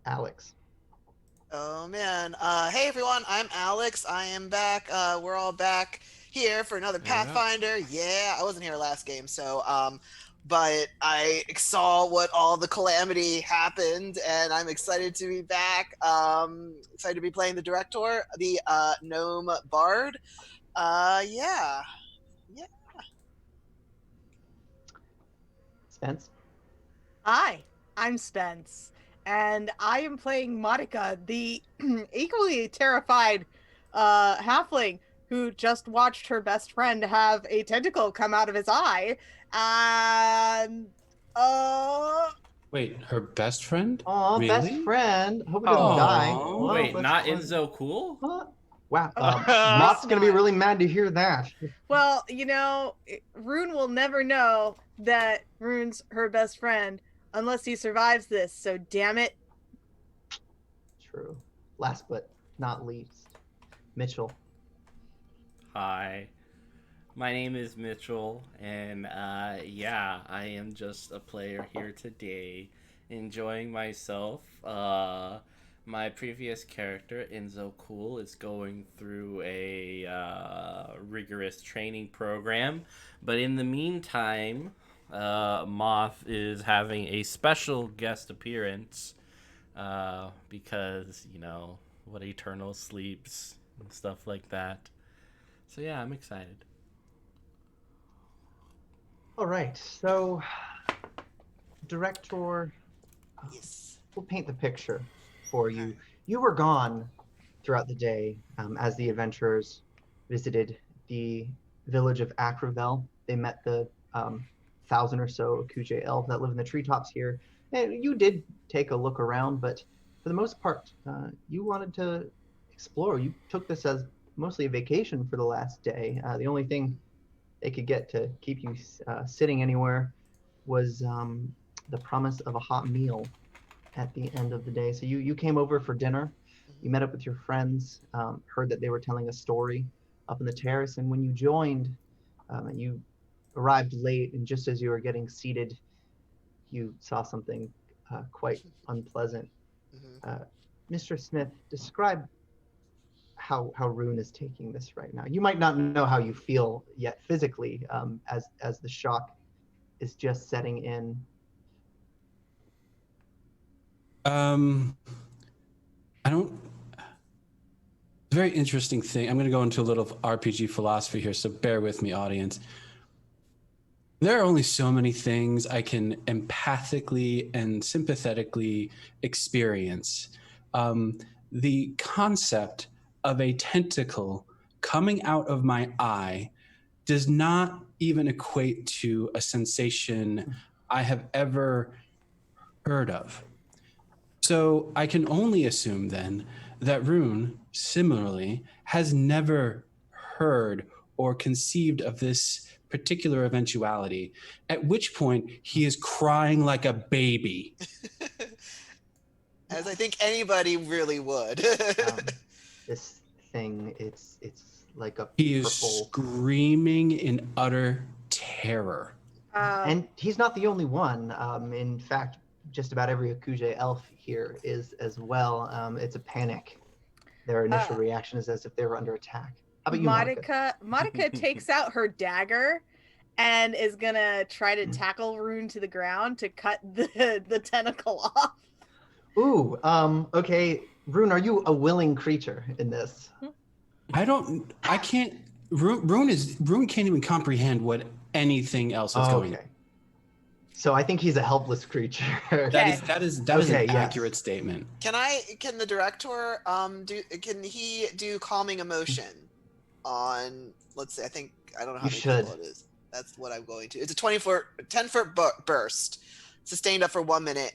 Alex. Oh man. Hey everyone, I'm Alex. I am back. We're all back here for another Yeah. Pathfinder. Yeah, I wasn't here last game, but I saw what all the calamity happened, and I'm excited to be back. Excited to be playing the director, the gnome bard. Yeah, yeah. Spence. Hi, I'm Spence, and I am playing Monica, the equally terrified halfling who just watched her best friend have a tentacle come out of his eye. And uh Wait, her best friend? Aw, best Really? friend. Hope it doesn't die. Oh. Well, Wait, let's not find. Enzo Cool? Huh? Wow. of Moth's course gonna be not. really mad to hear that. Well, Rune will never know that Rune's her best friend unless he survives this. So damn it. True. Last but not least, Mitchell. Hi. My name is Mitchell, and yeah, I am just a player here today, enjoying myself. My previous character, Enzo Cool, is going through a rigorous training program, but in the meantime, Moth is having a special guest appearance because, what Eternal sleeps and stuff like that. So yeah, I'm excited. All right. So, director, Yes. we'll paint the picture for you. You were gone throughout the day as the adventurers visited the village of Acravel. They met the 1,000 or so Akuja elves that live in the treetops here. And you did take a look around, but for the most part, you wanted to explore. You took this as mostly a vacation for the last day. The only thing they could get to keep you sitting anywhere was the promise of a hot meal at the end of the day. So you came over for dinner. You met up with your friends, heard that they were telling a story up in the terrace, and when you joined, and you arrived late, and just as you were getting seated, you saw something quite unpleasant. Mm-hmm. Uh, Mr. Smith, describe how Rune is taking this right now. You might not know how you feel yet physically, as the shock is just setting in. Um, I don't. It's a very interesting thing. I'm going to go into a little RPG philosophy here, so bear with me, audience. There are only so many things I can empathically and sympathetically experience. The concept of a tentacle coming out of my eye does not even equate to a sensation I have ever heard of. So I can only assume then that Rune, similarly, has never heard or conceived of this particular eventuality, at which point he is crying like a baby. As I think anybody really would. This thing, it's like a He is purple. screaming in utter terror. And he's not the only one. In fact, just about every Akuja elf here is as well. It's a panic. Their initial reaction is as if they were under attack. How about you, Monica? Monica takes out her dagger and is gonna try to tackle Rune to the ground to cut the tentacle off. Ooh, okay. Rune, are you a willing creature in this? I can't. Rune can't even comprehend what anything else is going on. Okay. So I think he's a helpless creature. That is Okay, an yes. accurate statement. Can the director can he do calming emotion on, let's say, I don't know how You many should. people it is. That's what I'm going to. It's a 10-foot burst, sustained up for 1 minute.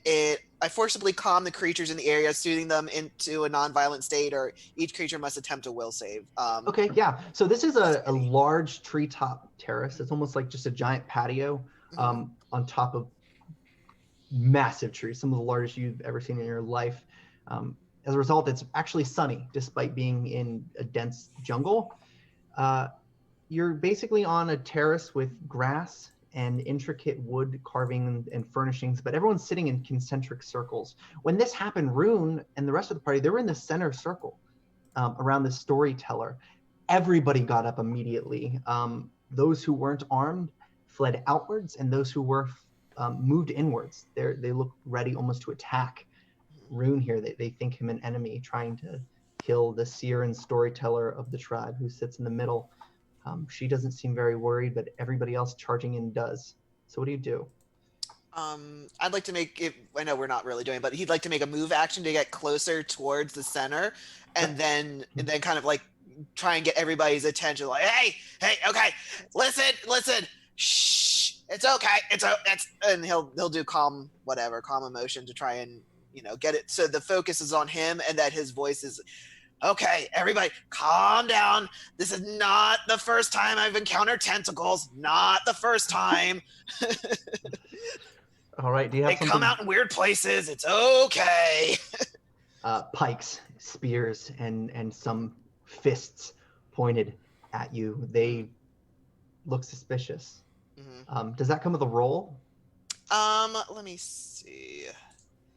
I forcibly calm the creatures in the area, soothing them into a non-violent state, or each creature must attempt a will save. Okay, yeah. So this is a large treetop terrace. It's almost like just a giant patio on top of massive trees, some of the largest you've ever seen in your life. As a result, it's actually sunny despite being in a dense jungle. You're basically on a terrace with grass and intricate wood carving and furnishings, but everyone's sitting in concentric circles. When this happened, Rune and the rest of the party, they were in the center circle around the Storyteller. Everybody got up immediately. Those who weren't armed fled outwards, and those who were moved inwards. They look ready almost to attack Rune here. They think him an enemy, trying to kill the seer and storyteller of the tribe who sits in the middle. She doesn't seem very worried, but everybody else charging in does. So what do you do? I'd like to make it, I know we're not really doing it, but he'd like to make a move action to get closer towards the center, and then kind of like try and get everybody's attention. Like, hey, okay, listen, shh, it's okay, and he'll do calm emotion to try and get it so the focus is on him, and that his voice is, okay, everybody, calm down. This is not the first time I've encountered tentacles. Not the first time. All right. Do you have They come out in weird places. It's okay. Pikes, spears, and some fists pointed at you. They look suspicious. Mm-hmm. Does that come with a roll? Let me see.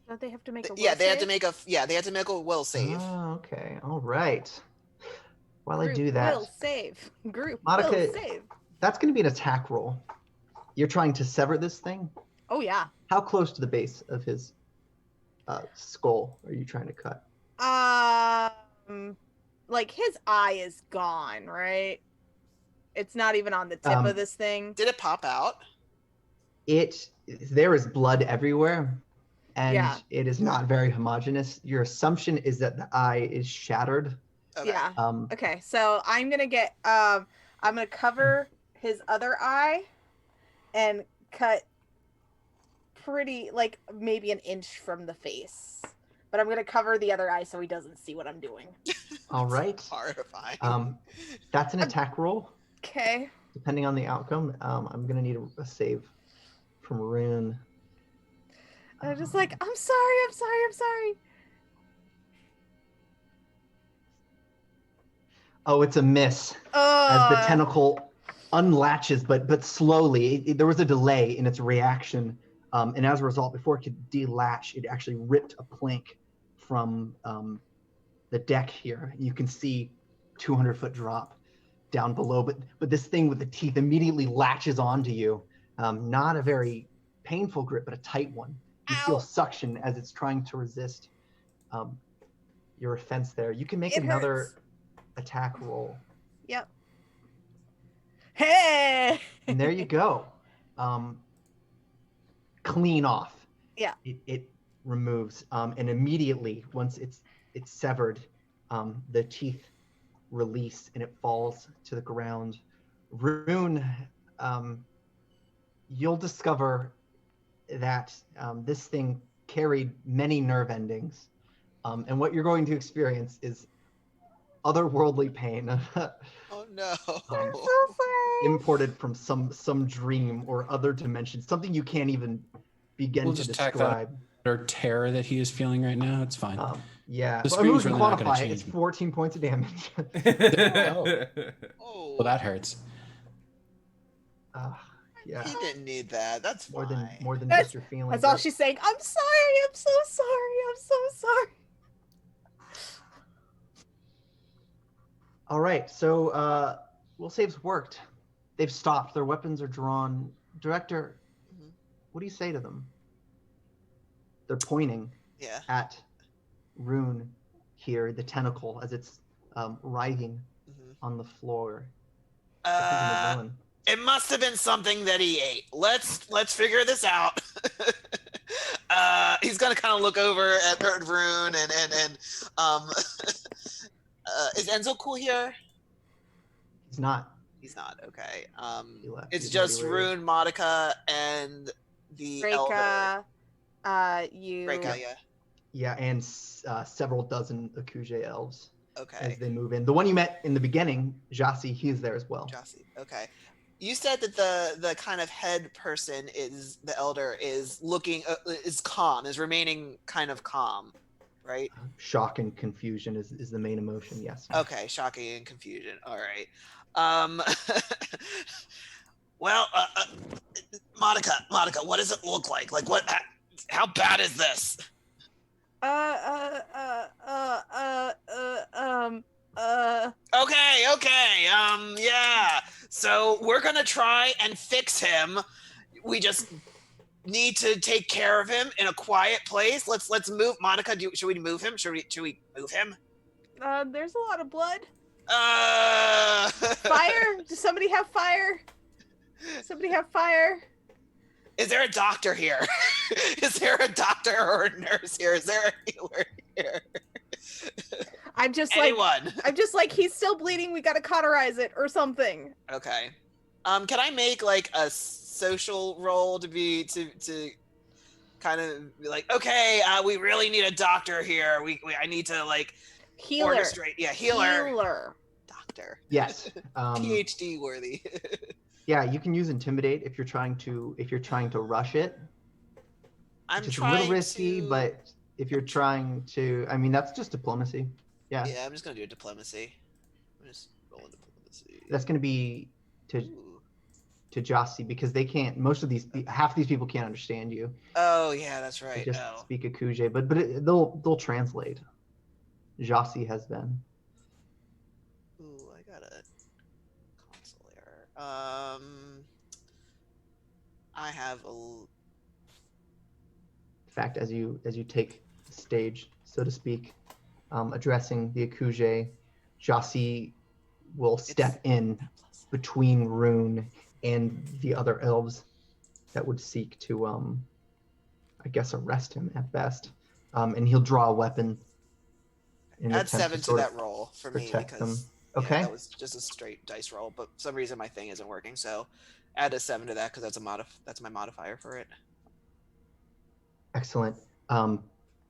Don't they have to make a will they save? had to make a will save. Oh, okay. All right. While I Group do that, will save. Group Monica, will save. That's going to be an attack roll. You're trying to sever this thing? Oh, yeah. How close to the base of his skull are you trying to cut? Like his eye is gone, right? It's not even on the tip of this thing. Did it pop out? There is blood everywhere, and Yeah. it is not very homogeneous. Your assumption is that the eye is shattered. Okay. Yeah. Um, Okay, so I'm gonna get I'm gonna cover his other eye and cut pretty, like, maybe an inch from the face. But I'm gonna cover the other eye so he doesn't see what I'm doing. All right. Horrifying. That's an attack roll. Okay. Depending on the outcome, I'm gonna need a save from Rune. I'm just like, I'm sorry. Oh, it's a miss. As the tentacle unlatches, but slowly. There was a delay in its reaction, and as a result, before it could delatch, it actually ripped a plank from the deck here. You can see 200-foot drop down below, but this thing with the teeth immediately latches onto you. Not a very painful grip, but a tight one. You feel suction as it's trying to resist your offense there. You can make another attack roll. Yep. Hey! And there you go. Clean off. Yeah. It removes, and immediately once it's severed, the teeth release and it falls to the ground. Rune, you'll discover that this thing carried many nerve endings, and what you're going to experience is otherworldly pain. Oh no. I'm so sorry. Imported from some dream or other dimension, something you can't even begin to describe. Or terror that he is feeling right now. It's fine. Yeah. The Well, I mean, we screen's can really not gonna quantify it. change. It's 14 points of damage. Oh. Well, that hurts. Yeah. He didn't need that. That's fine. More than just your feelings. That's all she's saying. I'm sorry. I'm so sorry. All right. So will saves worked. They've stopped. Their weapons are drawn. Director, what do you say to them? They're pointing at Rune here, the tentacle, as it's writhing on the floor. It must have been something that he ate. Let's figure this out. He's gonna kind of look over at Rune and is Enzo cool here? He's not. He's not. Okay. He left. It's He's just already Rune, Monica, and the elder. Reka, yeah. Yeah, and several dozen Akuje elves. Okay. As they move in. The one you met in the beginning, Jassi, he is there as well. Jassi. Okay. You said that the kind of head person is the elder is looking is calm, is remaining kind of calm, right? Shock and confusion is the main emotion. Yes. Okay, shocking and confusion. All right. Well, Monica, what does it look like? Like what? How bad is this? Okay. Yeah. So we're gonna try and fix him. We just need to take care of him in a quiet place. Let's move. Monica, should we move him? Should we move him? There's a lot of blood. Fire? Does somebody have fire? Is there a doctor here? Is there a doctor or a nurse here? Is there a healer here? I'm just Anyone? like, he's still bleeding. We gotta cauterize it or something. Okay. Can I make like a social roll to kind of be like, okay, we really need a doctor here. I need to like Healer. orchestrate. Yeah, healer. Doctor. Yes. PhD worthy. Yeah, you can use intimidate if you're trying to rush it. I'm It's a trying little risky, to... but if you're trying to, I mean, that's just diplomacy. Yeah. Yeah, I'm just gonna do diplomacy. I'm just rolling diplomacy. That's going to be to Ooh. Jossi, because they can't. Most of these, half these people can't understand you. Oh yeah, that's They right. just Oh. speak Akuje, but they'll translate. Jossi has been. Ooh, I got a console error. I have a. In fact, as you take the stage, so to speak, addressing the Akuje, Jossi will step in between Rune and the other elves that would seek to, I guess, arrest him at best. And he'll draw a weapon. Add 7 to that roll for me because them. Okay. that was just a straight dice roll. But for some reason my thing isn't working, so add a 7 to that because that's my modifier for it. Excellent.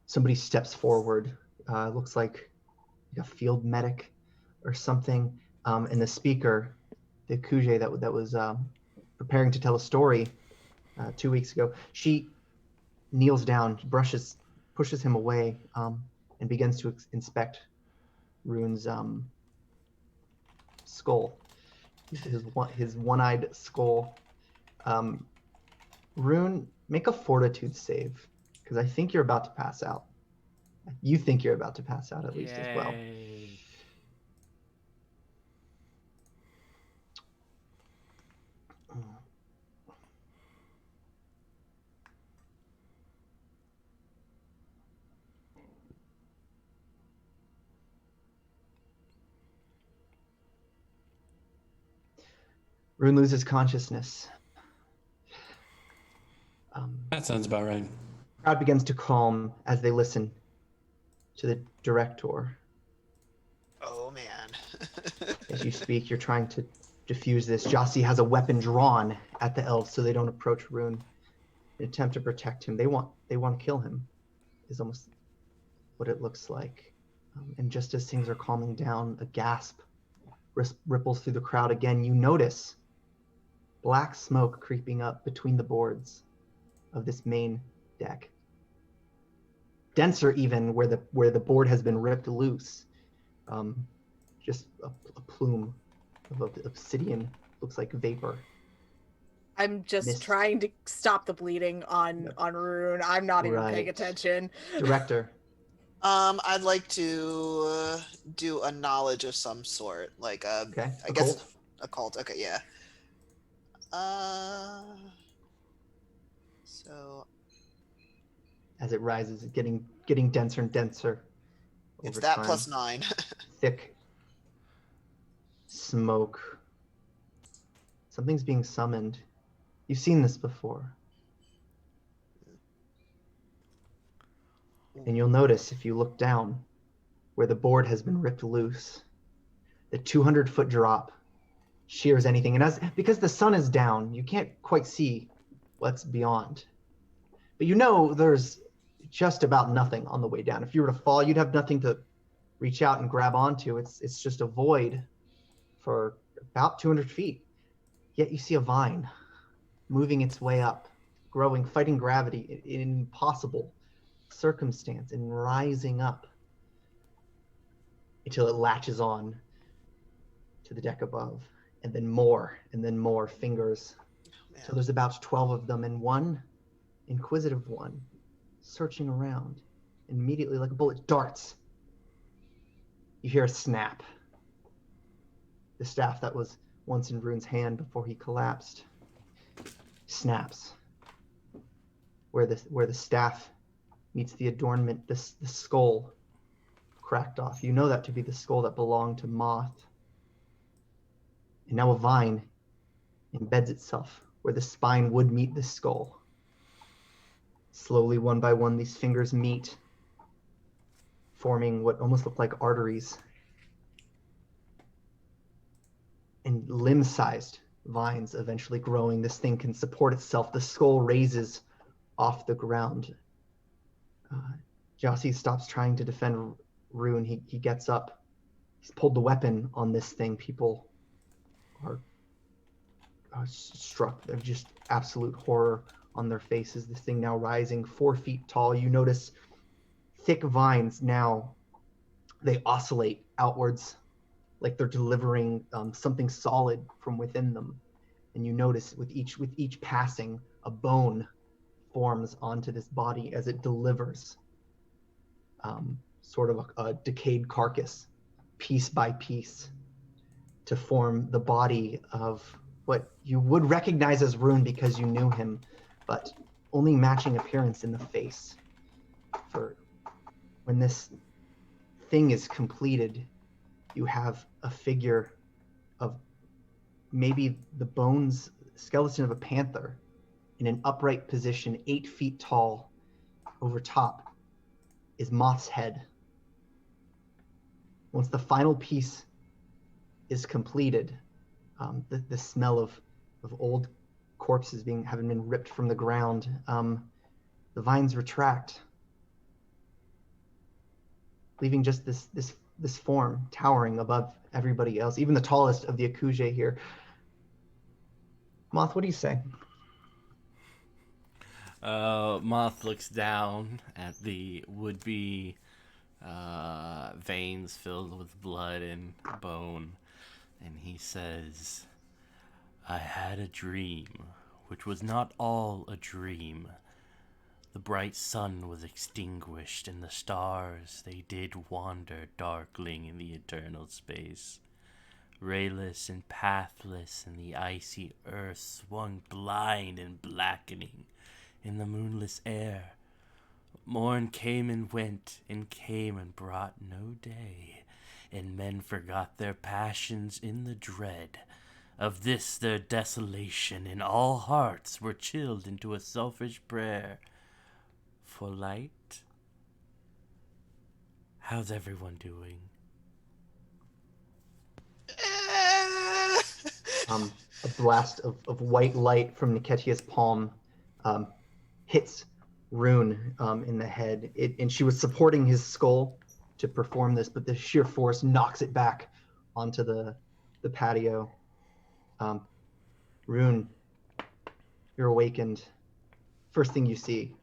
Somebody steps forward. Looks like a field medic or something. And the speaker, the Kuje that was preparing to tell a story 2 weeks ago, she kneels down, pushes him away, and begins to inspect Rune's skull, his one-eyed skull. Rune, make a fortitude save, because I think you're about to pass out. You think you're about to pass out at least as well. Yay. Rune loses consciousness. That sounds about right. The crowd begins to calm as they listen to the director. Oh man. As you speak, you're trying to diffuse this. Jossi has a weapon drawn at the elves so they don't approach Rune. In an attempt to protect him, they want to kill him, is almost what it looks like. And just as things are calming down, a gasp ripples through the crowd again. You notice black smoke creeping up between the boards of this main deck. Denser even where the board has been ripped loose. Just a plume of obsidian, looks like vapor. I'm just Mist. trying to stop the bleeding on Rune. I'm not even paying Right. attention. Director. I'd like to do a knowledge of some sort, like Okay. I guess a cult. Okay, yeah. So As it rises, getting denser and denser. it's over that time. plus 9. Thick smoke. Something's being summoned. You've seen this before. And you'll notice if you look down where the board has been ripped loose, the 200-foot drop shears anything. And because the sun is down, you can't quite see what's beyond. But you know there's just about nothing on the way down. If you were to fall, you'd have nothing to reach out and grab onto. It's just a void for about 200 feet. Yet you see a vine moving its way up, growing, fighting gravity in an impossible circumstance, and rising up until it latches on to the deck above, and then more fingers Man. So there's about 12 of them, and one inquisitive one searching around, and immediately, like a bullet, darts. You hear a snap. The staff that was once in Rune's hand before he collapsed snaps. Where the staff meets the adornment, the skull cracked off. You know that to be the skull that belonged to Moth. And now a vine embeds itself where the spine would meet the skull. Slowly, one by one, these fingers meet, forming what almost look like arteries. And limb-sized vines eventually growing. This thing can support itself. The skull raises off the ground. Jossie stops trying to defend Rune. He gets up. He's pulled the weapon on this thing. People are struck. They're just absolute horror on their faces. This thing now rising 4 feet tall. You notice thick vines now. They oscillate outwards like they're delivering something solid from within them. And you notice with each passing, a bone forms onto this body as it delivers sort of a decayed carcass, piece by piece, to form the body of what you would recognize as Rune because you knew him, but only matching appearance in the face. For when this thing is completed, you have a figure of maybe the bones, skeleton of a panther in an upright position, 8 feet tall. Over top is Moth's head. Once the final piece is completed, the smell of old corpses having been ripped from the ground, the vines retract, leaving just this form towering above everybody else, even the tallest of the Akuje here. Moth, what do you say? Moth looks down at the would-be veins filled with blood and bone, and he says, "I had a dream, which was not all a dream. The bright sun was extinguished, and the stars, they did wander darkling in the eternal space. Rayless and pathless, and the icy earth swung blind and blackening in the moonless air. Morn came and went, and came and brought no day, and men forgot their passions in the dread of this their desolation, and all hearts were chilled into a selfish prayer for light. How's everyone doing?" A blast of white light from Niketia's palm hits Rune in the head. And she was supporting his skull to perform this, but the sheer force knocks it back onto the patio. Rune, you're awakened. First thing you see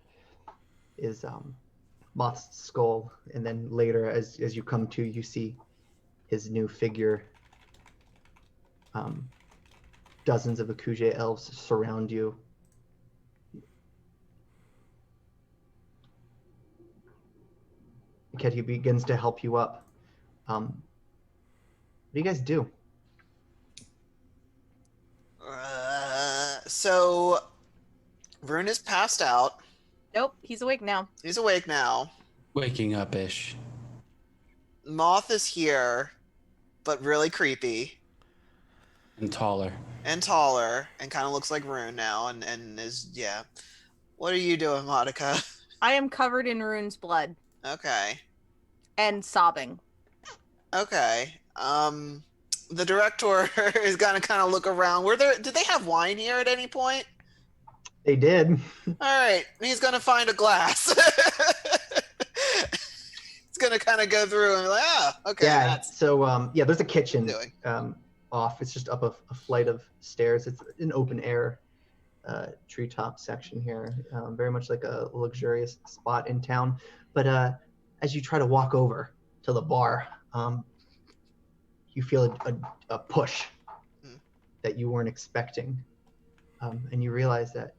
is Moth's skull, and then later, as you come to, you see his new figure. Dozens of Akuje elves surround you. Ketia begins to help you up. What do you guys do? So Rune is passed out. Nope, he's awake now. He's awake now. Waking up-ish. Moth is here, but really creepy. And taller. And taller, and kind of looks like Rune now, and is, yeah. What are you doing, Monica? I am covered in Rune's blood Okay. and sobbing. Okay. The director is gonna kind of look around. Did they have wine here at any point? They did. All right. He's gonna find a glass. He's gonna kind of go through and be like, okay. Yeah. So there's a kitchen Doing. off. It's just up a flight of stairs. It's an open air treetop section here, very much like a luxurious spot in town. But as you try to walk over to the bar, you feel a push that you weren't expecting. and you realize that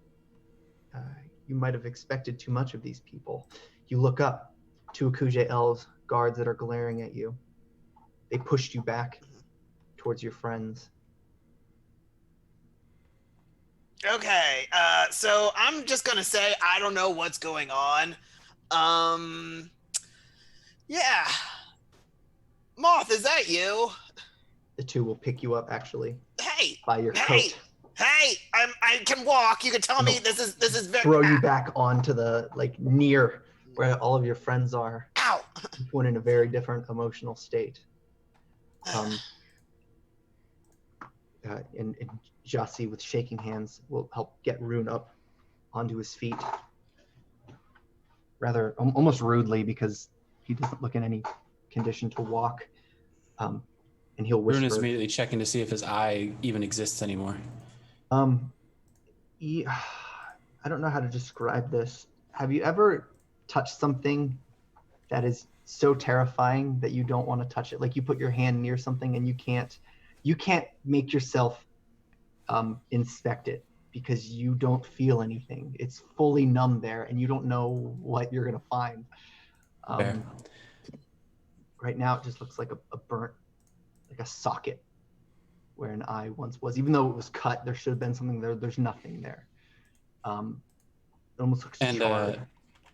you might have expected too much of these people. You look up, two Akuje elves, guards that are glaring at you. They pushed you back towards your friends. Okay, so I'm just gonna say I don't know what's going on. Yeah. Moth, is that you? The two will pick you up, actually, Hey, by your hey, coat. hey! I can walk. You can tell me this is very. Throw you back onto the, near where all of your friends are. Ow! Each one in a very different emotional state. And Jassi, with shaking hands, will help get Rune up onto his feet. Rather, almost rudely, because he doesn't look in any condition to walk. And he'll whisper. Rune is immediately checking to see if his eye even exists anymore. I don't know how to describe this. Have you ever touched something that is so terrifying that you don't want to touch it? Like you put your hand near something and you can't make yourself inspect it because you don't feel anything. It's fully numb there and you don't know what you're gonna find. Right now it just looks like a burnt, like a socket where an eye once was. Even though it was cut, there should have been something there. There's nothing there. It almost looks charred.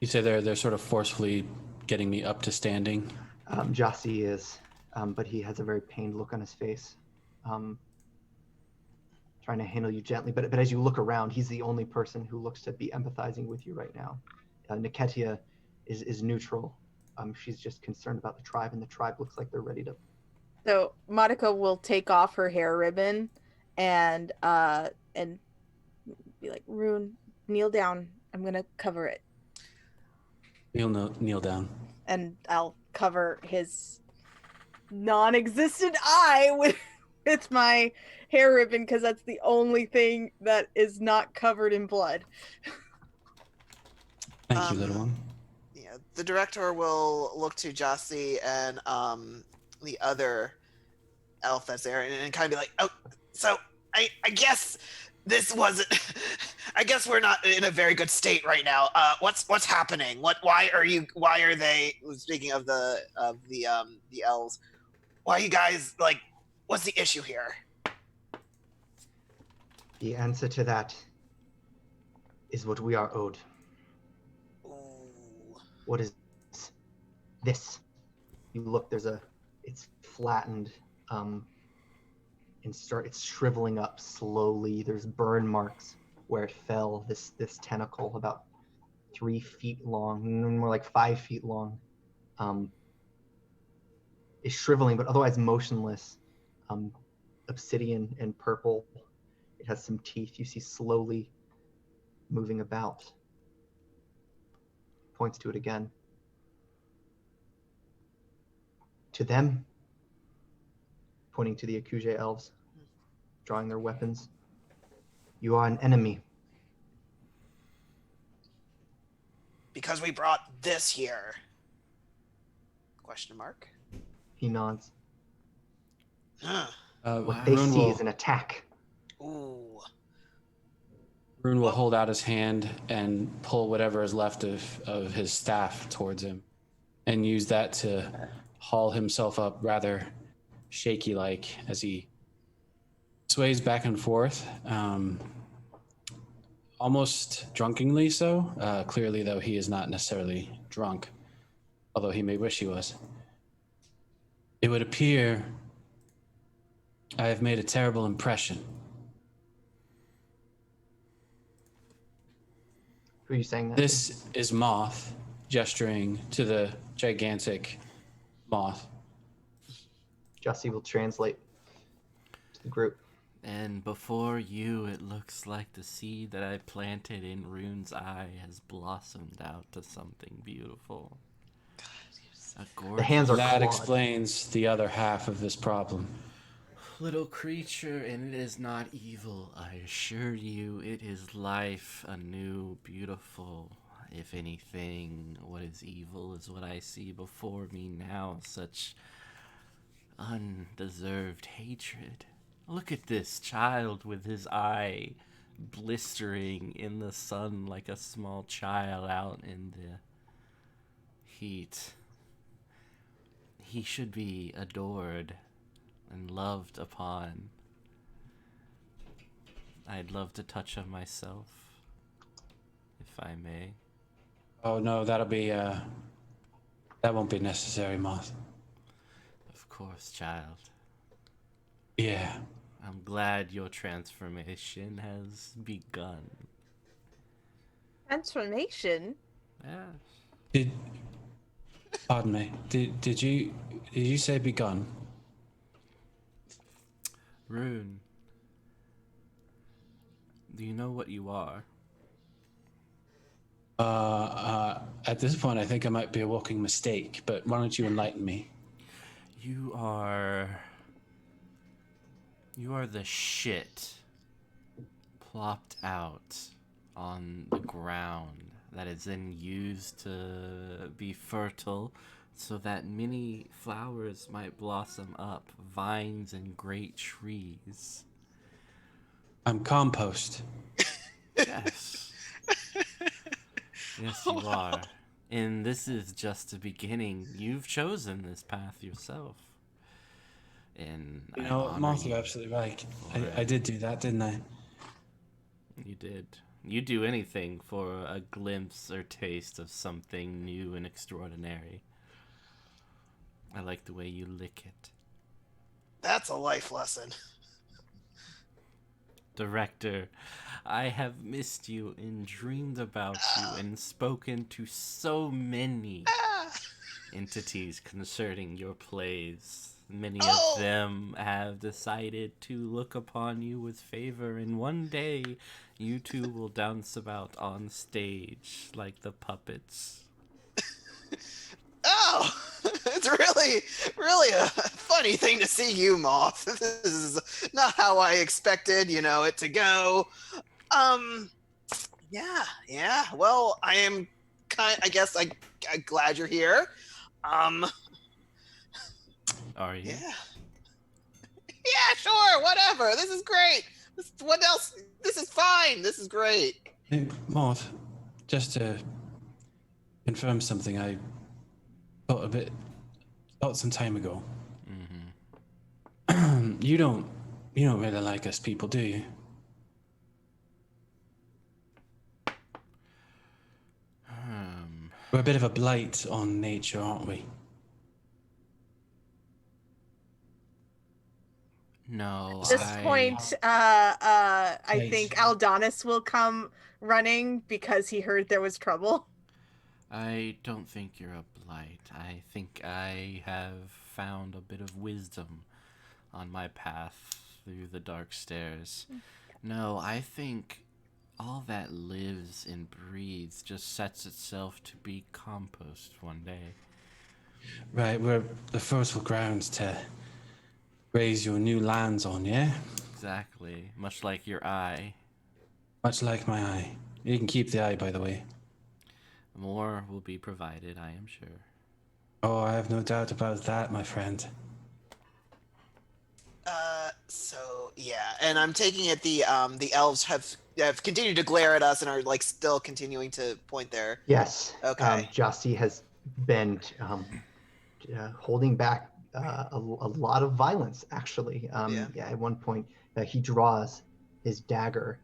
You say they're sort of forcefully getting me up to standing? Jassi is, but he has a very pained look on his face. Trying to handle you gently, but as you look around, he's the only person who looks to be empathizing with you right now. Niketia is neutral. She's just concerned about the tribe, and the tribe looks like they're ready to. So Monica will take off her hair ribbon and be like, Rune, kneel down. I'm gonna cover it. Kneel down. And I'll cover his non-existent eye with my hair ribbon because that's the only thing that is not covered in blood. Thank you, little one. Yeah, the director will look to Jassi and the other elf that's there and kind of be like, oh, so I guess this wasn't. I guess we're not in a very good state right now. What's happening? Why are they? Speaking of the elves, why are you guys like? What's the issue here? The answer to that is what we are owed. Ooh. What is this? You look. It's flattened. It's shriveling up slowly. There's burn marks where it fell. This tentacle, about 3 feet long, more like 5 feet long, is shriveling, but otherwise motionless. Obsidian and purple. It has some teeth. You see slowly moving about. Points to it again. To them, pointing to the Akuje elves, drawing their weapons. You are an enemy. Because we brought this here. Question mark. He nods. Huh. What they see is an attack. Ooh. Rune will hold out his hand and pull whatever is left of his staff towards him and use that to haul himself up rather shaky-like as he sways back and forth, almost drunkenly so. Clearly, though, he is not necessarily drunk, although he may wish he was. It would appear I have made a terrible impression. Who are you saying that? This is Moth, gesturing to the gigantic moth. Jussie will translate to the group. And before you, it looks like the seed that I planted in Rune's eye has blossomed out to something beautiful. The hands are That clawed. explains the other half of this problem. Little creature, and it is not evil, I assure you. It is life, anew, beautiful. If anything, what is evil is what I see before me now, such undeserved hatred. Look at this child with his eye blistering in the sun like a small child out in the heat. He should be adored and loved upon. I'd love to touch him myself, if I may. Oh no, that won't be necessary, Moth. Of course, child. Yeah. I'm glad your transformation has begun. Transformation? Yeah. Pardon me. Did you say begun? Rune, do you know what you are? At this point, I think I might be a walking mistake, but why don't you enlighten me? You are the shit plopped out on the ground that is then used to be fertile so that many flowers might blossom up, vines and great trees. I'm compost. Yes. Yes, you are. And this is just the beginning. You've chosen this path yourself. And You I know, honor Moth, you you're absolutely right. for it. I did do that, didn't I? You did. You do anything for a glimpse or taste of something new and extraordinary. I like the way you lick it. That's a life lesson. Director, I have missed you and dreamed about you and spoken to so many entities concerning your plays. Many of them have decided to look upon you with favor, and one day you two will dance about on stage like the puppets. Oh, it's really a funny thing to see you, Moth. This is not how I expected, it to go. Yeah. Well, I guess I'm glad you're here. Are you? Yeah. Yeah, sure, whatever. This is great. What else? This is fine. This is great. Hey, Moth, just to confirm something I thought some time ago. Mm-hmm. You don't really like us people, do you? We're a bit of a blight on nature, aren't we? No, At this point, I think Aldonis will come running because he heard there was trouble. I don't think you're a blight. I think I have found a bit of wisdom on my path through the dark stairs. No, I think all that lives and breathes just sets itself to be compost one day. Right, we're the fertile grounds to raise your new lands on, yeah? Exactly. Much like your eye. Much like my eye. You can keep the eye, by the way. More will be provided, I am sure. Oh, I have no doubt about that, my friend. So yeah, and I'm taking it the elves have continued to glare at us and are like still continuing to point there. Yes. Okay. Jossie has been holding back a lot of violence, actually. Yeah. At one point, he draws his dagger,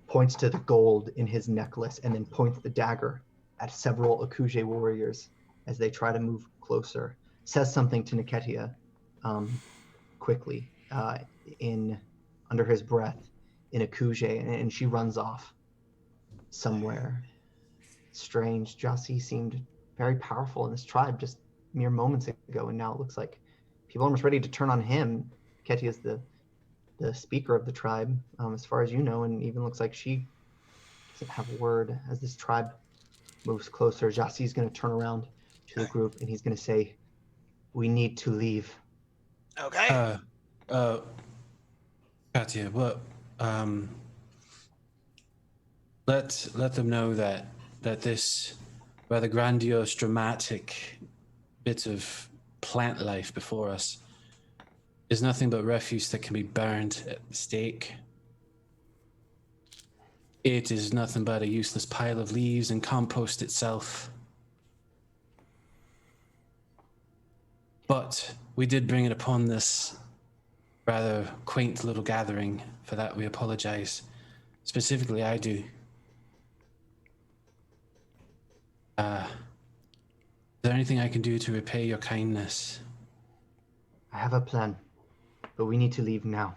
points to the gold in his necklace, and then points the dagger at several Akuje warriors as they try to move closer. Says something to Niketia quickly under his breath in Akuje, and she runs off somewhere. Strange. Jossie seemed very powerful in this tribe just mere moments ago, and now it looks like people are almost ready to turn on him. Ketty is the speaker of the tribe, as far as you know, and even looks like she doesn't have a word. As this tribe moves closer, Jossie's going to turn around to the group, and he's going to say, "We need to leave." Okay. Katia, what? Let them know that this rather grandiose, dramatic bit of plant life before us is nothing but refuse that can be burned at the stake. It is nothing but a useless pile of leaves and compost itself. But we did bring it upon this rather quaint little gathering. For that, we apologize. Specifically, I do. Is there anything I can do to repay your kindness? I have a plan, but we need to leave now.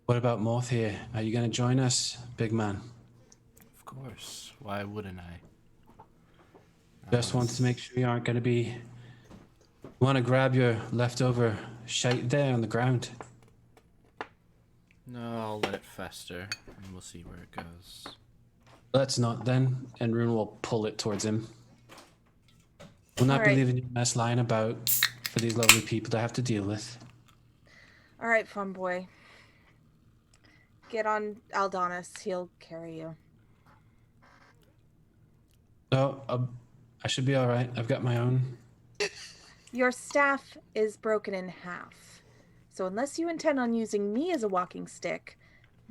What about Moth here? Are you going to join us, big man? Of course. Why wouldn't I? Just wanted to make sure you aren't going to be... Want to grab your leftover shite there on the ground? No, I'll let it fester, and we'll see where it goes. Let's not then, and Rune will pull it towards him. Will not be Alright. leaving your mess lying about for these lovely people to have to deal with. All right, fun boy. Get on Aldonis. He'll carry you. Oh, I should be all right. I've got my own. Your staff is broken in half. So unless you intend on using me as a walking stick,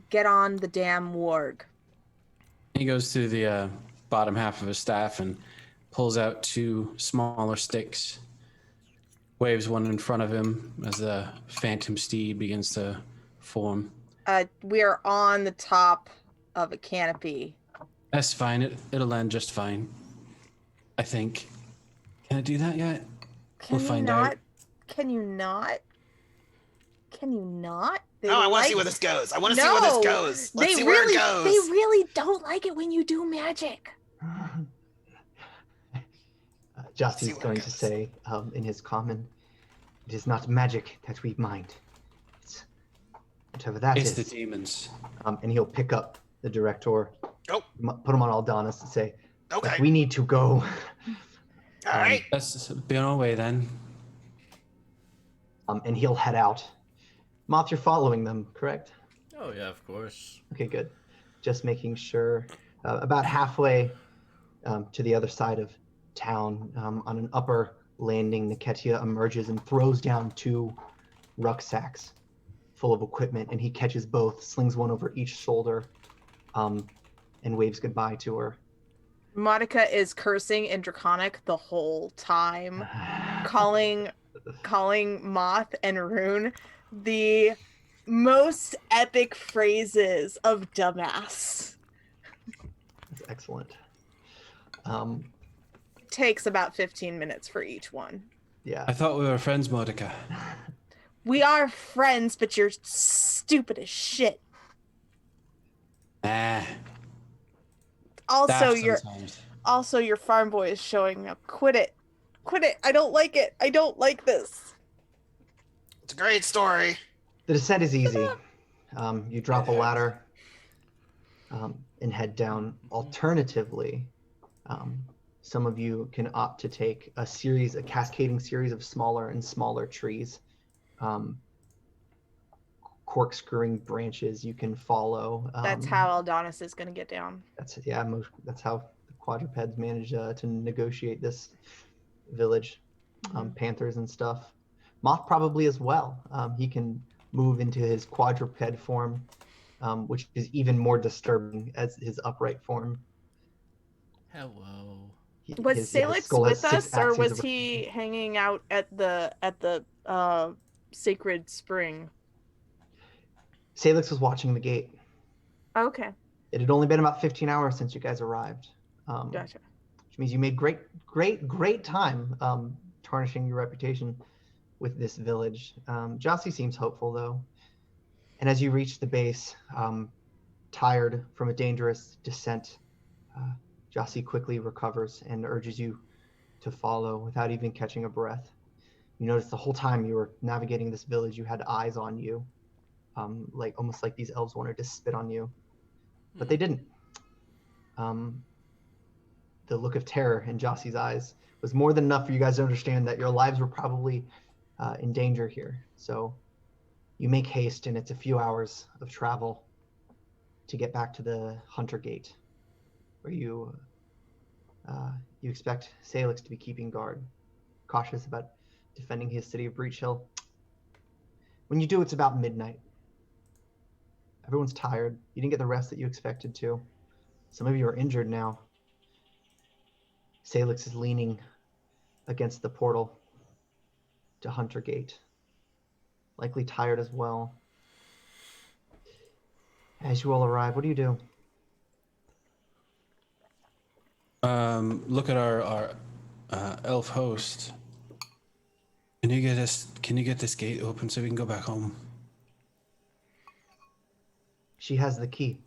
get on the damn warg. He goes to the bottom half of his staff and pulls out two smaller sticks. Waves one in front of him as the phantom steed begins to form. We are on the top of a canopy. That's fine. It'll land just fine. I think. Can it do that yet? Can We'll you find not? out. Can you not? Can you not? They No, I want to see where this goes. I want to see where this goes. Let's see where it goes. They really don't like it when you do magic. Josty's going to say in his common, "It is not magic that we mind. It's whatever that It's is." the demons. And he'll pick up the director, Oh. put him on Aldonis and say, Okay. "Look, we need to go." All right. Let's be on our way then. And he'll head out. Moth, you're following them, correct? Oh yeah, of course. Okay, good. Just making sure. About halfway to the other side of town, on an upper landing, Niketia emerges and throws down two rucksacks full of equipment, and he catches both, slings one over each shoulder, and waves goodbye to her. Monica is cursing in Draconic the whole time, calling Moth and Rune the most epic phrases of dumbass. That's excellent. Takes about 15 minutes for each one. Yeah. I thought we were friends, Mordecai. We are friends, but you're stupid as shit. Also, your farm boy is showing up. Quit it. I don't like it. I don't like this. It's a great story. The descent is easy. You drop a ladder and head down. Alternatively, some of you can opt to take a cascading series of smaller and smaller trees, corkscrewing branches you can follow. That's how Aldonis is going to get down. That's how the quadrupeds manage to negotiate this village. Panthers and stuff. Moth probably as well. He can move into his quadruped form, which is even more disturbing as his upright form. Hello. Was Sailix with us, or was he hanging out at the sacred spring? Sailix was watching the gate. Okay. It had only been about 15 hours since you guys arrived. Gotcha. Which means you made great time tarnishing your reputation with this village. Jossie seems hopeful though. And as you reach the base, tired from a dangerous descent, Jossie quickly recovers and urges you to follow without even catching a breath. You notice the whole time you were navigating this village, you had eyes on you, almost like these elves wanted to spit on you, but they didn't. The look of terror in Jossie's eyes was more than enough for you guys to understand that your lives were probably in danger here. So you make haste, and it's a few hours of travel to get back to the Hunter Gate, where you expect Sailix to be keeping guard, cautious about defending his city of Breach Hill. When you do, it's about midnight. Everyone's tired. You didn't get the rest that you expected to. Some of you are injured now. Sailix is leaning against the portal to Hunter Gate, likely tired as well. As you all arrive, what do you do? Look at our elf host. Can you get this gate open so we can go back home? She has the key.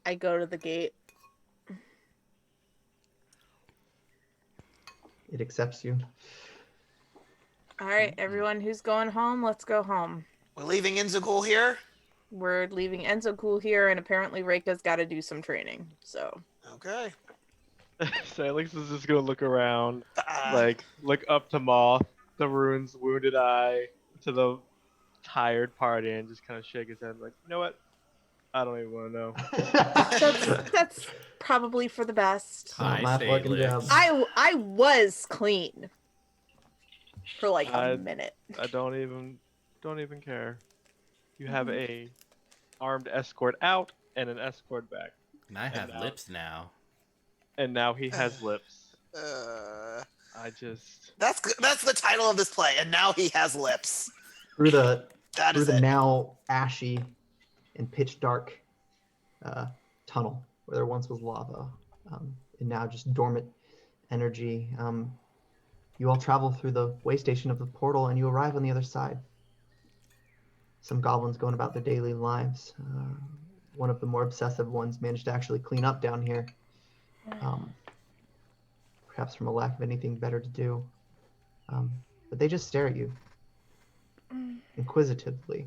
I go to the gate. It accepts you. All right, everyone who's going home, let's go home. We're leaving Inzagul here? We're leaving Enzo Cool here, and apparently Reika's got to do some training. So. Okay. Sailix is just gonna look around, like look up to Moth, the rune's wounded eye, to the tired party, and just kind of shake his head, like, you know what? I don't even want to know. That's probably for the best. Hi, My fucking Sailix. job. I was clean for like a minute. I don't even care. You have a armed escort out and an escort back, And I have now- lips now. and now he has lips. That's the title of this play, and now he has lips. Through the That through is the it. now ashy and pitch dark tunnel where there once was lava, and now just dormant energy. You all travel through the way station of the portal, and you arrive on the other side. Some goblins going about their daily lives. One of the more obsessive ones managed to actually clean up down here, perhaps from a lack of anything better to do. But they just stare at you inquisitively.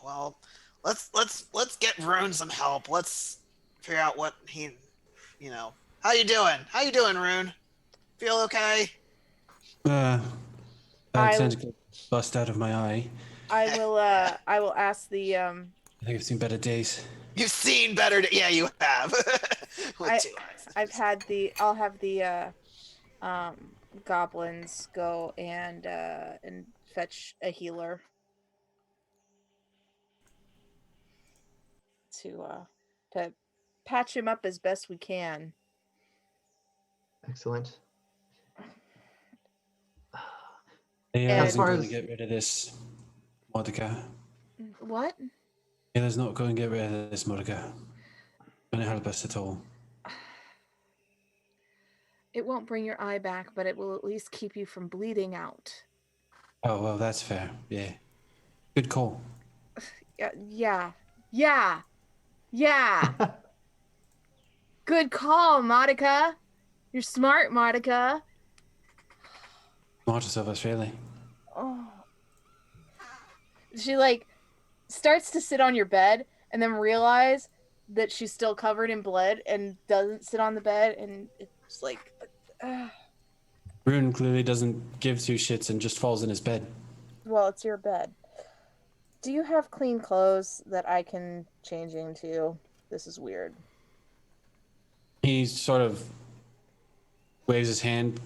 Well, let's get Rune some help. Let's figure out what he, How you doing? How you doing, Rune? Feel okay? Tentacle bust out of my eye. I will ask the I think I've seen better days. You've seen better. Yeah, you have. With 2 eyes. I'll have the goblins go and fetch a healer to patch him up as best we can. Excellent. Ayla's As not far going as- to get rid of this Mordecai. What? Ayla's not going to get rid of this Mordecai. Going to help us at all. It won't bring your eye back, but it will at least keep you from bleeding out. Oh, well, that's fair. Yeah. Good call. Yeah. Good call, Monica. You're smart, Monica. Smartest of us, really. Oh. She starts to sit on your bed and then realize that she's still covered in blood and doesn't sit on the bed, and it's like Rune clearly doesn't give two shits and just falls in his bed. well, it's your bed. Do you have clean clothes that I can change into? This is weird. He sort of waves his hand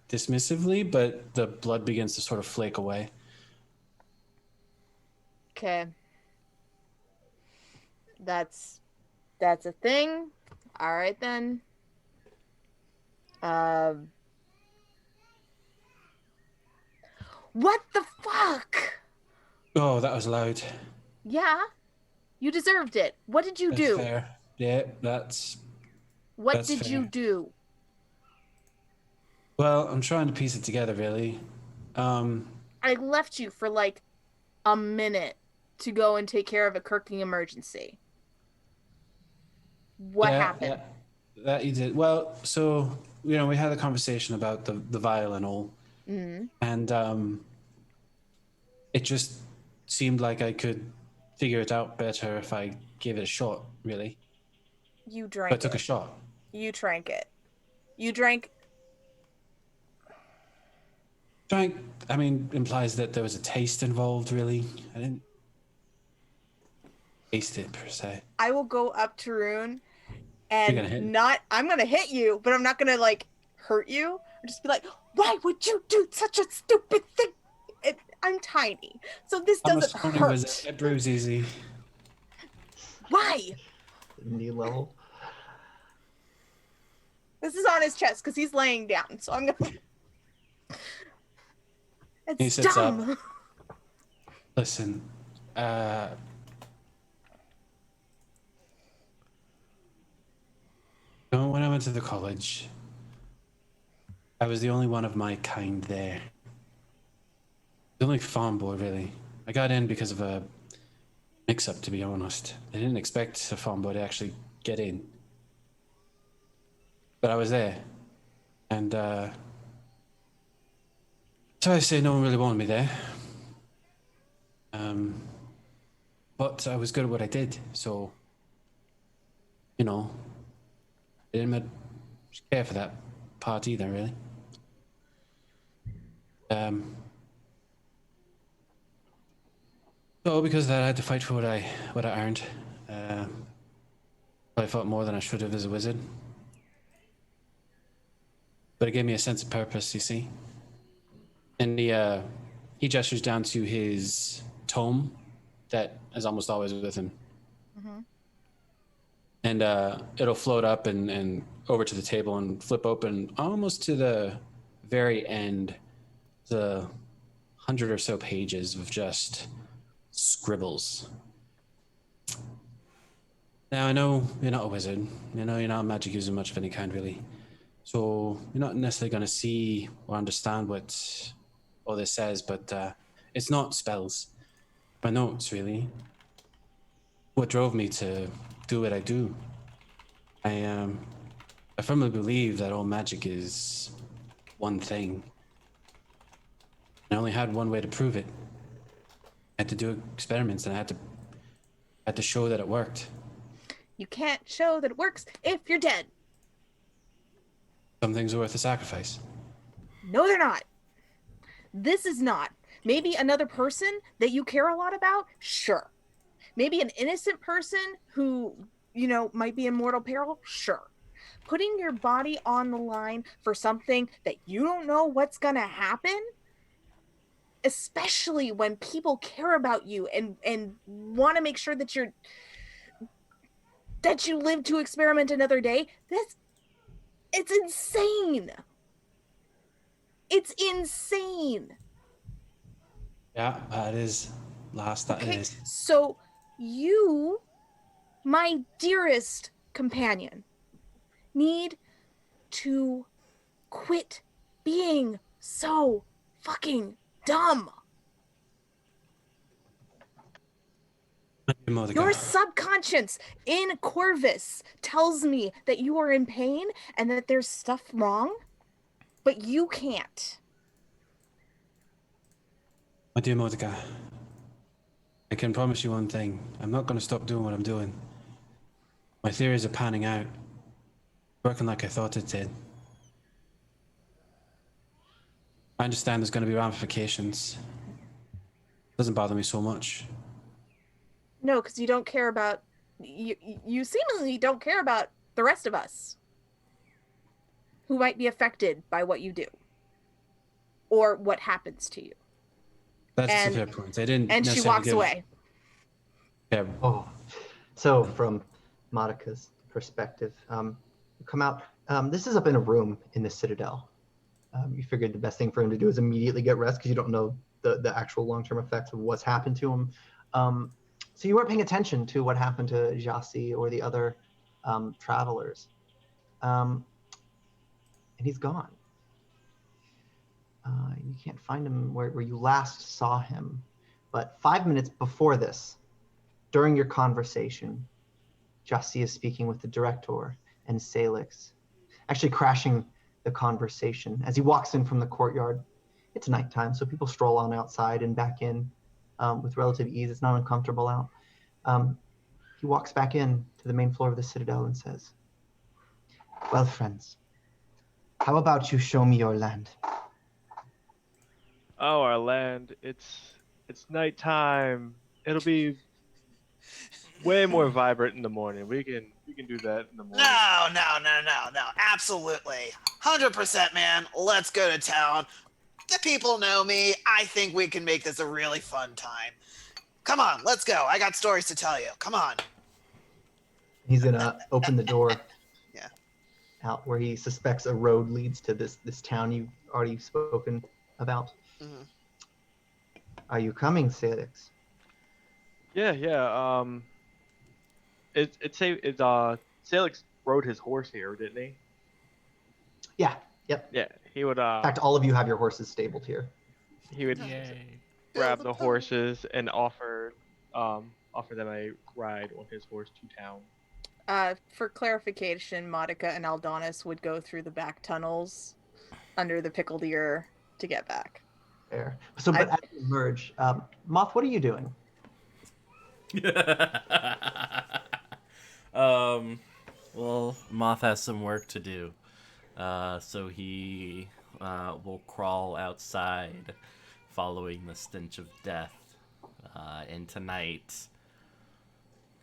dismissively, but the blood begins to sort of flake away. Okay. That's a thing. All right then. What the fuck? Oh, that was loud. Yeah. You deserved it. What did you That's do? fair. Yeah, that's... What that's did you fair. do? Well, I'm trying to piece it together, really. I left you for a minute to go and take care of a cooking emergency. What happened? That you did. Well, so, we had a conversation about the vial and all. Mm-hmm. And it just seemed like I could figure it out better if I gave it a shot, really. You So drank I took a shot. You drank it. You drank... Drank, implies that there was a taste involved, really. I didn't taste it, per se. I will go up to Rune You're gonna hit and me. I'm gonna hit you, but I'm not gonna hurt you. I'll just be like, Why would you do such a stupid thing? I'm tiny, so this I'm a doesn't stony hurt. wizard. It bruise easy. Why? Knee level. This is on his chest because he's laying down, so I'm gonna. It's He sits up. dumb. Listen, when I went to the college, I was the only one of my kind there. The only farm boy, really. I got in because of a mix-up, to be honest. I didn't expect a farm boy to actually get in. But I was there. And, so I say no one really wanted me there. But I was good at what I did, so, you know, I didn't much care for that part either, really. So because of that, I had to fight for what I earned. I fought more than I should have as a wizard. But it gave me a sense of purpose, you see. And he gestures down to his tome that is almost always with him. Mm-hmm. And it'll float up and over to the table and flip open almost to the very end, the 100 or so pages of just scribbles. Now, I know you're not a wizard. You know you're not a magic user much of any kind, really. So you're not necessarily going to see or understand what all this says, but it's not spells. My notes, really. What drove me to do what I do. I firmly believe that all magic is one thing. I only had one way to prove it. I had to do experiments, and I had to show that it worked. You can't show that it works if you're dead. Some things are worth a sacrifice. No, they're not. This is not. Maybe another person that you care a lot about? Sure. Maybe an innocent person who, might be in mortal peril? Sure. Putting your body on the line for something that you don't know what's gonna happen, especially when people care about you and want to make sure that you live to experiment another day, it's insane. It's insane. Yeah, that is. That is. So you, my dearest companion, need to quit being so fucking dumb. Your subconscious in Corvus tells me that you are in pain and that there's stuff wrong, but you can't. My dear Mordecai, I can promise you one thing. I'm not going to stop doing what I'm doing. My theories are panning out. Working like I thought it did. I understand there's going to be ramifications. It doesn't bother me so much. No, because you don't care about... You seemingly don't care about the rest of us who might be affected by what you do or what happens to you. That's a fair point. I didn't. And she walks away. Yeah. Oh, so from Monica's perspective, you come out. This is up in a room in the Citadel. You figured the best thing for him to do is immediately get rest because you don't know the actual long-term effects of what's happened to him. So you weren't paying attention to what happened to Jassi or the other travelers. And he's gone. You can't find him where you last saw him. But 5 minutes before this, during your conversation, Jassi is speaking with the director and Sailix, actually crashing the conversation as he walks in from the courtyard. It's nighttime, so people stroll on outside and back in with relative ease. It's not uncomfortable out. He walks back in to the main floor of the Citadel and says, "Well, friends, how about you show me your land?" Oh, our land. It's nighttime. It'll be way more vibrant in the morning. We can do that in the morning. No. Absolutely. 100%, man. Let's go to town. The people know me. I think we can make this a really fun time. Come on, let's go. I got stories to tell you. Come on. He's gonna open the door. Yeah. Out where he suspects a road leads to this town you've already spoken about. Mm-hmm. Are you coming, Sailix? Yeah. Sailix rode his horse here, didn't he? Yeah. Yep. Yeah. He would In fact, all of you have your horses stabled here. he would Yay. grab the horses and offer them a ride on his horse to town. For clarification, Monica and Aldonis would go through the back tunnels under the pickled ear to get back. There. So, but as you emerge, Moth, what are you doing? Well, Moth has some work to do. So he will crawl outside following the stench of death. And tonight,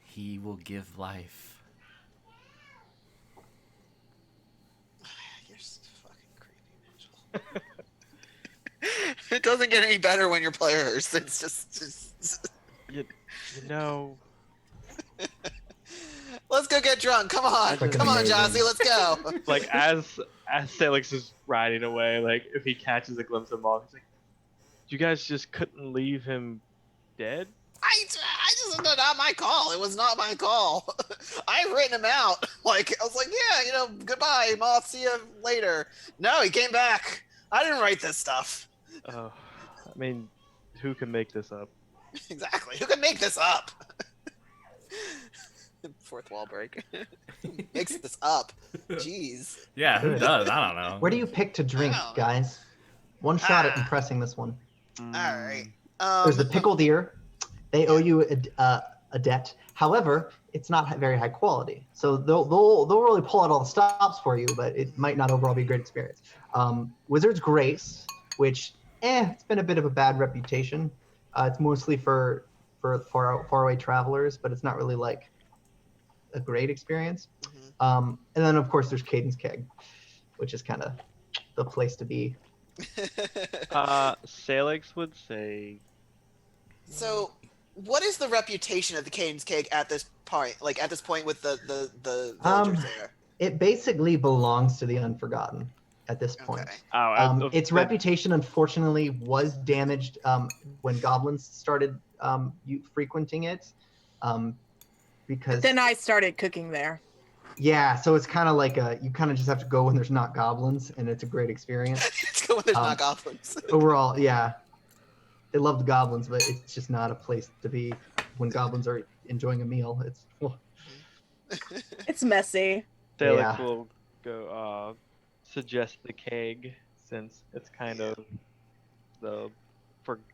he will give life. You're so fucking creepy, Mitchell. It doesn't get any better when you're players. It's just... You know. Let's go get drunk. Come on, Freaking come on, amazing. Jossie. Let's go. Like as Sailix is riding away, like if he catches a glimpse of Moth, he's like, "You guys just couldn't leave him dead?" I just not my call. It was not my call. I've written him out. Like I was like, yeah, goodbye, Moth. See you later. No, he came back. I didn't write this stuff. I mean, who can make this up? Exactly. Who can make this up? Fourth wall break. Who makes this up? Jeez. Yeah, who does? I don't know. Where do you pick to drink, Oh. guys? One shot at impressing this one. All right. There's the pickled ear. They owe you a debt. However, it's not very high quality. So they'll really pull out all the stops for you, but it might not overall be a great experience. Wizard's Grace, which it's been a bit of a bad reputation. It's mostly for faraway travelers, but it's not really like a great experience. Mhm. And then of course there's Cadence Keg, which is kind of the place to be. Sailix would say. So, what is the reputation of the Cadence Cake at this point? Like at this point with the villagers there? It basically belongs to the Unforgotten at this point. Okay. Its reputation, unfortunately, was damaged when goblins started frequenting it. Because Then I started cooking there. yeah, so it's kind of like you kind of just have to go when there's not goblins, and it's a great experience. Let's go when there's not goblins. Overall, yeah, they love the goblins, but it's just not a place to be when goblins are enjoying a meal. It's It's messy. Sailix Yeah. will go suggest the keg since it's kind of the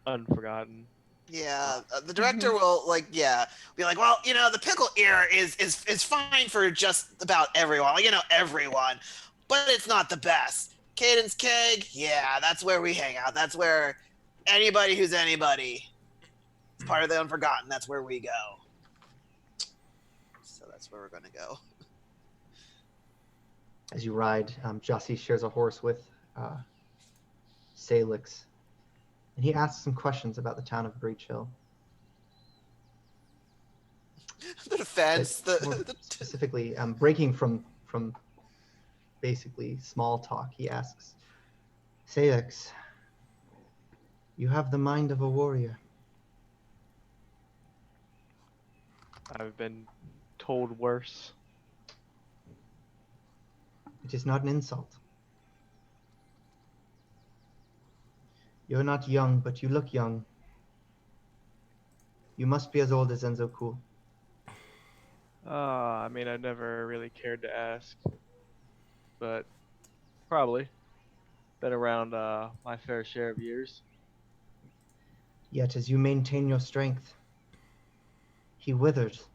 unforgotten. Yeah, the director will be like, well, the pickle ear is fine for just about everyone, everyone, but it's not the best. Cadence Keg, yeah, that's where we hang out. That's where anybody who's anybody is part of the Unforgotten. That's where we go. So that's where we're gonna go. as you ride, Jossie shares a horse with Sailix, and he asks some questions about the town of Breach Hill. The defense, More specifically, breaking from basically small talk, he asks, Sailix, you have the mind of a warrior. I've been told worse. It is not an insult. You're not young, but you look young. You must be as old as Enzo Cool. I mean, I never really cared to ask, but probably been around my fair share of years. Yet as you maintain your strength, he withers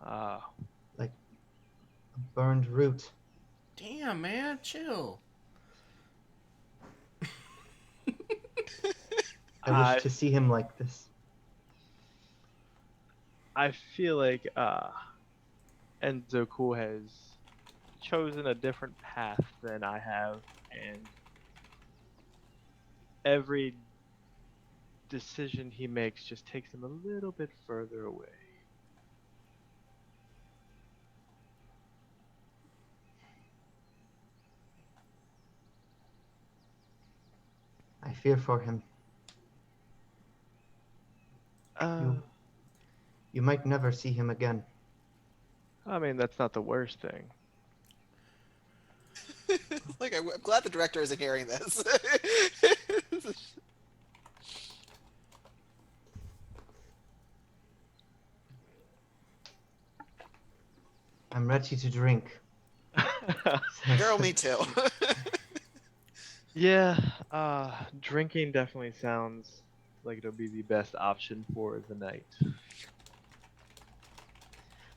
like a burned root. Damn, man, chill. I wish to see him like this. I feel like Enzoku has chosen a different path than I have, and every decision he makes just takes him a little bit further away. I fear for him. Uh, You might never see him again. I mean, that's not the worst thing. Like, I'm glad the director isn't hearing this. I'm ready to drink. Girl, me too. Yeah, drinking definitely sounds like it'll be the best option for the night.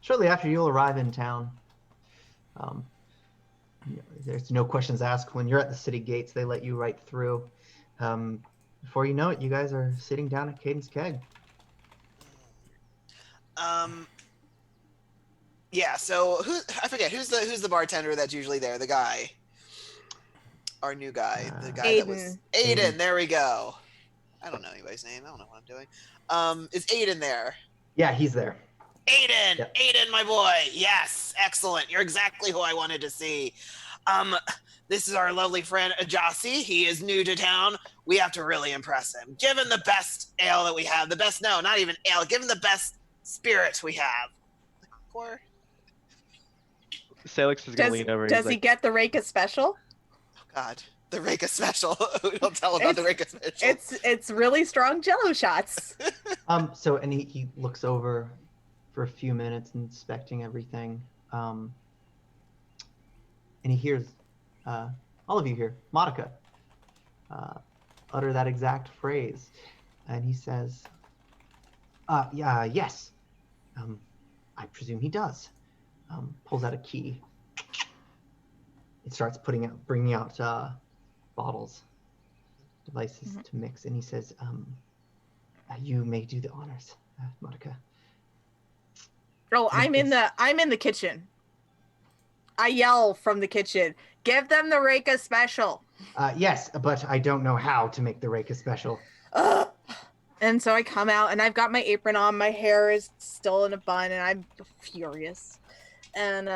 Shortly after, you'll arrive in town. There's no questions asked. When you're at the city gates, they let you right through. Before you know it, you guys are sitting down at Caden's Keg. Yeah. So I forget who's the bartender that's usually there. The guy, our new guy, the guy that was Aiden. There we go. I don't know anybody's name. I don't know what I'm doing. Is Aiden there? Yeah, he's there. Aiden, Yep. Aiden, my boy. Yes, excellent. You're exactly who I wanted to see. This is our lovely friend Ajasi. He is new to town. We have to really impress him. Give him the best ale that we have. The best, no, not even ale. Give him the best spirits we have. Or Sailix is gonna lean over. Does He's he get the Reka special? oh God, the Reka special. Don't tell him about the Reka special. It's really strong Jello shots. So and he looks over for a few minutes, inspecting everything. And he hears, all of you hear, Monica utter that exact phrase. And he says, yeah, yes. I presume he does. Pulls out a key. It starts bringing out bottles, devices to mix. And he says, you may do the honors, Monica. Oh, I'm in the kitchen. I yell from the kitchen, give them the Reka special. Yes, but I don't know how to make the Reka special. And so I come out and I've got my apron on. My hair is still in a bun and I'm furious. And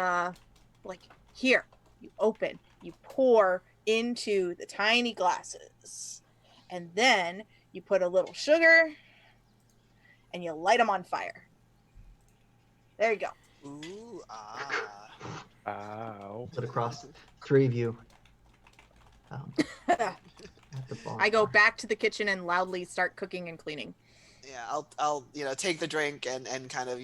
like, here, you open, you pour into the tiny glasses. And then you put a little sugar and you light them on fire. There you go. Ooh, Ow. Put across three of you. At the bar. I go back to the kitchen and loudly start cooking and cleaning. yeah, I'll take the drink and kind of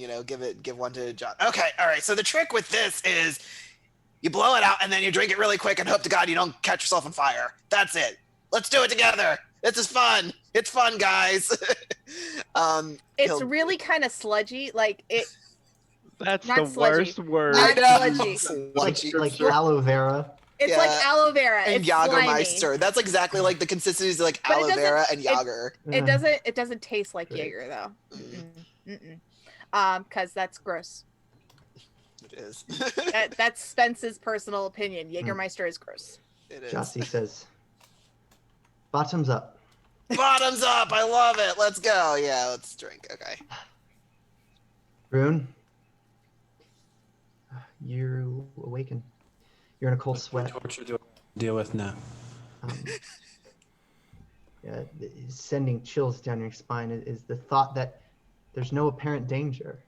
give one to John. Okay, all right. So the trick with this is you blow it out and then you drink it really quick and hope to God you don't catch yourself on fire. That's it. Let's do it together. This is fun. It's fun, guys. It's really kind of sludgy, like it. That's Not the sludgy. worst word. Not sludgy. like aloe vera. It's Yeah. like aloe vera. and It's slimy. Jagermeister. That's exactly like the consistencies of like But it aloe doesn't- vera and Jager. It doesn't taste like Great. Jaeger though. Because that's gross. It is. That's Spence's personal opinion. Jägermeister is gross. It is. Jossie says, bottoms up. Bottoms up. I love it. Let's go. Yeah, let's drink. Okay. Rune, you awaken. You're in a cold sweat. What torture do I deal with now? Sending chills down your spine is the thought that there's no apparent danger,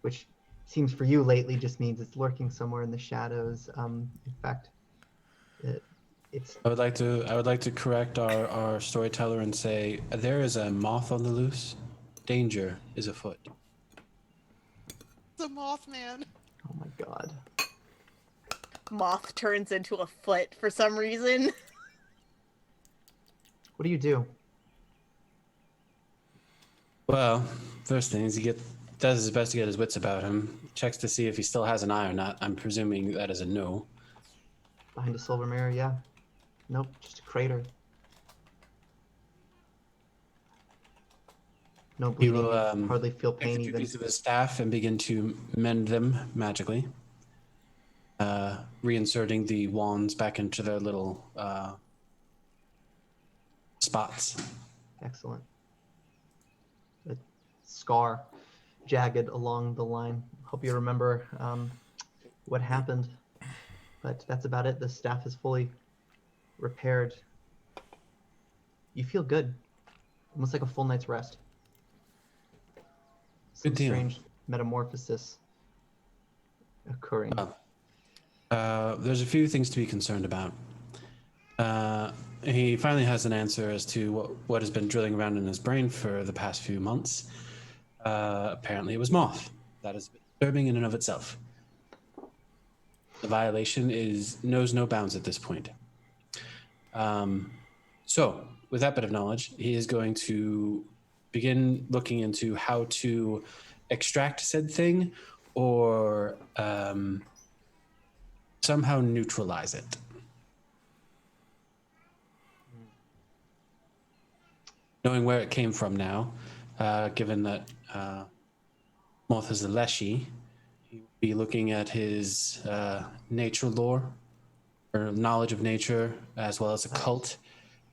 which seems for you lately just means it's lurking somewhere in the shadows. In fact, it's I would like to correct our storyteller and say there is a moth on the loose. Danger is afoot. The Mothman. oh my god. Moth turns into a foot for some reason. What do you do? Well, first thing is he does his best to get his wits about him. Checks to see if he still has an eye or not. I'm presuming that is a no. Behind a silver mirror, yeah. Nope, just a crater. No He bleeding. will You hardly feel take pain the two even. pieces of his staff and begin to mend them magically, reinserting the wands back into their little spots. Excellent. A scar, jagged along the line. Hope you remember what happened, but that's about it. The staff is fully repaired. You feel good, almost like a full night's rest. Some Good deal. strange metamorphosis occurring. There's a few things to be concerned about. He finally has an answer as to what has been drilling around in his brain for the past few months. Apparently it was Moth. That is disturbing in and of itself. The violation knows no bounds at this point. So, with that bit of knowledge, he is going to begin looking into how to extract said thing or somehow neutralize it. Knowing where it came from now, given that Moth is a Leshy, he will be looking at his nature lore, or knowledge of nature, as well as occult,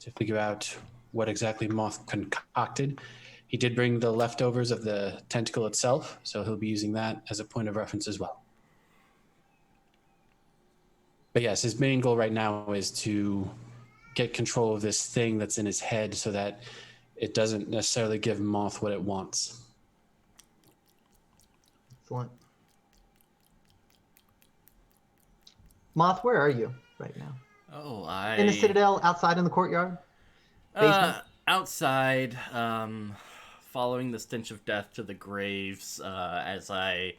to figure out what exactly Moth concocted. He did bring the leftovers of the tentacle itself, so he'll be using that as a point of reference as well. But yes, his main goal right now is to get control of this thing that's in his head so that it doesn't necessarily give Moth what it wants. Excellent. Moth, where are you right now? Oh, In the Citadel, outside in the courtyard? Basement? Outside, following the stench of death to the graves, as I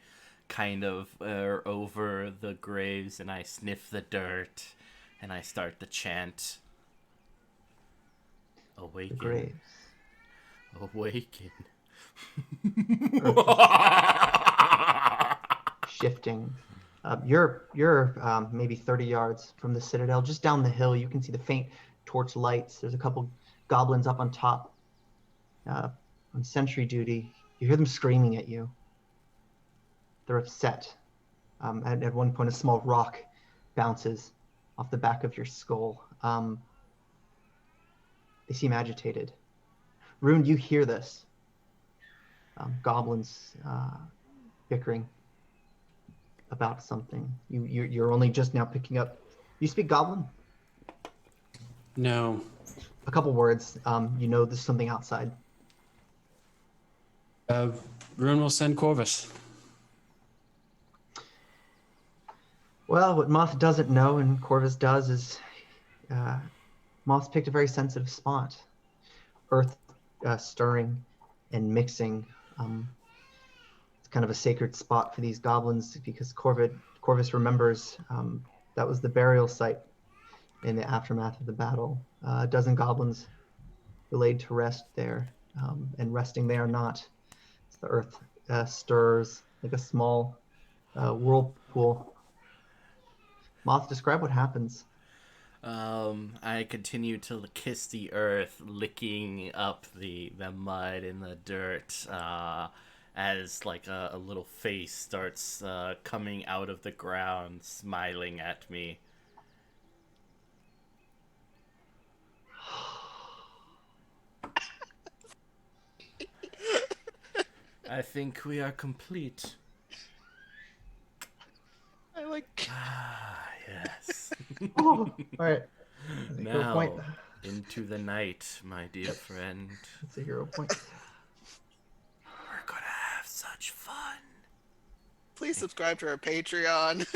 kind of are over the graves and I sniff the dirt and I start the chant. Awaken. The graves. Awaken. Shifting. You're maybe 30 yards from the Citadel. Just down the hill, you can see the faint torch lights. There's a couple goblins up on top on sentry duty. You hear them screaming at you. They're upset. At one point, a small rock bounces off the back of your skull. They seem agitated. Rune, you hear this. Goblins bickering about something. You're only just now picking up. You speak Goblin? No. A couple words. You know there's something outside. Rune will send Corvus. Well, what Moth doesn't know, and Corvus does, is Moth's picked a very sensitive spot. Earth stirring and mixing. It's kind of a sacred spot for these goblins because Corvus remembers that was the burial site in the aftermath of the battle. A dozen goblins were laid to rest there, and resting they are not. The earth stirs like a small whirlpool. Moth, describe what happens. I continue to kiss the earth, licking up the mud and the dirt, as like a little face starts coming out of the ground, smiling at me. I think we are complete. I like. Ah, yes. Oh, all right. That's a hero Now, point. into the night, my dear friend. That's a hero point. We're gonna have such fun. Please subscribe to our Patreon.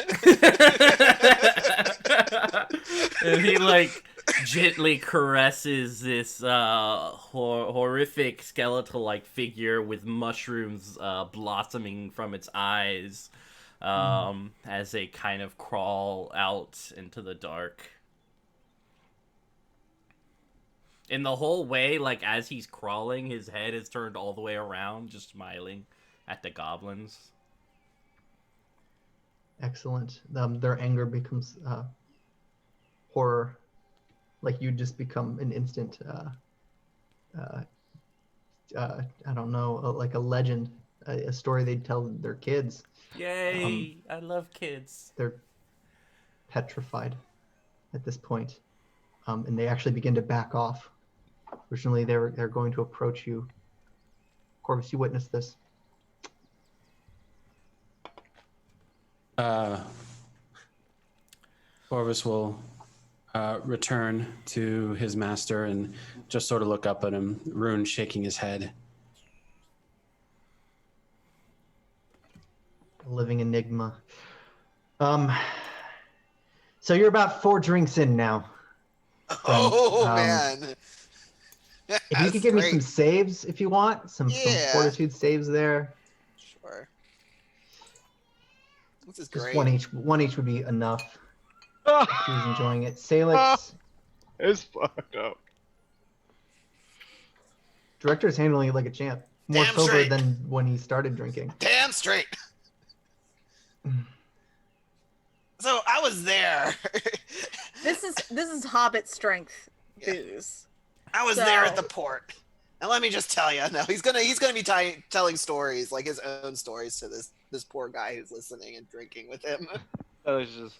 And he like gently caresses this horrific skeletal-like figure with mushrooms blossoming from its eyes, as they kind of crawl out into the dark. And the whole way, like as he's crawling, his head is turned all the way around, just smiling at the goblins. Excellent. Their anger becomes horror. Like you just become an instant I don't know, like a legend, a story they'd tell their kids. Yay! I love kids. They're petrified at this point, and they actually begin to back off. Originally, they're going to approach you. Corvus, you witnessed this. Corvus will return to his master and just sort of look up at him, Rune shaking his head. A living enigma. So you're about 4 drinks in now. Oh Um, man. If you could give me some saves if you want, some Yeah. fortitude saves there. Sure. This is Just great. one each would be enough. If he's enjoying it. Sailix, It's fucked up. director's handling it like a champ. More Damn sober straight. than when he started drinking. Damn straight. So I was there. This is Hobbit strength booze. I was there at the port. And let me just tell you, no, he's gonna be telling stories, like his own stories to this poor guy who's listening and drinking with him. That was just.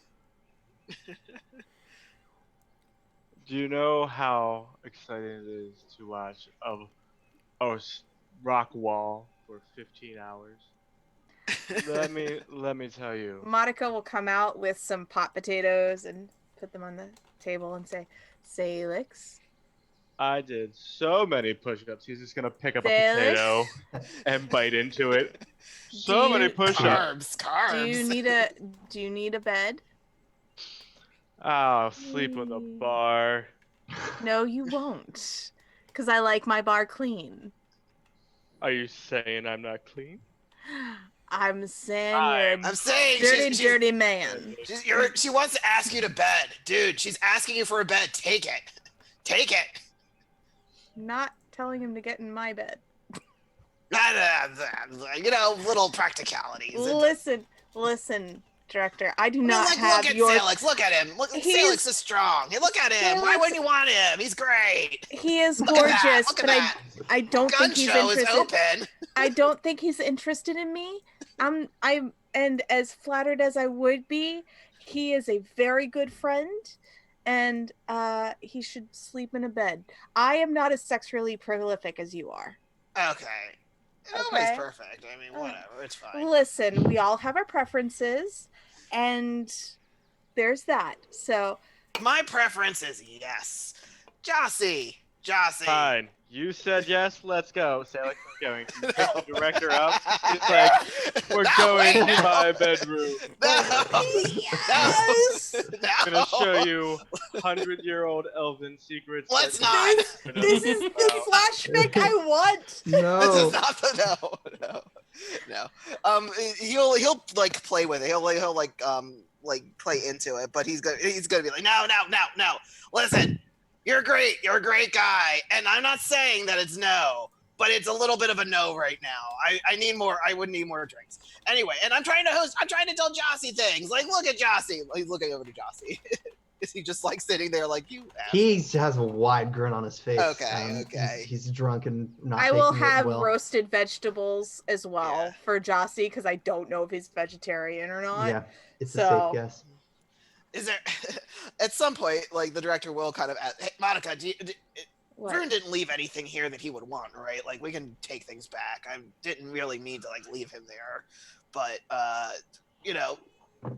Do you know how exciting it is to watch a rock wall for 15 hours? let me tell you. Monica will come out with some pot potatoes and put them on the table and say, Sailix. I did so many push-ups. He's just gonna pick up a Sailix? potato and bite into it. So many push-ups. Carbs. Do you need a bed? I'll sleep on the bar. No, you won't. Because I like my bar clean. Are you saying I'm not clean? I'm saying I'm you're a saying dirty man. She wants to ask you to bed. Dude, she's asking you for a bed. Take it. Take it. Not telling him to get in my bed. You know, little practicalities. Listen, director. I do not look have at your... Sailix. Look at him. Sailix is strong. Hey, look at him. Why wouldn't you want him? He's great. He is Look at that. gorgeous, Look at but that. I don't Gun think he's show is interested. open. I don't think he's interested in me. And as flattered as I would be, he is a very good friend, and he should sleep in a bed. I am not as sexually prolific as you are. Okay. Nobody's perfect. I mean, whatever. It's fine. Listen, we all have our preferences, and there's that. So my preference is yes. Jossie. Fine. You said yes, let's go. Sailix is going. You pick the director up. He's like, we're going to my bedroom. yes! I'm going to show you 100-year-old elven secrets. Let's not. This is the flashback I want. No. This is not the no. He'll like play with it. He'll like play into it, but he's gonna be like, no. Listen. You're great. You're a great guy. And I'm not saying that it's no, but it's a little bit of a no right now. I need more. I would need more drinks. Anyway, and I'm trying to tell Jossie things. Like, look at Jossie. He's looking over to Jossie. Is he just like sitting there like you? He has a wide grin on his face. Okay. He's drunk and not. I will taking it have well. roasted vegetables as well for Jossie because I don't know if he's vegetarian or not. Yeah, it's a safe guess. Is there at some point like the director will kind of ask, hey, Monica, Vern didn't leave anything here that he would want, right? Like we can take things back. I didn't really mean to like leave him there, but you know,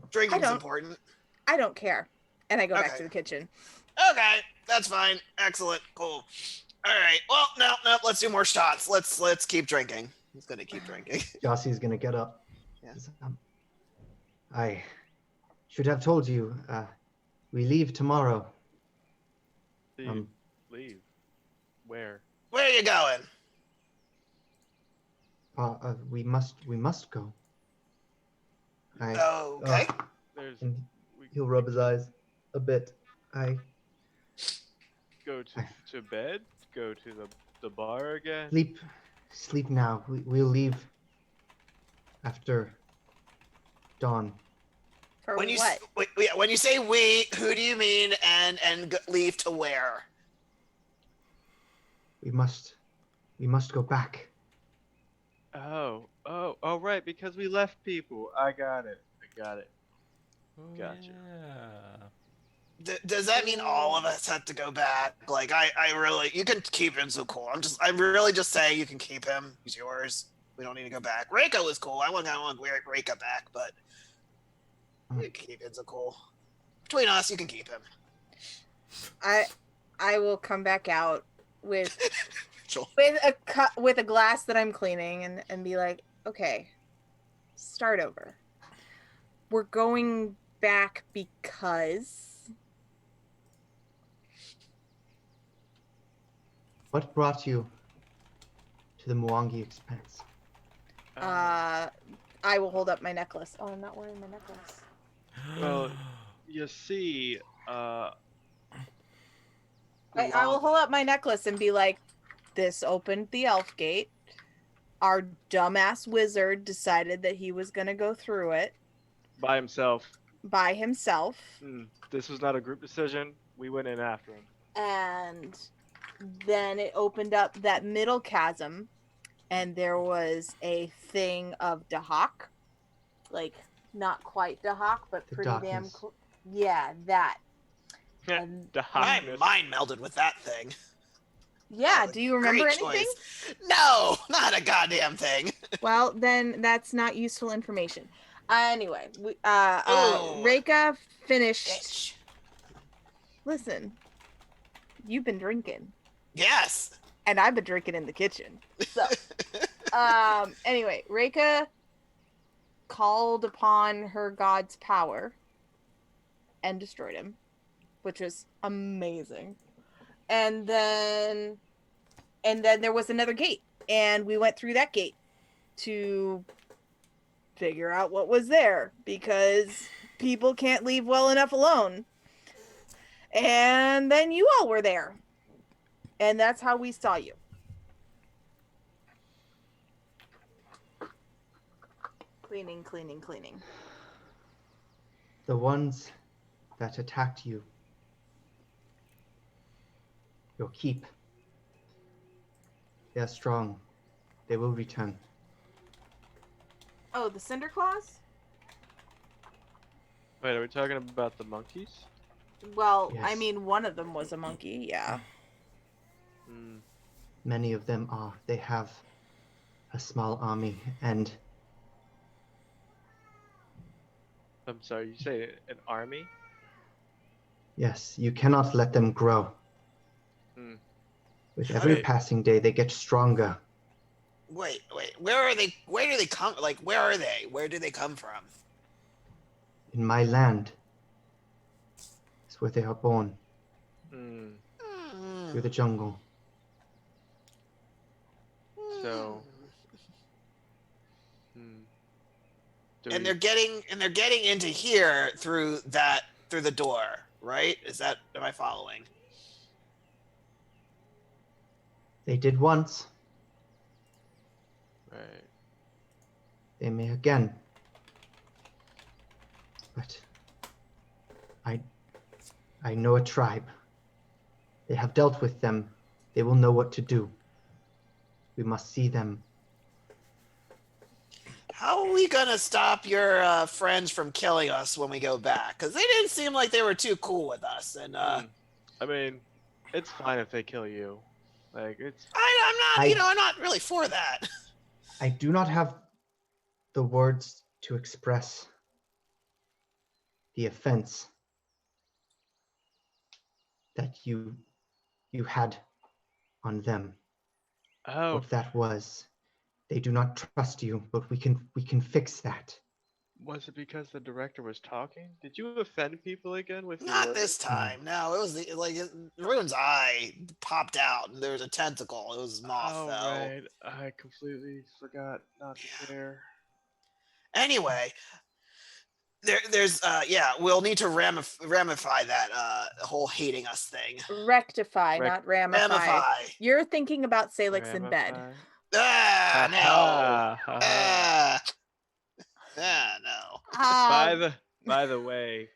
drinking's important. I don't care, and I go back to the kitchen. Okay, that's fine. Excellent, cool. All right. Well, no, let's do more shots. Let's keep drinking. He's gonna keep drinking. Jossie's gonna get up. Yeah. I should have told you. We leave tomorrow. Leave? Where? Where are you going? We must go. Okay. He'll rub his eyes a bit. Go to bed? Go to the bar again? Sleep now. We'll leave after dawn. When you say we, who do you mean, and leave to where? We must We must go back. Oh, right, because we left people. I got it. Oh, Gotcha. yeah. Does that mean all of us have to go back? Like, I really, you can keep Inzu. I'm really just saying you can keep him. He's yours. We don't need to go back. Reiko is cool. I want Reiko back, but you can keep Inzu. Between us, you can keep him. I will come back out with Sure. with a glass that I'm cleaning and be like, okay, start over. We're going back because What brought you to the Mwangi Expanse? I will hold up my necklace. Oh, I'm not wearing my necklace. Well, you see, I will hold up my necklace and be like, this opened the elf gate. Our dumbass wizard decided that he was going to go through it by himself. This was not a group decision. We went in after him. And then it opened up that middle chasm, and there was a thing of Dahak. Like, not quite Dahak, but The pretty darkness. damn yeah, that. And My mind melded with that thing. yeah, do you remember Great anything? choice. No, not a goddamn thing. Well, then that's not useful information. Anyway, Ooh. Reika finished. Bitch. Listen, you've been drinking. Yes. And I've been drinking in the kitchen. So, anyway, Reika called upon her god's power and destroyed him, which was amazing. And then there was another gate, and we went through that gate to figure out what was there, because people can't leave well enough alone. And then you all were there, and that's how we saw you. Cleaning. The ones that attacked you. Your keep. They are strong. They will return. Oh, the Cinder Claws? Wait, are we talking about the monkeys? Well, Yes. I mean, one of them was a monkey, yeah. Many of them are. They have a small army, and I'm sorry, you say an army? yes, you cannot let them grow. With every passing day, they get stronger. Wait. Where are they? Where do they come? Like, where are they? Where do they come from? In my land is where they are born, through the jungle. So, And they're getting into here through the door, right? Am I following? They did once. Right. They may again. But I know a tribe. They have dealt with them. They will know what to do. We must see them. How are we gonna stop your friends from killing us when we go back? Because they didn't seem like they were too cool with us. And I mean, it's fine if they kill you. Like, it's. I'm not really for that. I do not have the words to express the offense that you had on them. Oh. What that was. They do not trust you, but we can fix that. Was it because the director was talking? Did you offend people again with your Not words? this time. No, it was Rune's eye popped out, and there was a tentacle. It was Moth, Oh, though. right. I completely forgot not to care. Anyway, we'll need to ramify that whole hating us thing. Rectify, not ramify. Ramify. You're thinking about Sailix in bed. No. No. By the way,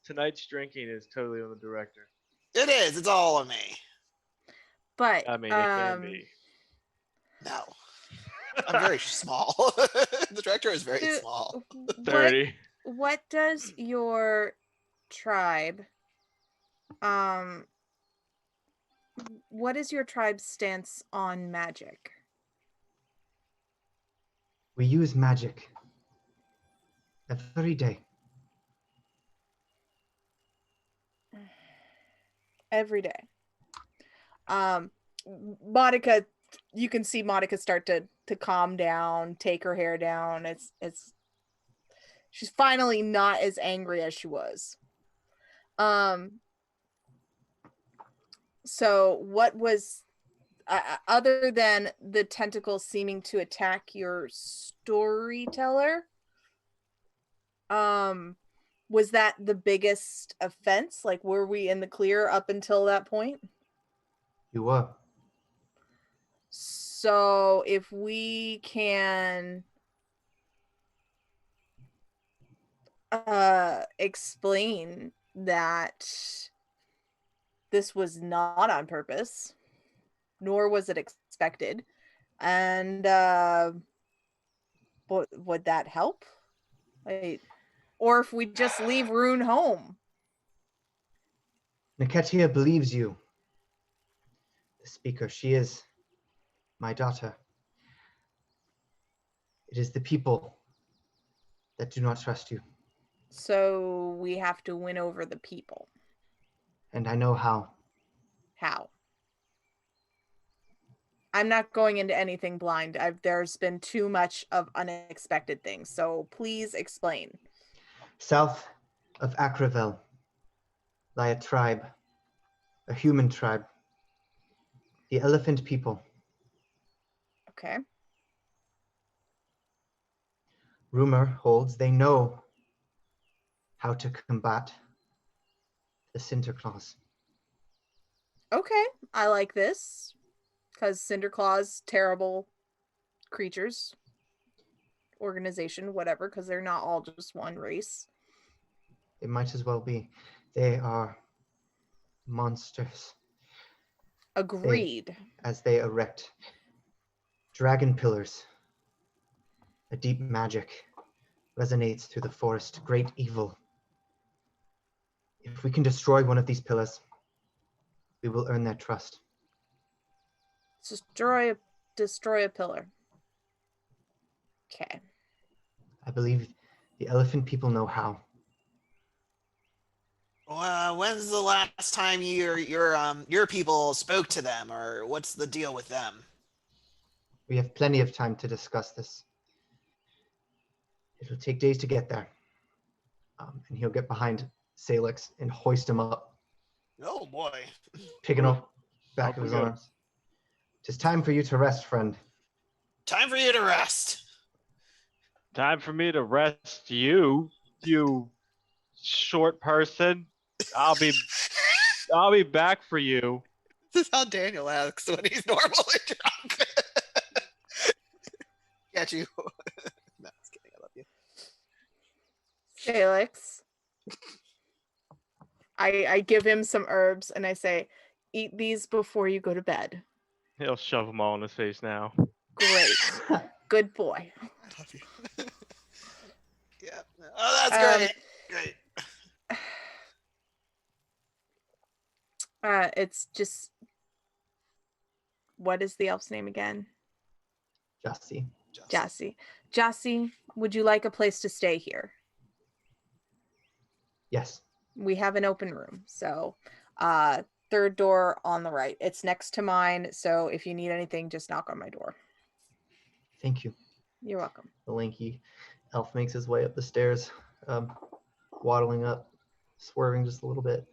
tonight's drinking is totally on the director. It is. It's all on me. But I mean, it can be. No. I'm very small. The director is very small. 30. What does your tribe what is your tribe's stance on magic? We use magic every day. Every day. Monica, you can see Monica start to calm down, take her hair down. It's she's finally not as angry as she was. So what was other than the tentacles seeming to attack your storyteller, was that the biggest offense? Like, were we in the clear up until that point? You were. So if we can explain that this was not on purpose, nor was it expected, and would that help? Like, or if we just leave Rune home? Niketia believes you. The speaker, she is my daughter. It is the people that do not trust you. So we have to win over the people. And I know how. How? I'm not going into anything blind. There's been too much of unexpected things. So please explain. South of Akravel lie a tribe, a human tribe, the elephant people. Okay. Rumor holds they know how to combat the Sinterklaas. Okay, I like this. Because Cinderclaws, terrible creatures, organization, whatever, because they're not all just one race. It might as well be. They are monsters. Agreed. As they erect dragon pillars, a deep magic resonates through the forest, great evil. If we can destroy one of these pillars, we will earn their trust. Destroy a pillar. Okay. I believe the elephant people know how. When's the last time your people spoke to them, or what's the deal with them? We have plenty of time to discuss this. It'll take days to get there. And he'll get behind Sailix and hoist him up, Oh boy. picking up back Up of we his go. arms. Tis time for you to rest, friend. Time for you to rest. Time for me to rest you, you short person. I'll be back for you. This is how Daniel acts when he's normally drunk. Get you. No, just kidding. I love you. Felix. I give him some herbs and I say, eat these before you go to bed. He'll shove them all in his face now. Great. Good boy. I love you. Yeah. Oh, that's great. Great. It's just, what is the elf's name again? Jassi. Jassi. Jassi, would you like a place to stay here? Yes. We have an open room. So, third door on the right. It's next to mine. So if you need anything, just knock on my door. Thank you. You're welcome. The lanky elf makes his way up the stairs, waddling up, swerving just a little bit.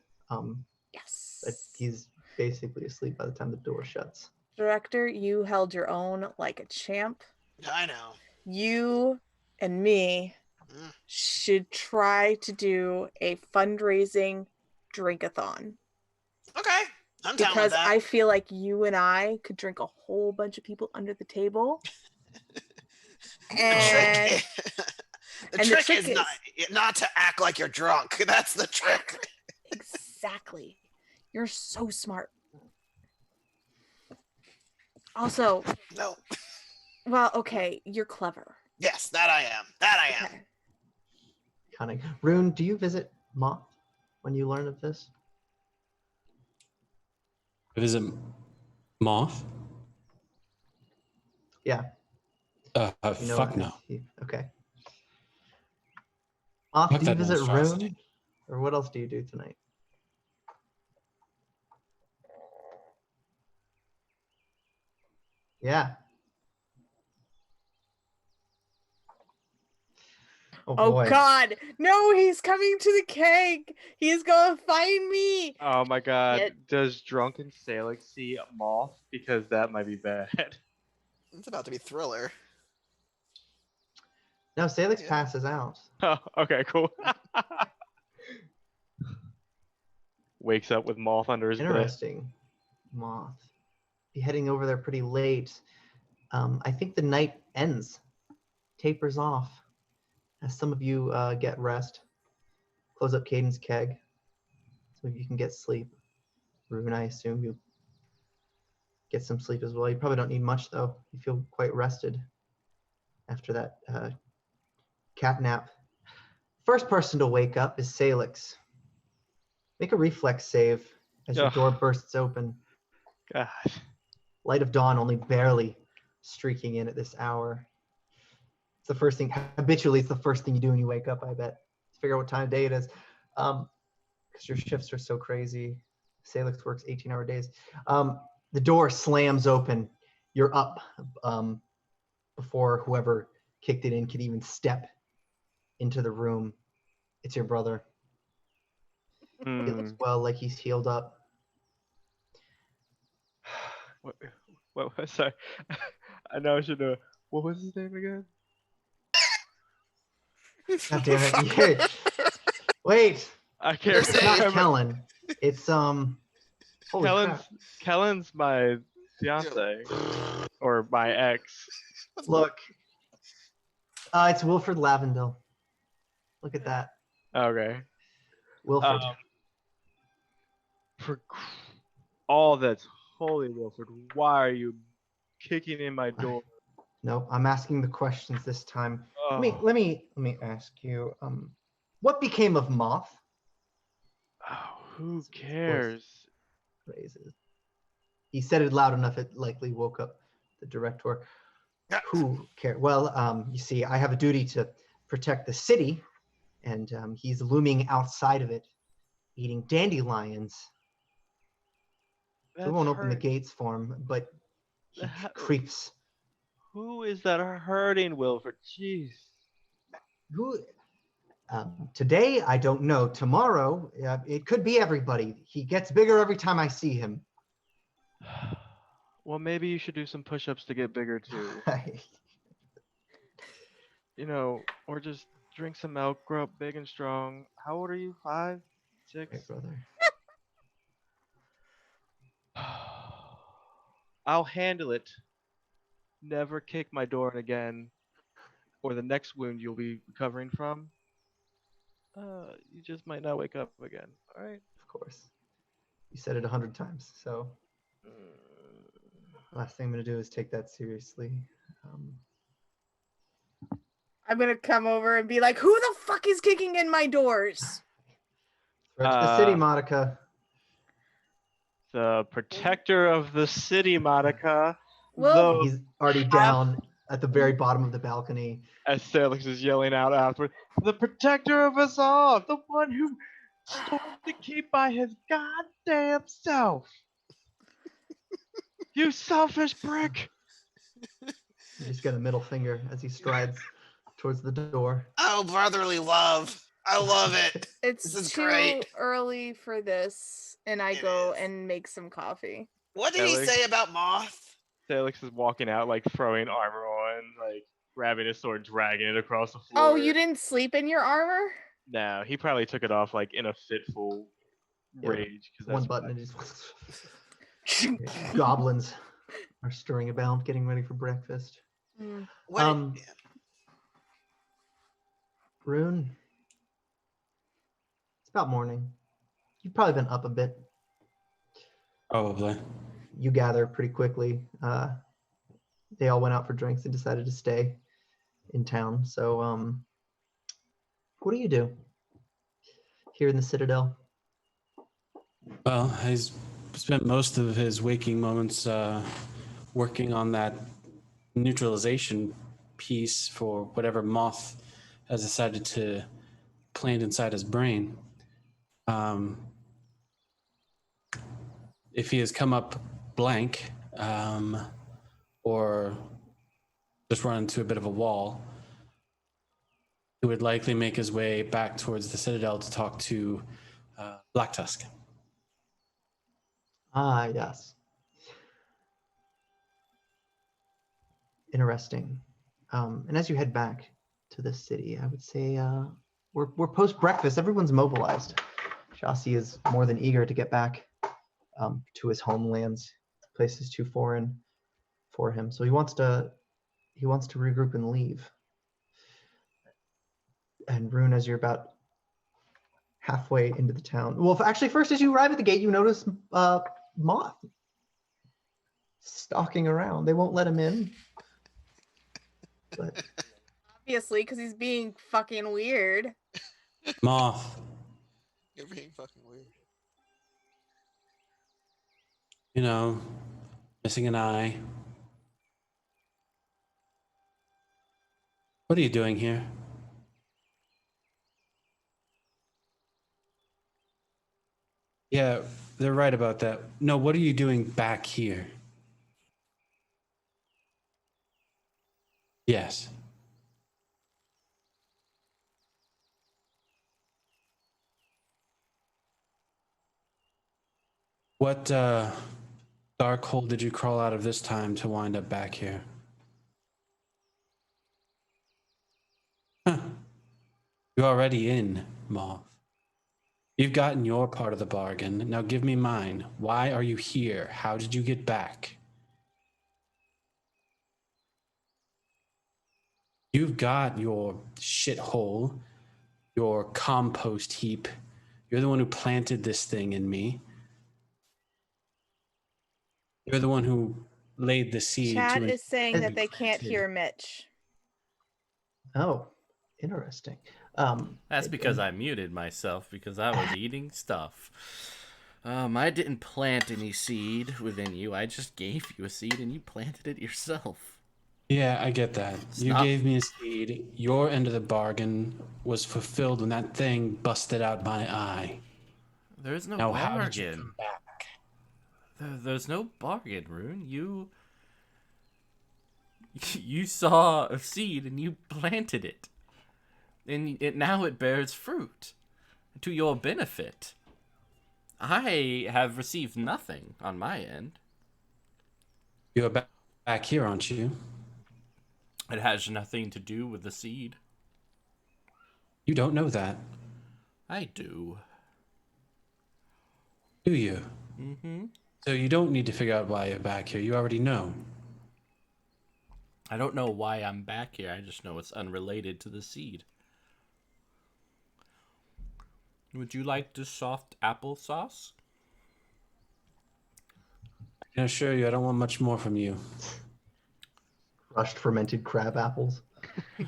Yes. But he's basically asleep by the time the door shuts. Director, you held your own like a champ. I know. You and me should try to do a fundraising drink-a-thon. Okay. I'm down with Because that. I feel like you and I could drink a whole bunch of people under the table. And the trick is not to act like you're drunk. That's the trick. Exactly. You're so smart. Also, No. well, okay, you're clever. Yes, that I am. That I am. Okay. Cunning. Rune, do you visit Moth when you learn of this? Visit Moth? Yeah. You know Fuck no. Okay. Moth, Fuck do you that visit monstrosity. Rune? Or what else do you do tonight? Yeah. Oh Oh boy. God, no! He's coming to the keg. He's gonna find me. Oh my god. Shit. Does drunken Sailix see a moth? Because that might be bad. It's about to be Thriller. No, Sailix Yeah. passes out. Oh, okay, cool. Wakes up with moth under his bed. Interesting. Moth. Be heading over there pretty late. I think the night ends, tapers off, as some of you get rest. Close up Caden's keg, so you can get sleep. Rune, I assume you get some sleep as well. You probably don't need much though. You feel quite rested after that cat nap. First person to wake up is Sailix. Make a reflex save as your Ugh. door bursts open. God. Light of dawn only barely streaking in at this hour. It's the first thing, habitually, it's the first thing you do when you wake up, I bet. Figure out what time of day it is. Because your shifts are so crazy. Sailix works 18-hour days. The door slams open. You're up before whoever kicked it in could even step into the room. It's your brother. He looks well, like he's healed up. What sorry. I know I should know. What was his name again? God damn it. Yeah. Wait, I can't It's it's not remember. Kellen. It's holy crap. Kellen's my fiance. Or my ex. Look, it's Wilfred Lavendale. Look at that, Okay. Wilfred. For all that's holy, Wilfred, why are you kicking in my door? No, I'm asking the questions this time. Oh, Let me ask you. What became of Moth? who cares? Raises. He said it loud enough it likely woke up the director. Who cares? Well, you see, I have a duty to protect the city, and he's looming outside of it, eating dandelions. So we won't open the gates for him, but he creeps. Who is that hurting, Wilfred? Jeez. Who? Today, I don't know. Tomorrow, it could be everybody. He gets bigger every time I see him. Well, maybe you should do some push-ups to get bigger too. You know, or just drink some milk, grow up big and strong. How old are you? 5, 6? Right, brother. I'll handle it. Never kick my door in again, or the next wound you'll be recovering from. You just might not wake up again. All right. Of course. You said it 100 times, so last thing I'm going to do is take that seriously. I'm gonna come over and be like, "Who the fuck is kicking in my doors?" Threat to the city, Monica. The protector of the city, Monica. Well, Though, He's already down at the very bottom of the balcony. as Sailix is yelling out afterward, the protector of us all, the one who stormed the keep by his goddamn self. You selfish prick. You just got a middle finger as he strides towards the door. Oh, brotherly love. I love it. it's This is too great. early for this, and I It go is. and make some coffee. What did he Alex? say about Moth? Sailix is walking out, like throwing armor on, like grabbing his sword, dragging it across the floor. Oh, you didn't sleep in your armor? No, he probably took it off like in a fitful Yeah, rage. Cause One that's button and just goblins are stirring about, getting ready for breakfast. What? Rune, it's about morning. You've probably been up a bit. Probably. You gather pretty quickly. they all went out for drinks and decided to stay in town. So, what do you do here in the Citadel? Well, he's spent most of his waking moments working on that neutralization piece for whatever Moth has decided to plant inside his brain. If he has come up blank, or just run into a bit of a wall, he would likely make his way back towards the Citadel to talk to Black Tusk. Ah, yes. Interesting. And as you head back to the city, I would say we're post breakfast. Everyone's mobilized. Shasi is more than eager to get back to his homelands. The place is too foreign for him, so he wants to regroup and leave. And Rune, as you're about halfway into the town, well, actually, first as you arrive at the gate, you notice Moth stalking around. They won't let him in. But Obviously, because he's being fucking weird. Moth, You're being fucking weird. you know, missing an eye. What are you doing here? Yeah, they're right about that. No, what are you doing back here? Yes. What dark hole did you crawl out of this time to wind up back here? Huh. You're already in, Moth. You've gotten your part of the bargain. Now give me mine. Why are you here? How did you get back? You've got your shithole, your compost heap. You're the one who planted this thing in me. You're the one who laid the seed. Chat to is saying that they can't planted. hear Mitch. oh, interesting. That's because I muted myself because I was eating stuff. I didn't plant any seed within you. I just gave you a seed and you planted it yourself. Yeah, I get that. You Stop. gave me a seed. Your end of the bargain was fulfilled when that thing busted out my eye. There's no Now, how did you bargain. come back? There's no bargain, Rune. You saw a seed and you planted it. And now it bears fruit to your benefit. I have received nothing on my end. You're back here, aren't you? It has nothing to do with the seed. You don't know that, I do. do you? Mm-hmm. So you don't need to figure out why you're back here. You already know. I don't know why I'm back here. I just know it's unrelated to the seed. Would you like this soft applesauce? I can assure you, I don't want much more from you. Crushed fermented crab apples,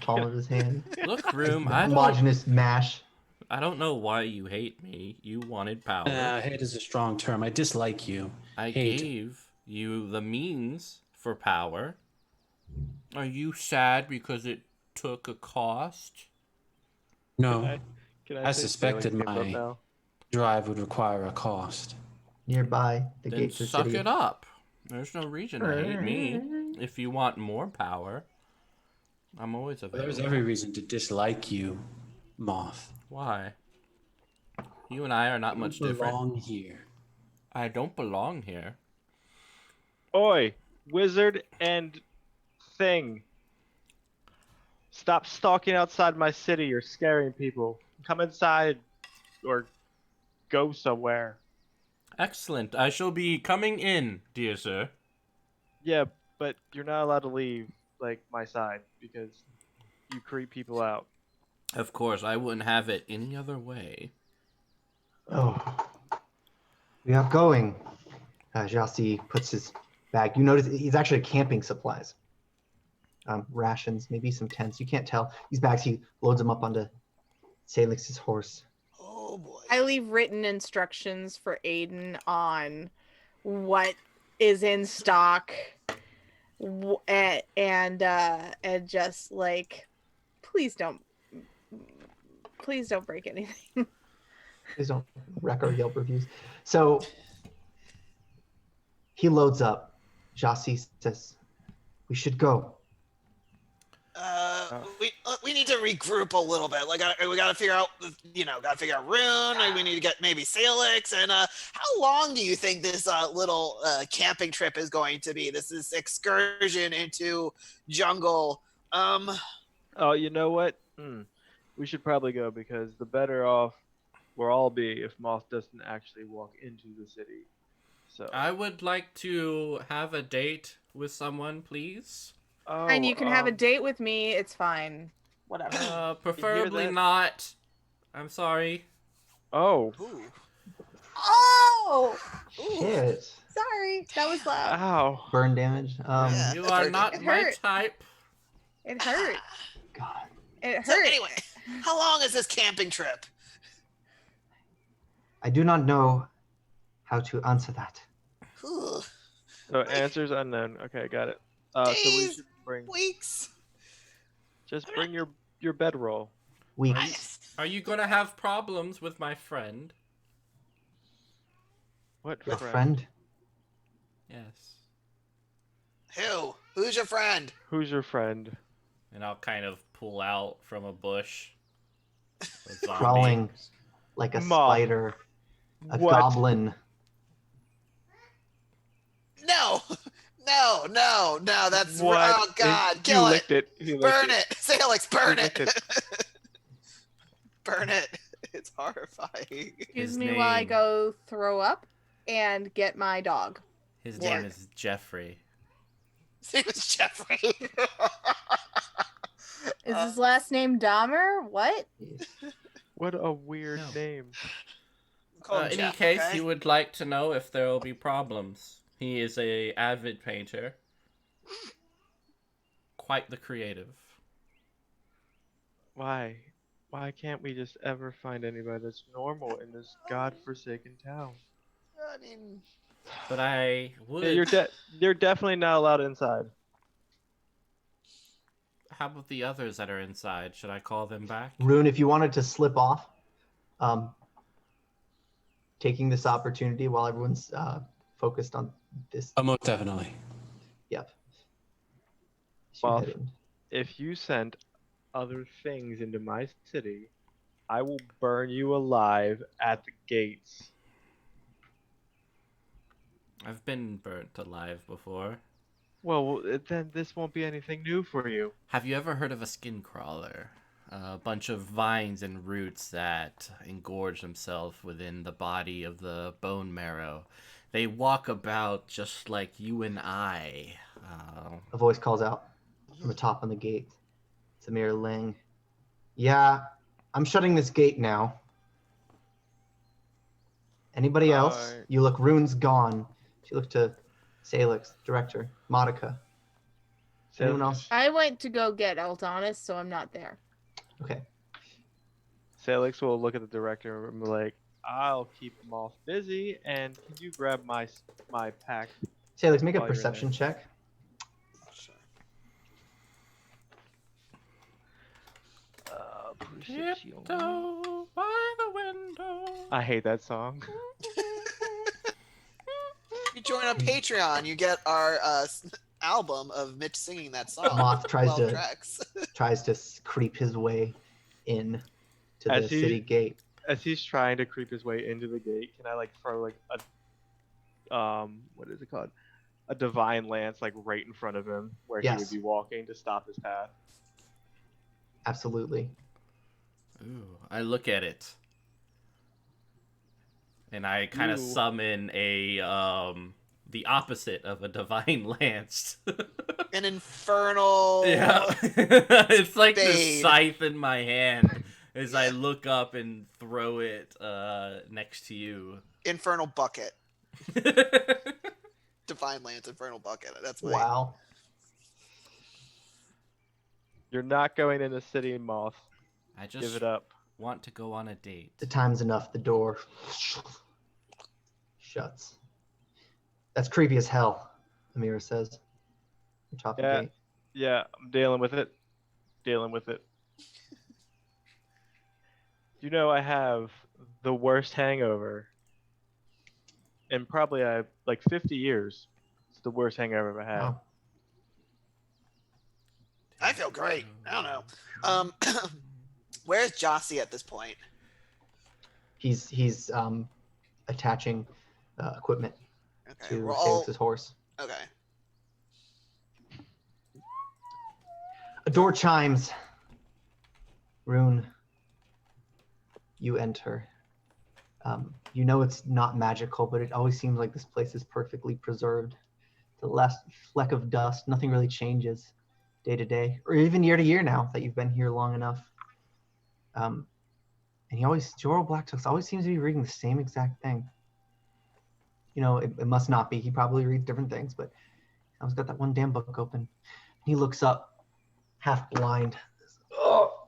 palm of his hand. Look, Room, Homogeneous mash. I don't know why you hate me. You wanted power. Hate is a strong term. I dislike you. I hate. gave you the means for power. Are you sad because it took a cost? No, Can I say suspected Sailix my up now? drive would require a cost. Nearby the Then gates of suck city. it up. There's no reason to hate me. If you want more power, I'm always available. There's every reason to dislike you, Moth. Why? You and I are not much You different. belong here. I don't belong here. Oi, wizard and thing. Stop stalking outside my city. You're scaring people. Come inside or go somewhere. Excellent. I shall be coming in, dear sir. Yeah, but you're not allowed to leave, like, my side, because you creep people out. Of course, I wouldn't have it any other way. Oh, we are going. Jassi puts his bag. You notice he's actually camping supplies rations, maybe some tents. You can't tell. These bags, he loads them up onto Sailix's horse. Oh boy. I leave written instructions for Aiden on what is in stock, and just like, please don't break anything. Please don't wreck our Yelp reviews. So he loads up. Jassi says, "We should go." We need to regroup a little bit. Like we got to figure out, Rune. We need to get maybe Sailix. And how long do you think this little camping trip is going to be? This is excursion into jungle. Oh, you know what? We should probably go because the better off we'll all be if Moth doesn't actually walk into the city. So I would like to have a date with someone, please. Oh, And you can have a date with me. It's fine. Whatever. Preferably that? not. I'm sorry. Oh. Ooh. Oh! Shit. Sorry. That was loud. Ow. Burn damage. Yeah. You are not It my hurt. type. It hurt. God. It So hurt. anyway, how long is this camping trip? I do not know how to answer that. Ooh. So answers unknown. Okay, got it. So we Days, should bring weeks. bring your bedroll. Weeks. Are you gonna have problems with my friend? What Your friend? friend? Yes. Who? Who's your friend? Who's your friend? And I'll kind of pull out from a bush. A zombie. Crawling like a Moth. spider. A What? goblin. No. No. That's What? oh God. You Kill it. licked it. You licked Burn it. Sailix, burn You it. licked Burn it. It's horrifying. Excuse His me while I name- go throw up and get my dog. His Yeah. name is Jeffrey. His name is Jeffrey. Is his last name Dahmer? What? What a weird No. name. Call him Any Jeff, case, okay? you would like to know if there will be problems. He is a avid painter. Quite the creative. Why? Why can't we just ever find anybody that's normal in this godforsaken town? I mean, But I would... Yeah, you're definitely not allowed inside. How about the others that are inside? Should I call them back? Rune, if you wanted to slip off, taking this opportunity while everyone's focused on this. Most definitely. Yep. Should Well, head in. If you send other things into my city, I will burn you alive at the gates. I've been burnt alive before. Well, then this won't be anything new for you. Have you ever heard of a skin crawler? A bunch of vines and roots that engorge themselves within the body of the bone marrow. They walk about just like you and I. A voice calls out from the top on the gate. Samir Ling. Yeah, I'm shutting this gate now. Anybody else? Alright. You look, Rune's gone. She looked to Sailix, director, Monica. Anyone else? I went to go get Eldonis, so I'm not there. Okay. Sailix will look at the director and be like, "I'll keep them all busy, and can you grab my pack?" Sailix, make a While you're in perception there. check. sure. Perception. Tiptoe by the window. I hate that song. If you join on Patreon, you get our album of Mitch singing that song. Moth tries 12 to- tracks. Tries to creep his way in to the As he- city gate. As he's trying to creep his way into the gate, can I like throw like a what is it called? A divine lance like right in front of him where he Yes. would be walking to stop his path. Absolutely. Ooh, I look at it. And I kind of Ooh. summon a, the opposite of a divine lance. An infernal. Yeah. It's like the Spade. scythe in my hand as I look up and throw it, next to you. Infernal bucket. Divine Lance, Infernal bucket. That's my. Wow. You're not going in the city, Moth. I Give just it up. want to go on a date. The time's enough. The door shuts. That's creepy as hell, Amira says. You're top of Yeah, gate. yeah, I'm dealing with it. Dealing with it. You know, I have the worst hangover in probably like 50 years. It's the worst hangover I've ever had. Wow. I feel great. I don't know. Where's Jossie at this point? He's attaching equipment Okay, to we're all Sailix's horse. okay. A door chimes. Rune, you enter. You know it's not magical, but it always seems like this place is perfectly preserved. The last fleck of dust, nothing really changes day to day, or even year to year now that you've been here long enough. And Jorah Blacktooth always seems to be reading the same exact thing. You know, it must not be. He probably reads different things, but he's always got that one damn book open. He looks up, half blind. Oh,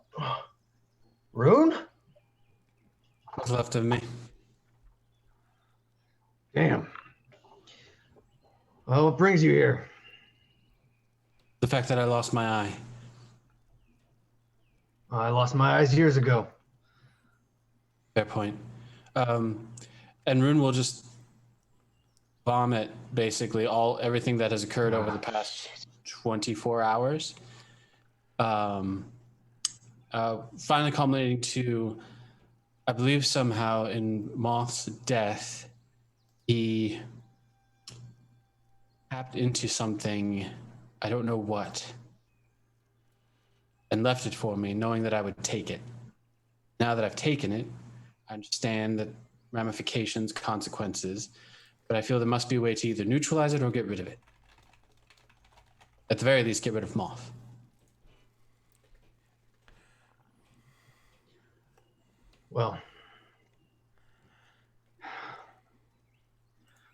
Rune? What's left of me? Damn. Well, what brings you here? The fact that I lost my eye. I lost my eyes years ago. Fair point. And Rune will just vomit basically everything that has occurred over the past 24 hours. Finally culminating to, I believe somehow in Moth's death, he tapped into something, I don't know what, and left it for me, knowing that I would take it. Now that I've taken it, I understand the ramifications, consequences, but I feel there must be a way to either neutralize it or get rid of it. At the very least, get rid of Moth. Well,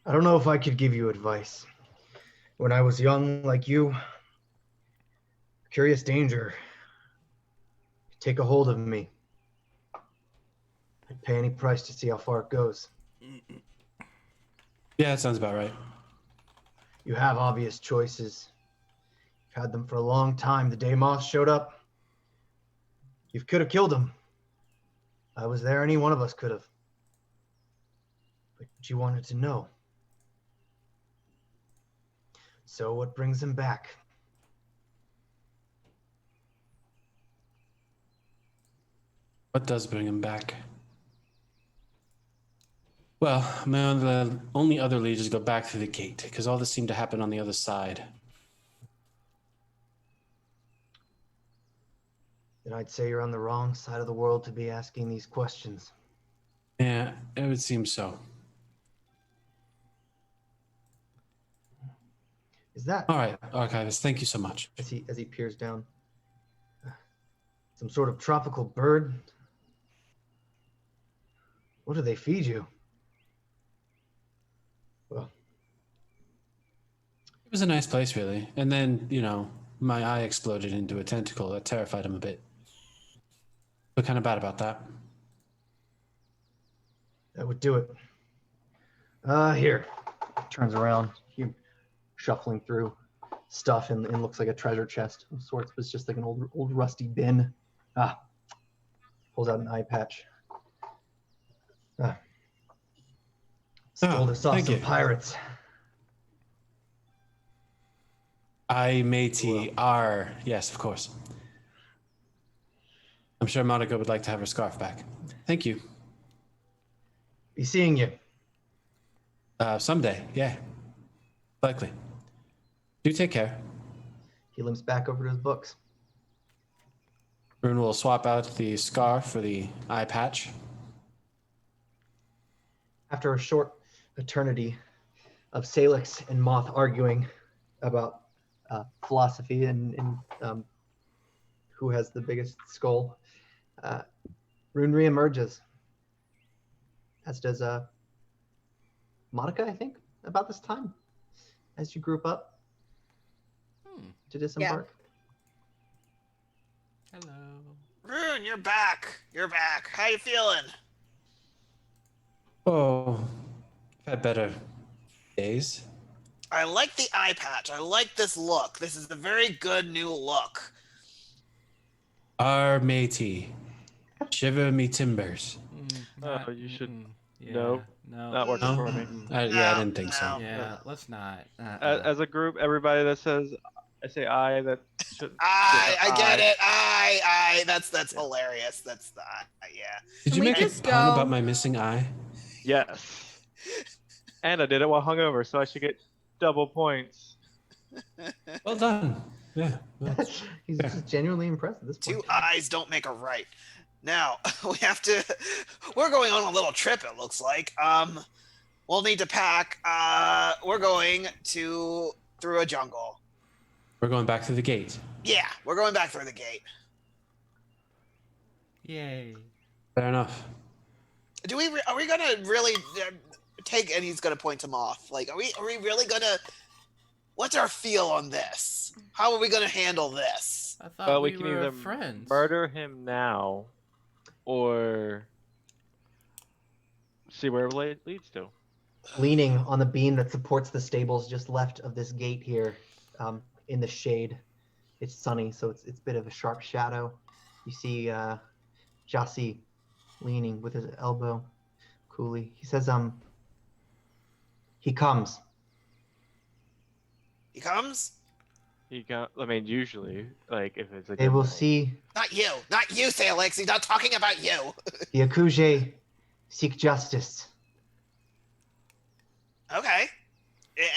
I don't know if I could give you advice. When I was young, like you, curious danger could take a hold of me. I'd pay any price to see how far it goes. Yeah, that sounds about right. You have obvious choices. You've had them for a long time. The day Moth showed up, you could have killed him. I was there, any one of us could have. But you wanted to know. So what brings him back? What does bring him back? Well, my only other lead is to go back through the gate, because all this seemed to happen on the other side. Then I'd say you're on the wrong side of the world to be asking these questions. Yeah, it would seem so. Is that, All right, Archivist, thank you so much. as he peers down, some sort of tropical bird? What do they feed you? Well, It was a nice place, really. And then, my eye exploded into a tentacle. That terrified him a bit. Feel kind of bad about that. that would do it. Here. Turns around, shuffling through stuff and looks like a treasure chest of sorts, but it's just like an old rusty bin. Pulls out an eye patch. Stole this off thank some you. pirates. I, matey, R. Yes, of course. I'm sure Monica would like to have her scarf back. Thank you. Be seeing you. Someday, yeah. Likely. Do take care. He limps back over to his books. Rune will swap out the scarf for the eye patch. After a short eternity of Sailix and Moth arguing about philosophy and who has the biggest skull, Rune reemerges, as does Monica, I think, about this time, as you group up to disembark. Hello. Rune, you're back. You're back. How you feeling? Oh, I've had better days. I like the eye patch. I like this look. This is a very good new look. Our matey. Shiver me timbers. Oh, you should. Yeah. Nope. No. Not working for me. Yeah, I didn't think so. No. Yeah, let's not. As a group, everybody that says I say I, that should. I get it. I. That's hilarious. That's the yeah. Did you we make a just pun go- about my missing eye? Yes. And I did it while hungover, so I should get double points. Well done. Yeah. well, He's just genuinely impressed at this point. Two eyes don't make a right. Now we have to. We're going on a little trip. It looks like. We'll need to pack. We're going through a jungle. We're going back to the gate. Yeah, we're going back through the gate. Yay. Fair enough. Are we gonna really take? And he's gonna point to Moth. Like, are we really gonna? What's our feel on this? How are we gonna handle this? I thought Well, we we can were either friends. murder him now, or see where it leads to. Leaning on the beam that supports the stables just left of this gate here, in the shade. It's sunny, so it's a bit of a sharp shadow. You see Jossie leaning with his elbow coolly. He says, he comes. He comes. He got. I mean, usually, like if it's a. They will see Not you, Sailix. He's not talking about you. the Akuje seek justice. Okay.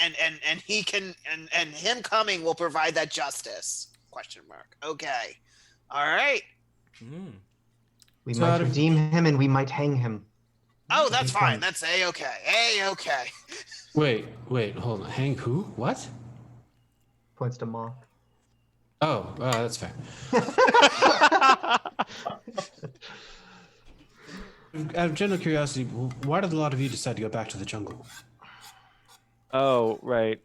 And he can and him coming will provide that justice. Question mark. Okay. All right. Mm. We So might out of- redeem him and we might hang him. Oh, If he that's fine. comes. That's A-okay. A-okay. Wait, hold on. Hang who? What? Points to Moth. Oh, that's fair. Out of general curiosity, why did a lot of you decide to go back to the jungle? Oh, right.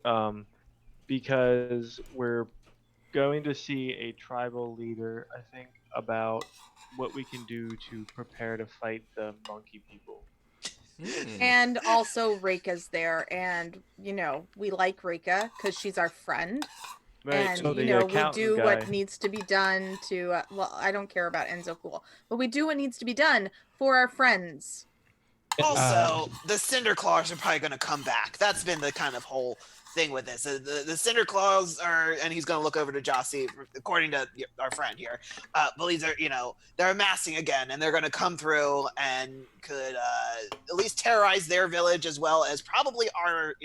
Because we're going to see a tribal leader, I think, about what we can do to prepare to fight the monkey people. Mm. And also Reika's there, and we like Reika because she's our friend. Right, And so the we accountant do guy. what needs to be done to well, I don't care about Enzo Cool, but we do what needs to be done for our friends. Also, the Cinder Claws are probably going to come back. That's been the kind of whole thing with this. The Cinder Claws are, and he's going to look over to Jossie, according to our friend here. Believes they're amassing again, and they're going to come through and could at least terrorize their village as well as probably our,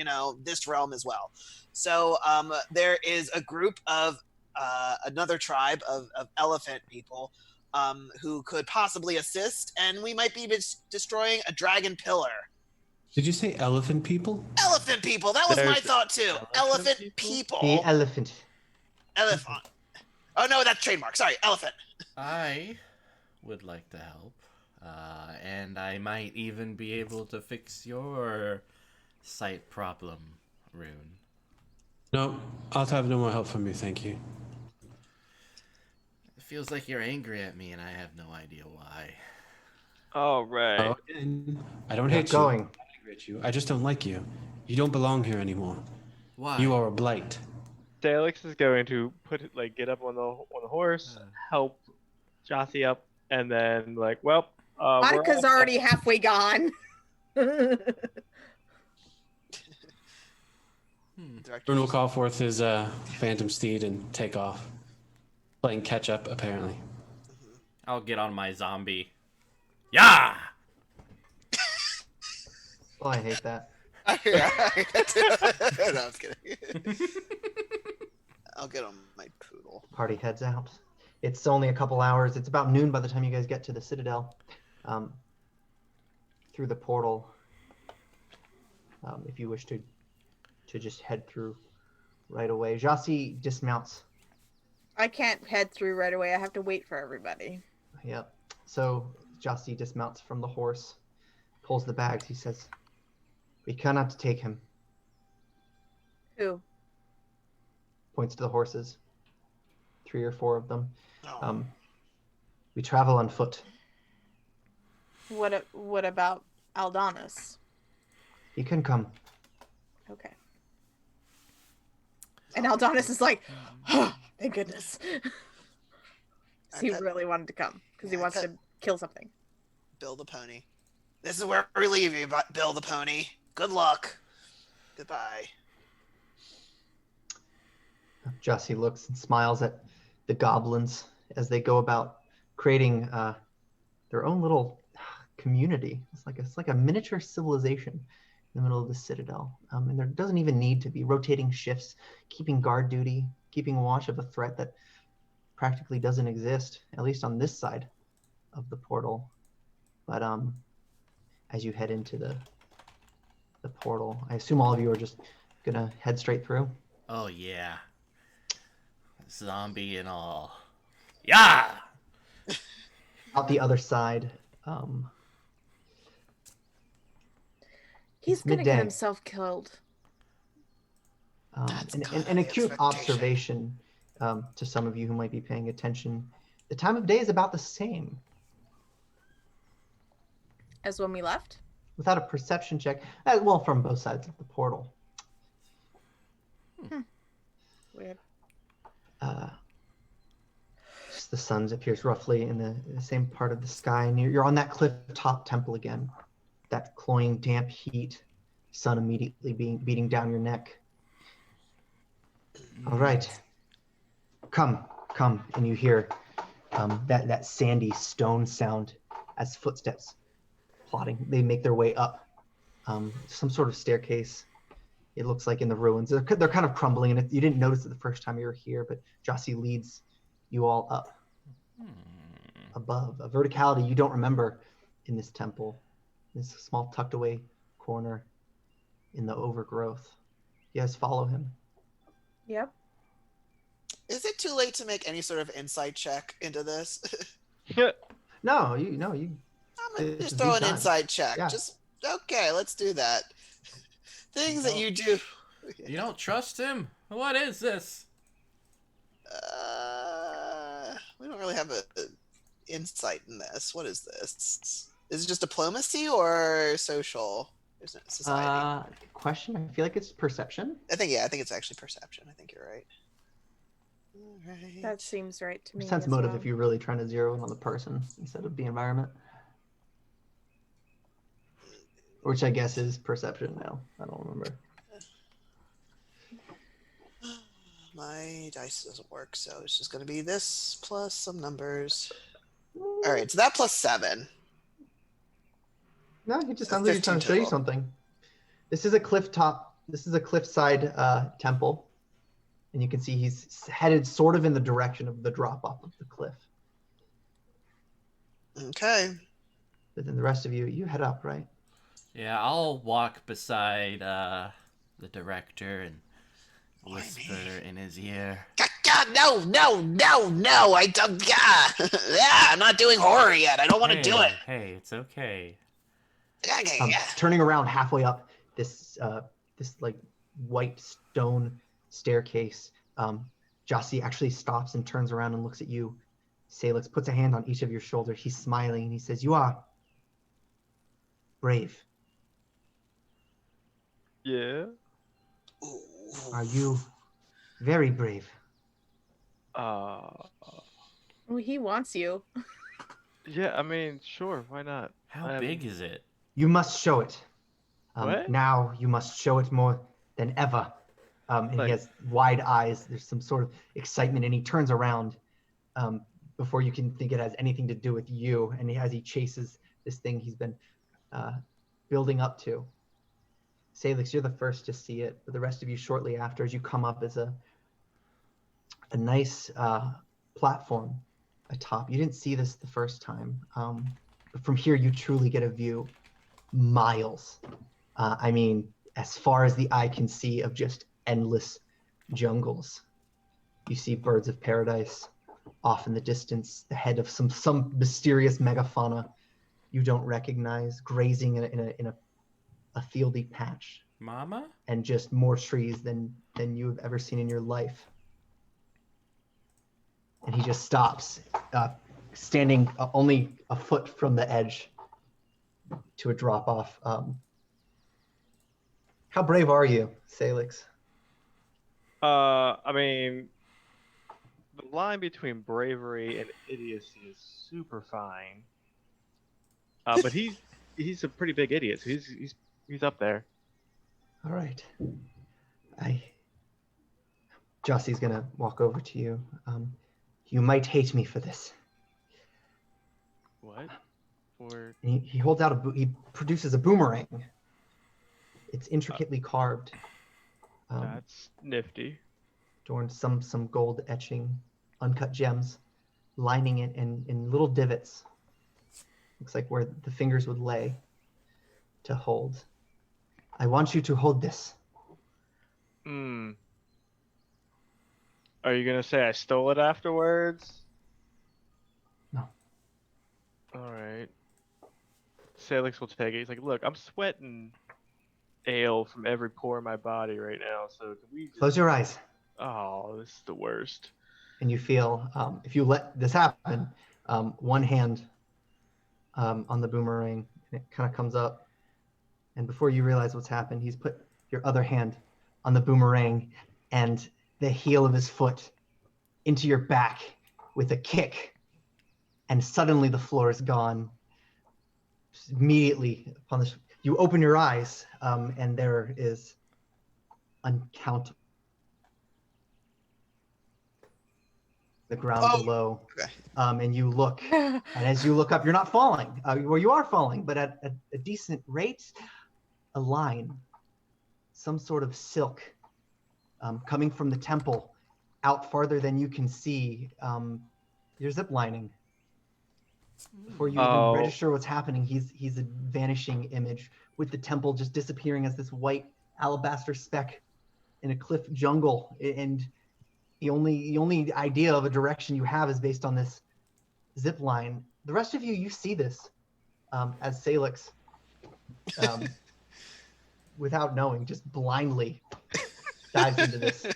this realm as well. So there is a group of another tribe of elephant people. Who could possibly assist, and we might be destroying a dragon pillar. Did you say elephant people? Elephant people! That was my There's thought too. Elephant people? people. The elephant. Elephant. Oh no, that's trademark. Sorry, elephant. I would like to help, and I might even be able to fix your sight problem, Rune. No, I'll have no more help from you, thank you. It feels like you're angry at me, and I have no idea why. All right. Oh, and I don't Keep hate going. you. I hate you. I just don't like you. You don't belong here anymore. Why? You are a blight. Sailix is going to get up on the horse, help Jossie up, and then Monica's already halfway gone. Bruno will call forth his phantom steed and take off. Playing catch up, apparently. I'll get on my zombie. Yeah! Oh, I hate that. No, I was kidding. I'll get on my poodle. Party heads out. It's only a couple hours. It's about noon by the time you guys get to the Citadel. Through the portal. If you wish to just head through right away. Jossie dismounts. I can't head through right away. I have to wait for everybody. Yep. So Jossie dismounts from the horse, pulls the bags. He says, "We cannot take him." Who? Points to the horses. 3 or 4 of them. Oh. We travel on foot. What about Aldonis? He can come. Okay. And Aldonis is like, oh, thank goodness. He really wanted to come because he wants to kill something. Bill the pony. This is where we leave you, Bill the pony. Good luck. Goodbye. Jesse looks and smiles at the goblins as they go about creating their own little community. It's like a miniature civilization in the middle of the citadel. And there doesn't even need to be rotating shifts, keeping guard duty, keeping watch of a threat that practically doesn't exist, at least on this side of the portal. But as you head into the portal, I assume all of you are just gonna head straight through. Oh yeah, zombie and all. Yeah. Out the other side. He's gonna midday. get himself killed. An acute observation to some of you who might be paying attention. The time of day is about the same. As when we left? Without a perception check. Well, from both sides of the portal. Weird. Just the sun appears roughly in the same part of the sky. And you're on that cliff top temple again. That cloying, damp heat. Sun immediately beating down your neck. All right. Come. And you hear that sandy stone sound as footsteps plodding. They make their way up some sort of staircase. It looks like in the ruins. They're kind of crumbling, and you didn't notice it the first time you were here, but Jossie leads you all up above a verticality you don't remember in this temple. This small tucked away corner in the overgrowth. You guys follow him. Yep. Is it too late to make any sort of insight check into this? No, you. I'm gonna This just is throw the an time. inside check. Yeah. Just okay, let's do that. Things that you do. You don't trust him? What is this? We don't really have a insight in this. What is this? Is it just diplomacy or social? Society. Question. I feel like it's perception. I think it's actually perception. I think you're right. All right. That seems right to me. Sense as motive well. if you're really trying to zero in on the person instead of the environment. Which I guess is perception now. I don't remember. My dice doesn't work, so it's just going to be this plus some numbers. All right, so that plus 7. No, he just So sounds like he's trying to show you 15 total. something. This is a cliffside temple. And you can see he's headed sort of in the direction of the drop off of the cliff. Okay. But then the rest of you head up, right? Yeah, I'll walk beside the director and whisper in his ear. God, no! I don't. I'm not doing horror yet. I don't want to do it. Hey, it's okay. Turning around halfway up this like white stone staircase, Jossie actually stops and turns around and looks at you. Sailix puts a hand on each of your shoulders. He's smiling and he says, "You are brave. Yeah. Are you very brave?" Well, he wants you. Yeah, I mean, sure, why not? How big is it? You must show it. What? Now you must show it more than ever. And he has wide eyes. There's some sort of excitement, and he turns around before you can think it has anything to do with you. And as he chases this thing he's been building up to. Sailix, you're the first to see it, but the rest of you shortly after, as you come up, is a nice platform atop. You didn't see this the first time, but from here you truly get a view miles. I mean, as far as the eye can see, of just endless jungles. You see birds of paradise off in the distance, the head of some mysterious megafauna you don't recognize, grazing in a fieldy patch. Mama? And just more trees than you have ever seen in your life. And he just stops, standing only a foot from the edge to a drop off. How brave are you, Sailix? I mean, the line between bravery and idiocy is super fine. But he's a pretty big idiot, so he's up there. All right. Jossie's gonna walk over to you. You might hate me for this. What? For He holds out he produces a boomerang. It's intricately carved. that's nifty. Adorned some gold etching, uncut gems, lining it in little divots. Looks like where the fingers would lay to hold. I want you to hold this. Are you gonna say I stole it afterwards? No. Alright. Sailix will take it. He's like, look, I'm sweating ale from every pore in my body right now, so can we just... Close your eyes. Oh, this is the worst. And you feel, if you let this happen, one hand on the boomerang, and it kind of comes up. And before you realize what's happened, he's put your other hand on the boomerang and the heel of his foot into your back with a kick. And suddenly the floor is gone. Just immediately upon this, you open your eyes, and there is uncountable. The ground below. Okay. And you look, and as you look up, you're not falling. Well, you are falling, but at a decent rate. A line, some sort of silk, coming from the temple out farther than you can see. You're zip lining. Before you even register what's happening, he's a vanishing image with the temple just disappearing as this white alabaster speck in a cliff jungle. And the only idea of a direction you have is based on this zip line. The rest of you see this as Sailix, without knowing, just blindly dives into this.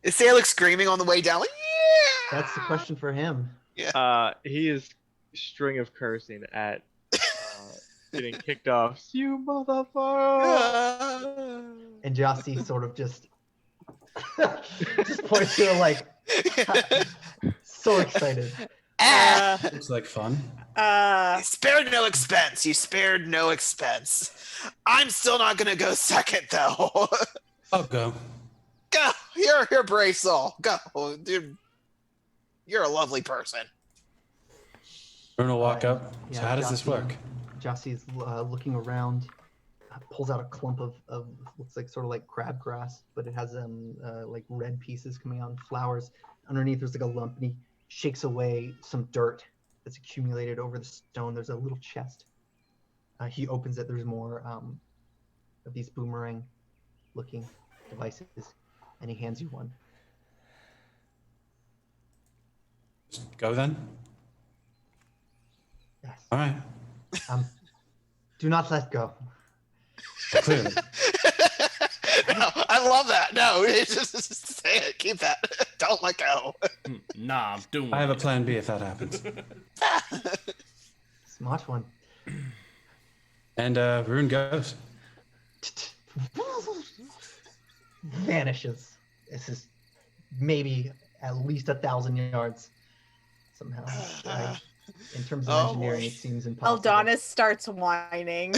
Is Sailix screaming on the way down? Like, yeah! That's the question for him. Yeah. He is string of cursing at getting kicked off. You motherfucker! And Jossie sort of just points to her like, so excited. Looks like fun. You spared no expense. You spared no expense. I'm still not gonna go second though. I'll go. Go. You're brave soul. Go, dude. You're a lovely person. We're gonna walk up. Yeah, So how does this work? Jossie's looking around, pulls out a clump of looks like sort of like crabgrass, but it has like red pieces coming out and flowers. Underneath there's like a lump, and he shakes away some dirt that's accumulated over the stone. There's a little chest. He opens it. There's more of these boomerang-looking devices, and he hands you one. Just go then. Yes. All right. Do not let go. Clearly. No, I love that. No, just say it. Keep that. Don't let go. Nah, I'm doing I have a it. plan B if that happens. Smart one. And Rune goes. Vanishes. This is maybe at least 1,000 yards somehow. In terms of engineering, boy. it seems impossible. Aldonis starts whining.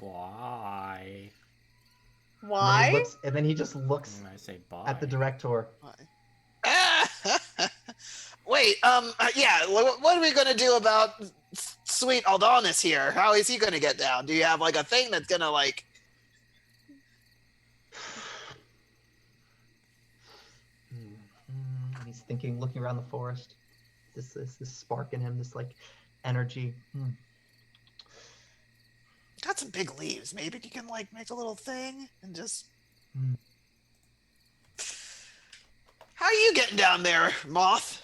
Bye. Why? And then he just looks And I say bye. at the director. Wait, yeah, what are we gonna do about sweet Aldonis here? How is he gonna get down? Do you have like a thing that's gonna like... And he's thinking, looking around the forest. This spark in him, this like energy. Got some big leaves. Maybe you can like make a little thing and just... How are you getting down there, Moth?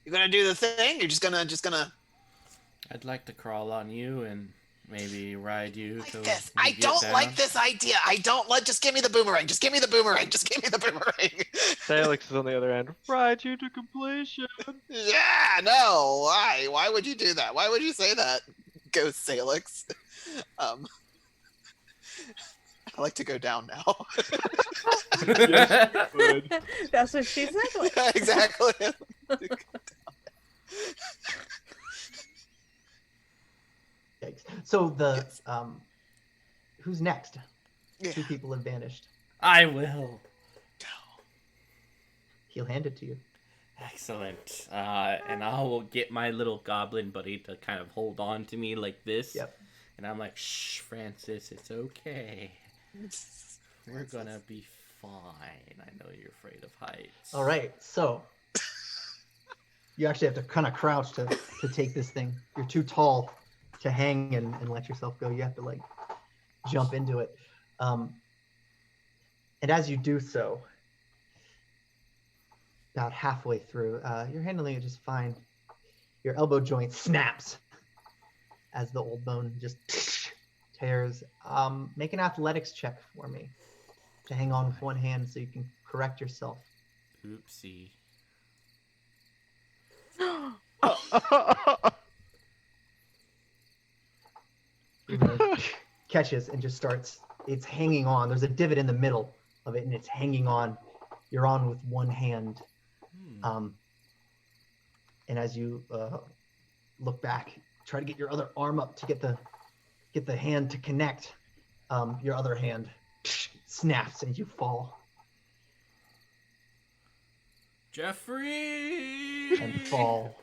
You gonna do the thing? You're just gonna... I'd like to crawl on you and maybe ride you till This. you I get don't down. like this idea. I don't like. Just give me the boomerang. Just give me the boomerang. Just give me the boomerang. Sailix is on the other end. Ride you to completion. Yeah, no. Why? Why would you do that? Why would you say that, Ghost Sailix? I like to go down now. Yes, you would. That's what she said. Yeah, exactly. Yikes. So the Yes. who's next? Yeah. 2 people have vanished. I will. He'll hand it to you. Excellent. And I will get my little goblin buddy to kind of hold on to me like this. Yep. And I'm like, shh, Francis, it's okay. We're gonna be fine. I know you're afraid of heights. All right. So you actually have to kind of crouch to take this thing. You're too tall to hang and let yourself go. You have to like jump into it. And as you do so, about halfway through, you're handling it just fine. Your elbow joint snaps as the old bone just tears. Make an athletics check for me to hang on with one hand so you can correct yourself. Oopsie. Catches and just starts. It's hanging on. There's a divot in the middle of it, and it's hanging on. You're on with one hand. And as you look back, try to get your other arm up to get the hand to connect. Your other hand snaps and you fall Jeffrey! and fall.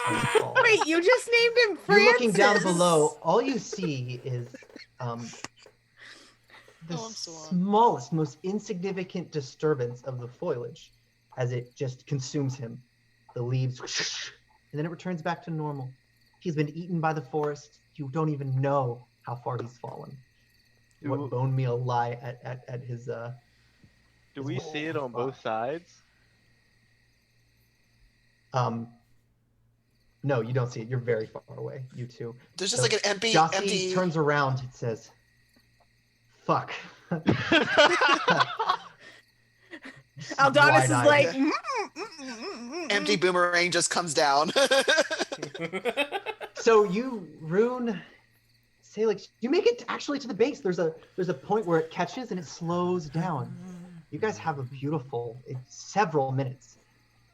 And fall. Wait, you just named him Francis? You're looking down below. All you see is the I'm so on. smallest, most insignificant disturbance of the foliage as it just consumes him. The leaves, and then it returns back to normal. He's been eaten by the forest. You don't even know how far he's fallen. What bone meal lie at his Do we see it on both sides? No, you don't see it. You're very far away. You two. There's just So like an empty. Jossie turns around. It says, "Fuck." Aldonis is Wide-eyed. like, Empty boomerang just comes down. So you rune Sailix, you make it actually to the base. There's a point where it catches and it slows down. You guys have a beautiful several minutes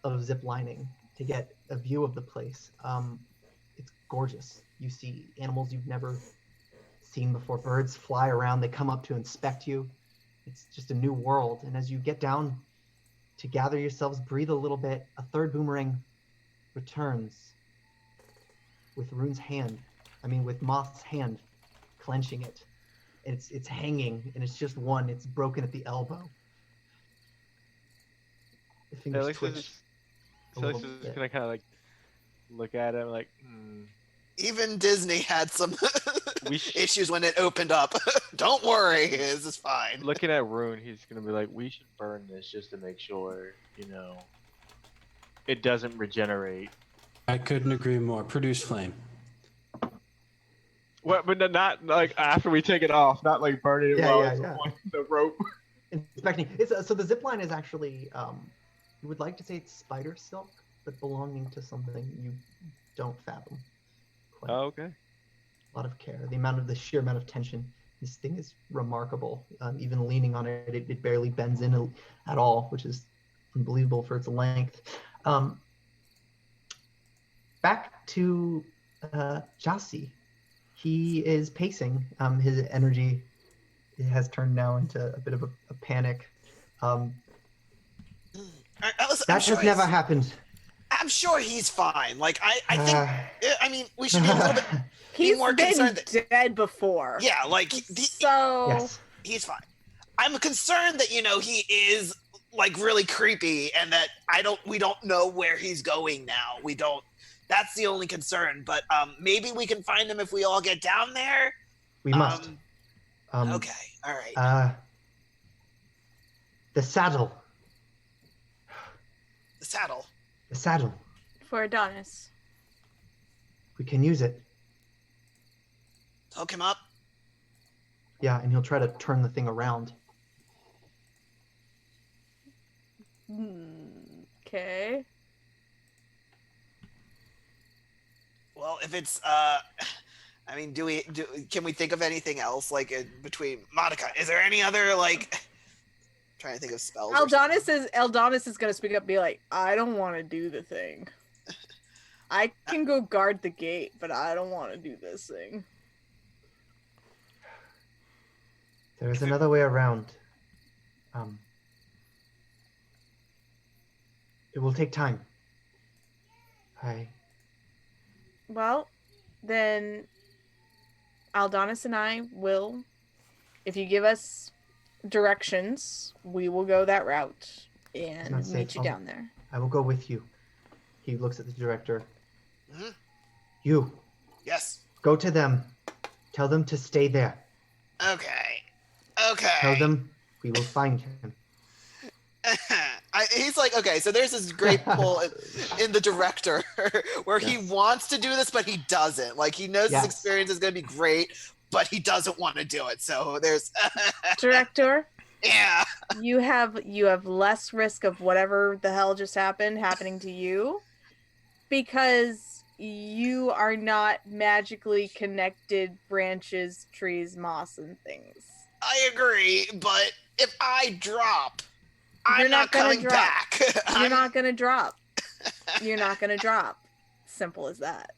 of zip lining to get a view of the place. It's gorgeous. You see animals you've never seen before. Birds fly around. They come up to inspect you. It's just a new world. And as you get down to gather yourselves, breathe a little bit, a third boomerang returns with with Moth's hand clenching it. It's hanging, and it's just one. It's broken at the elbow. The fingers Sailix twitch a Sailix little is just bit. gonna kind of like look at him like, Even Disney had some We sh- issues when it opened up. Don't worry, this is fine. Looking at Rune, he's gonna be like, we should burn this just to make sure, it doesn't regenerate. I couldn't agree more. Produce flame. What? But not like after we take it off, not like burning it while it's on the rope. Inspecting. So the zip line is actually, you would like to say it's spider silk, but belonging to something you don't fathom. Quite. Oh, okay. A lot of care. The sheer amount of tension. This thing is remarkable. Even leaning on it, it barely bends in at all, which is unbelievable for its length. Back to Jossie. He is pacing. His energy has turned now into a bit of a panic. Listen, That has never happened. I'm sure he's fine. Like I think. I mean, we should be a little bit. he's more been concerned that- dead before. Yeah, like So Yes. he's fine. I'm concerned that he is like really creepy, and that we don't know where he's going now. We don't. That's the only concern. But maybe we can find him if we all get down there. We must. Okay. All right. The saddle. The saddle. The saddle. for Adonis. We can use it. Hook him up. Yeah, and he'll try to turn the thing around. Okay. Well, if it's I mean, can we think of anything else like in between Monica? Is there any other like trying to think of spells? Eldonis is gonna speak up and be like, I don't want to do the thing. I can go guard the gate, but I don't want to do this thing. There's another way around. It will take time. Well, then Aldonis and I will, if you give us directions, we will go that route and meet you down there. I will go with you. He looks at the director. Mm-hmm. You. Yes. Go to them. Tell them to stay there. Okay. Tell them we will find him. He's like, okay, so there's this great pull in the director where he wants to do this, but he doesn't. Like, he knows his experience is going to be great, but he doesn't want to do it. So there's... Director? Yeah. You have less risk of whatever the hell just happening to you, because you are not magically connected branches, trees, moss, and things. I agree, but if I drop... You're I'm not coming back. You're not gonna drop. You're not gonna drop. Simple as that.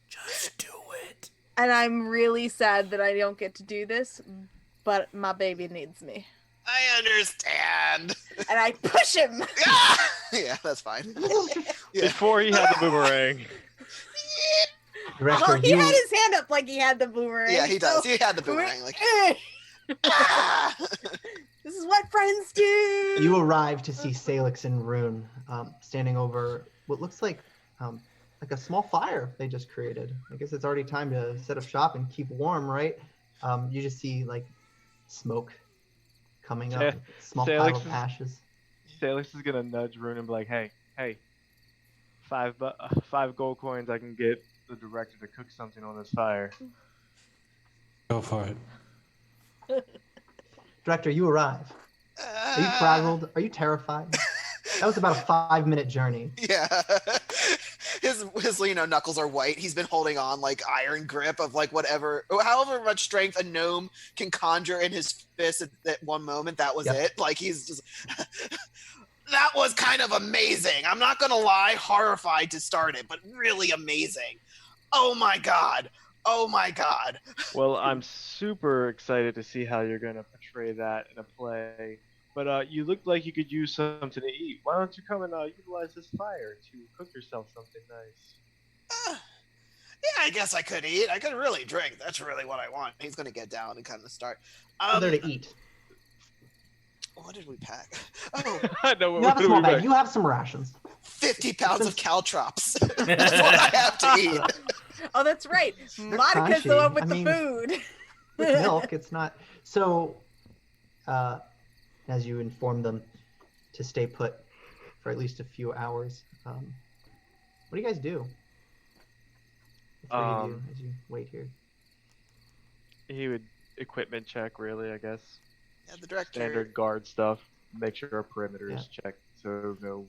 Just do it. And I'm really sad that I don't get to do this, but my baby needs me. I understand. And I push him. Yeah, that's fine. Before he had the boomerang. Director, he had his hand up like he had the boomerang. Yeah, he does. He had the boomerang. Like, this is what friends do. You arrive to see Sailix and Rune standing over what looks like a small fire they just created. I guess it's already time to set up shop and keep warm, right? You just see like smoke coming up, small pile of ashes. Sailix is gonna nudge Rune and be like, "Hey, 5 gold coins. I can get the director to cook something on this fire." Go for it. Director, you arrive. Are you frazzled? Are you terrified? That was about a 5-minute journey. Yeah. His knuckles are white. He's been holding on like iron grip of like however much strength a gnome can conjure in his fist at that one moment. That was it. Like, he's just that was kind of amazing. I'm not gonna lie, horrified to start it, but really amazing. Oh my god. Well, I'm super excited to see how you're going to portray that in a play. But you look like you could use something to eat. Why don't you come and utilize this fire to cook yourself something nice? Yeah, I guess I could eat. I could really drink. That's really what I want. He's going to get down and kind of start. There to eat. What did we pack? Oh, I know. You have a small bag. You have some rations. 50 pounds of caltrops. That's what I have to eat. Oh, that's right. Monica's the one with the food. With milk, it's not. So, as you inform them to stay put for at least a few hours, what do you guys do? What do you do as you wait here? He would equipment check, really, I guess. Yeah, the director. Standard guard stuff. Make sure our perimeter is checked so no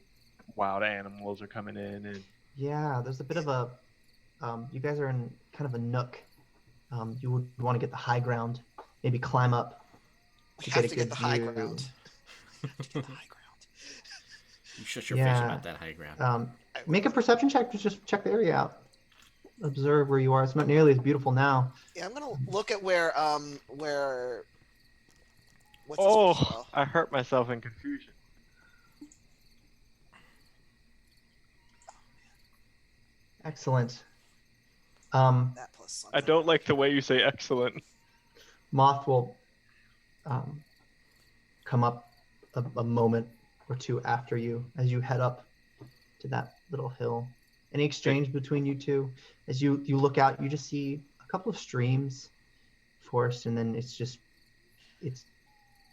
wild animals are coming in. And yeah, there's a bit of a. You guys are in kind of a nook. You would want to get the high ground, maybe climb up to get a good view. High ground. You shut your face about that high ground. Make a perception check to just check the area out. Observe where you are. It's not nearly as beautiful now. Yeah, I'm gonna look at where. I hurt myself in confusion. Excellent. That plus I don't like the way you say excellent. Moth will come up a moment or two after you as you head up to that little hill. Any exchange between you two? As you look out, you just see a couple of streams, forest, and then it's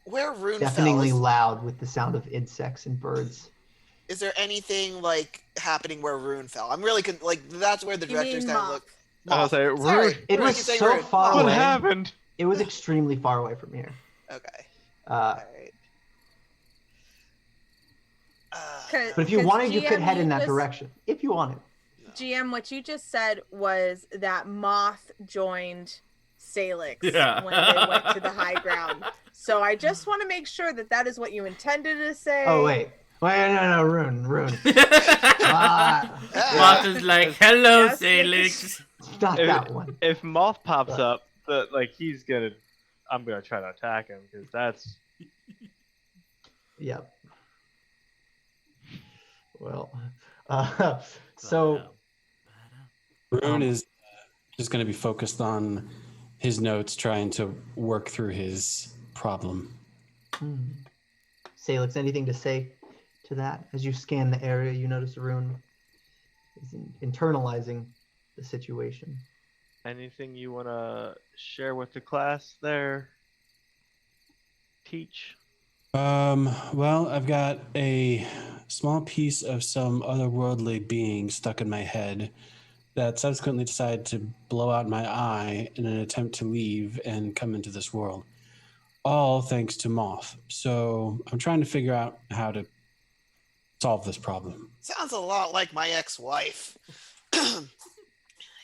where Rune deafeningly fell, loud with the sound of insects and birds. Is there anything like happening where Rune fell? I'm really like that's where the director's kind of look. I was Moth. like, Sorry. Rune. It Rune, was keep saying so Rune. far What away. happened? It was extremely far away from here. Okay. Uh, All right. Cause- but if you 'Cause wanted, you could GM, head in you that just- direction. If you wanted. GM, what you just said was that Moth joined Sailix Yeah. when they went to the high ground. So I just want to make sure that that is what you intended to say. Oh wait, no, Rune. Moth is like, hello, Yes, Sailix. Not that one. If Moth pops But- up, I'm gonna try to attack him because that's. Yep. Well, so Rune is just going to be focused on his notes, trying to work through his problem. Sailix, anything to say to that? As you scan the area, you notice Rune is internalizing the situation. Anything you wanna share with the class there? Teach. Well, I've got a small piece of some otherworldly being stuck in my head that subsequently decided to blow out my eye in an attempt to leave and come into this world. All thanks to Moth. So I'm trying to figure out how to solve this problem. Sounds a lot like my ex-wife.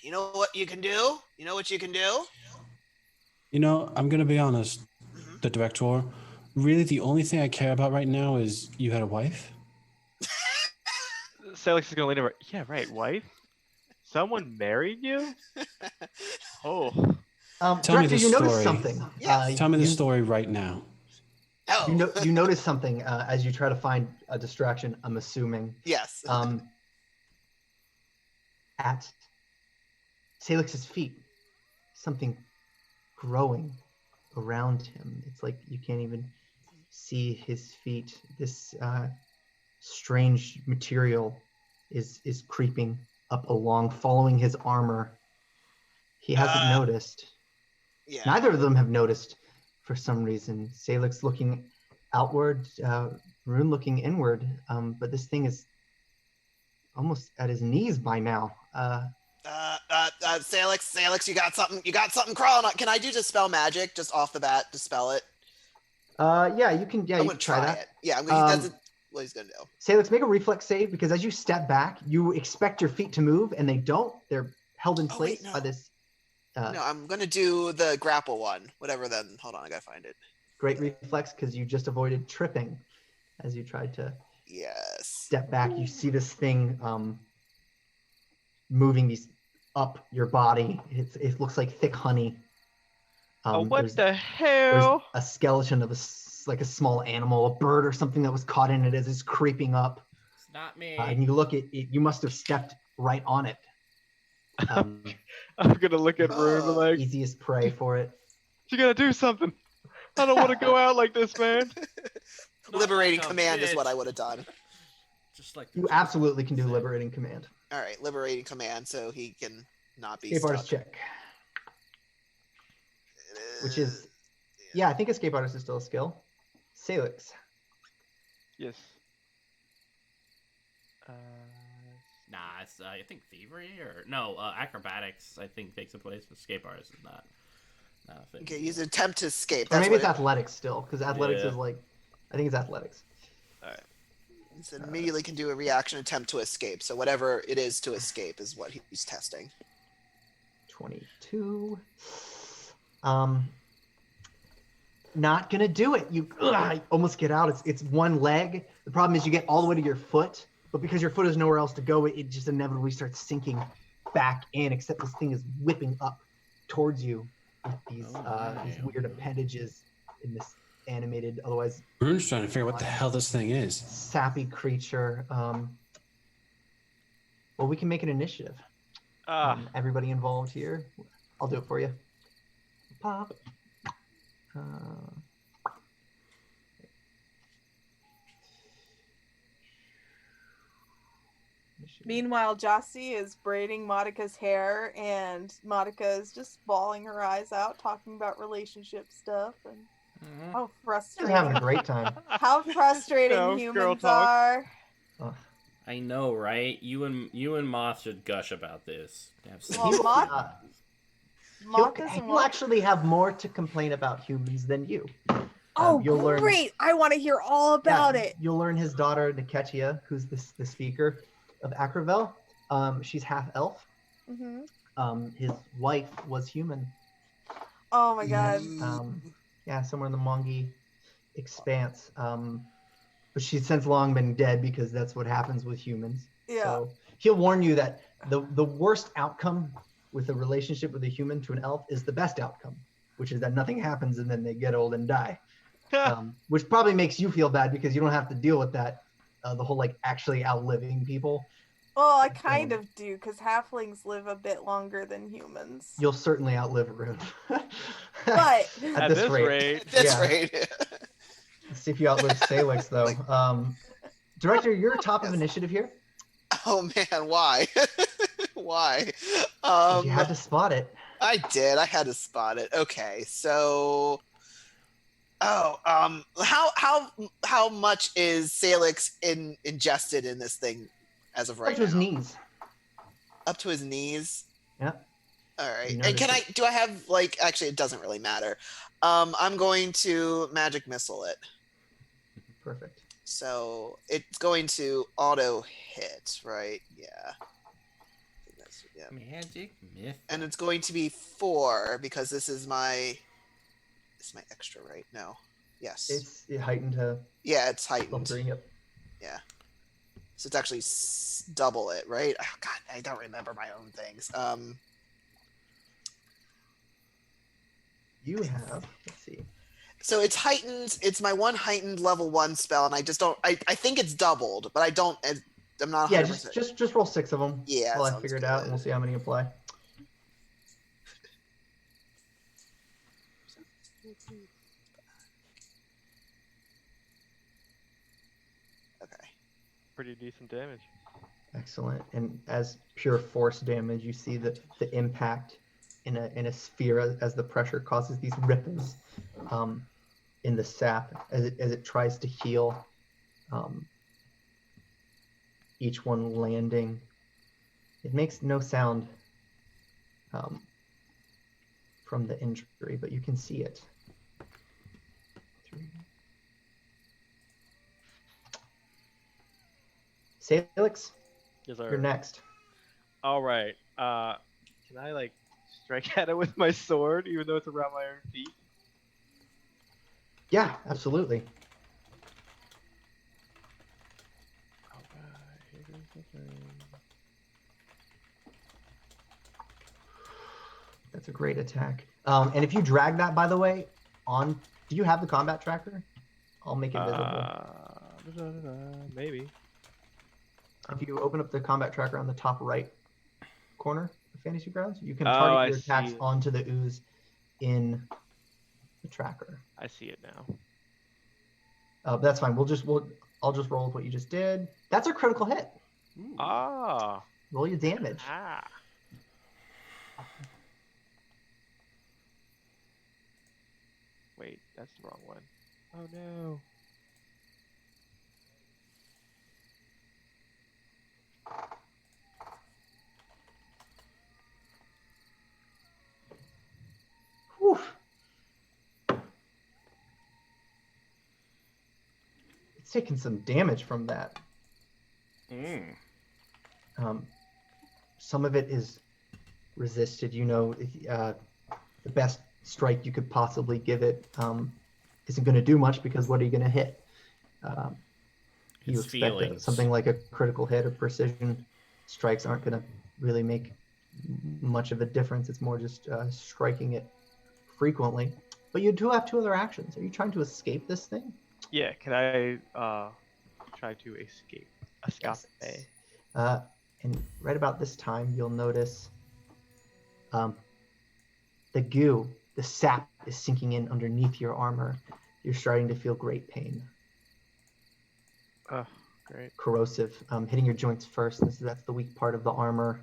You know what you can do? You know what you can do? You know, I'm going to be honest, Mhm. the director. Really, the only thing I care about right now is you had a wife? Sailix is gonna lean over. Yeah, right. Wife. Someone married you? Oh. Tell me Director, the you noticed story. something. Yes. Tell me the you, story right now. Oh. You notice something as you try to find a distraction. I'm assuming. Yes. At Salix's feet, something growing around him. It's like you can't even see his feet. This strange material is creeping up along, following his armor. He hasn't noticed. Yeah. Neither of them have noticed for some reason. Salix looking outward, Rune looking inward, but this thing is almost at his knees by now. Sailix, you got something crawling on. Can I do dispel magic just off the bat? Dispel it. Yeah, you can. Yeah, I'm you gonna can try that. it. Yeah, I'm gonna. That's what he's gonna do. Salix, make a reflex save because as you step back, you expect your feet to move and they don't. They're held in Oh, place wait, no. by this No, I'm gonna do the grapple one. Whatever. Then hold on, I gotta find it. great reflex because you just avoided tripping as you tried to Yes. step back. You see this thing moving these up your body. It looks like thick honey. What There's the hell? a skeleton of like a small animal, a bird or something that was caught in it as it's creeping up. It's not me. And you look at it, you must have stepped right on it. I'm gonna look at Rune and like, Easiest prey for it. you gotta do something. I don't want to go out like this, man. Not Liberating like a command is what bitch. I would have done. Just like You absolutely can do liberating command. All right, liberating command, so he can not be Escape stuck. artist check, which is yeah, I think escape artist is still a skill. Salix. Yes. Nah, it's I think thievery or no acrobatics. I think takes a place. Escape artist is not a thing. Okay, use attempt to escape. Or That's maybe what it's athletics still, because athletics Yeah. is like, I think it's athletics. it immediately can do a reaction attempt to escape. So whatever it is to escape is what he's testing. 22. Not gonna do it. You almost get out. It's one leg. The problem is you get all the way to your foot, but because your foot is nowhere else to go, it just inevitably starts sinking back in. Except this thing is whipping up towards you with these weird appendages in this animated, otherwise Rune's trying to figure out what the hell this thing is. sappy creature. Well, we can make an initiative. Everybody involved here. I'll do it for you. Pop. Meanwhile, Jossie is braiding Monica's hair, and Monica is just bawling her eyes out, talking about relationship stuff and how She's having frustrating, a great time. how frustrating No, girl humans talk. are. Oh, I know, right? You and Moth should gush about this. Have Well, some Moth- feelings. Moth isn't he'll actually have more to complain about humans than you. Oh, you'll learn- great! I want to hear all about it. You'll learn his daughter, Niketia, who's the speaker of Akravel. She's half elf. Mm-hmm. His wife was human. Oh my god. Somewhere in the Mongi expanse. But she's since long been dead because that's what happens with humans. Yeah. So he'll warn you that the worst outcome with a relationship with a human to an elf is the best outcome, which is that nothing happens and then they get old and die. Which probably makes you feel bad because you don't have to deal with that, the whole like actually outliving people. Well, I kind of do, because halflings live a bit longer than humans. You'll certainly outlive Rune. But at this rate. Let's see if you outlive Sailix, though. Director, you're top of initiative here. Oh man, why? Why? You had to spot it. I did. I had to spot it. Okay, so how much is Sailix ingested in this thing as of right now? Up to his knees. Up to his knees? Yeah. All right. And do I have, like, actually it doesn't really matter. I'm going to magic missile it. Perfect. So it's going to auto hit, right? Yeah. Magic myth. And it's going to be 4 because this is my extra, right? No. Yes. It's heightened to. Yeah, it's heightened. Level 3, yep. Yeah. So it's actually double it, right? Oh, God, I don't remember my own things. You have. Let's see. So it's heightened. It's my one heightened level 1 spell, and I just don't. I think it's doubled, but I don't. I'm not. 100%. Yeah, just roll 6 of them. Yeah. While I figure it out, and we'll see how many apply. Okay. Pretty decent damage. Excellent. And as pure force damage, you see the impact in a sphere as the pressure causes these ripples in the sap as it tries to heal. Each one landing. It makes no sound from the injury, but you can see it. 3. Sailix, Yes, sir. you're next. All right. Can I like strike at it with my sword, even though it's around my own feet? Yeah, absolutely. That's a great attack. And if you drag that, by the way, do you have the combat tracker? I'll make it visible. Maybe. If you open up the combat tracker on the top right corner of Fantasy Grounds, you can Oh, target your I attacks see. onto the ooze in the tracker. I see it now. That's fine. I'll just roll with what you just did. That's a critical hit. Ooh. Ah. Roll your damage. Ah. Wait, that's the wrong one. Oh no. Whew. It's taking some damage from that. Mm. Some of it is resisted. The best strike you could possibly give it isn't going to do much because what are you going to hit? You It's expect that feelings. something like a critical hit or precision strikes aren't going to really make much of a difference. It's more just striking it frequently. But you do have 2 other actions. Are you trying to escape this thing? Yeah, can I try to escape? Yes. Escape. And right about this time, you'll notice the goo, the sap is sinking in underneath your armor. You're starting to feel great pain. Oh, great. Corrosive, hitting your joints first. That's the weak part of the armor.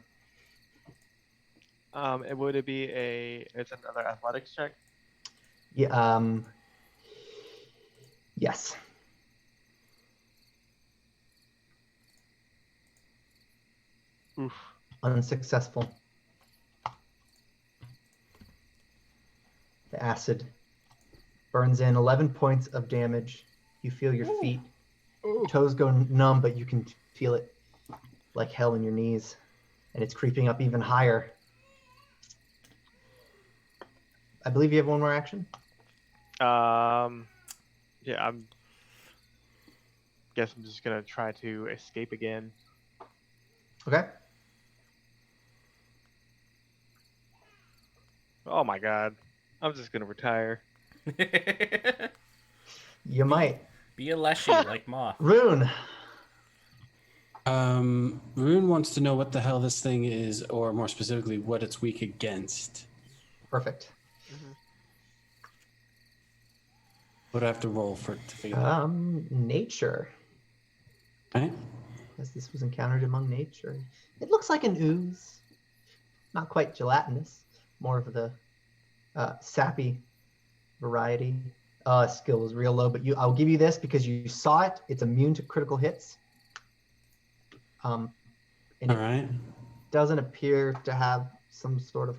And would it be it's another athletics check? Yeah. Yes. Oof. Unsuccessful. The acid burns in 11 points of damage. You feel your feet. Your toes go numb, but you can feel it like hell in your knees. And it's creeping up even higher. I believe you have one more action. Yeah, I'm just gonna try to escape again. Okay. Oh my god. I'm just gonna retire. You might. Be a Leshy like Moth. Rune. Rune wants to know what the hell this thing is, or more specifically, what it's weak against. Perfect. What do I have to roll for it to figure out? Nature. Okay. As this was encountered among nature. It looks like an ooze. Not quite gelatinous. More of the sappy variety. Skill was real low, but I'll give you this because you saw it. It's immune to critical hits. And All right. doesn't appear to have some sort of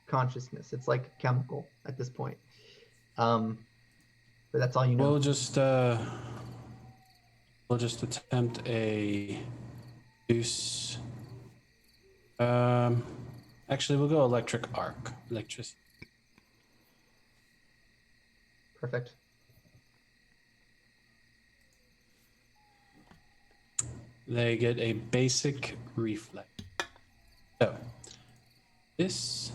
consciousness. It's like chemical at this point. But that's all you know. We'll just attempt a deuce. Actually, we'll go electric arc. Electricity. Perfect. They get a basic reflex. So, this.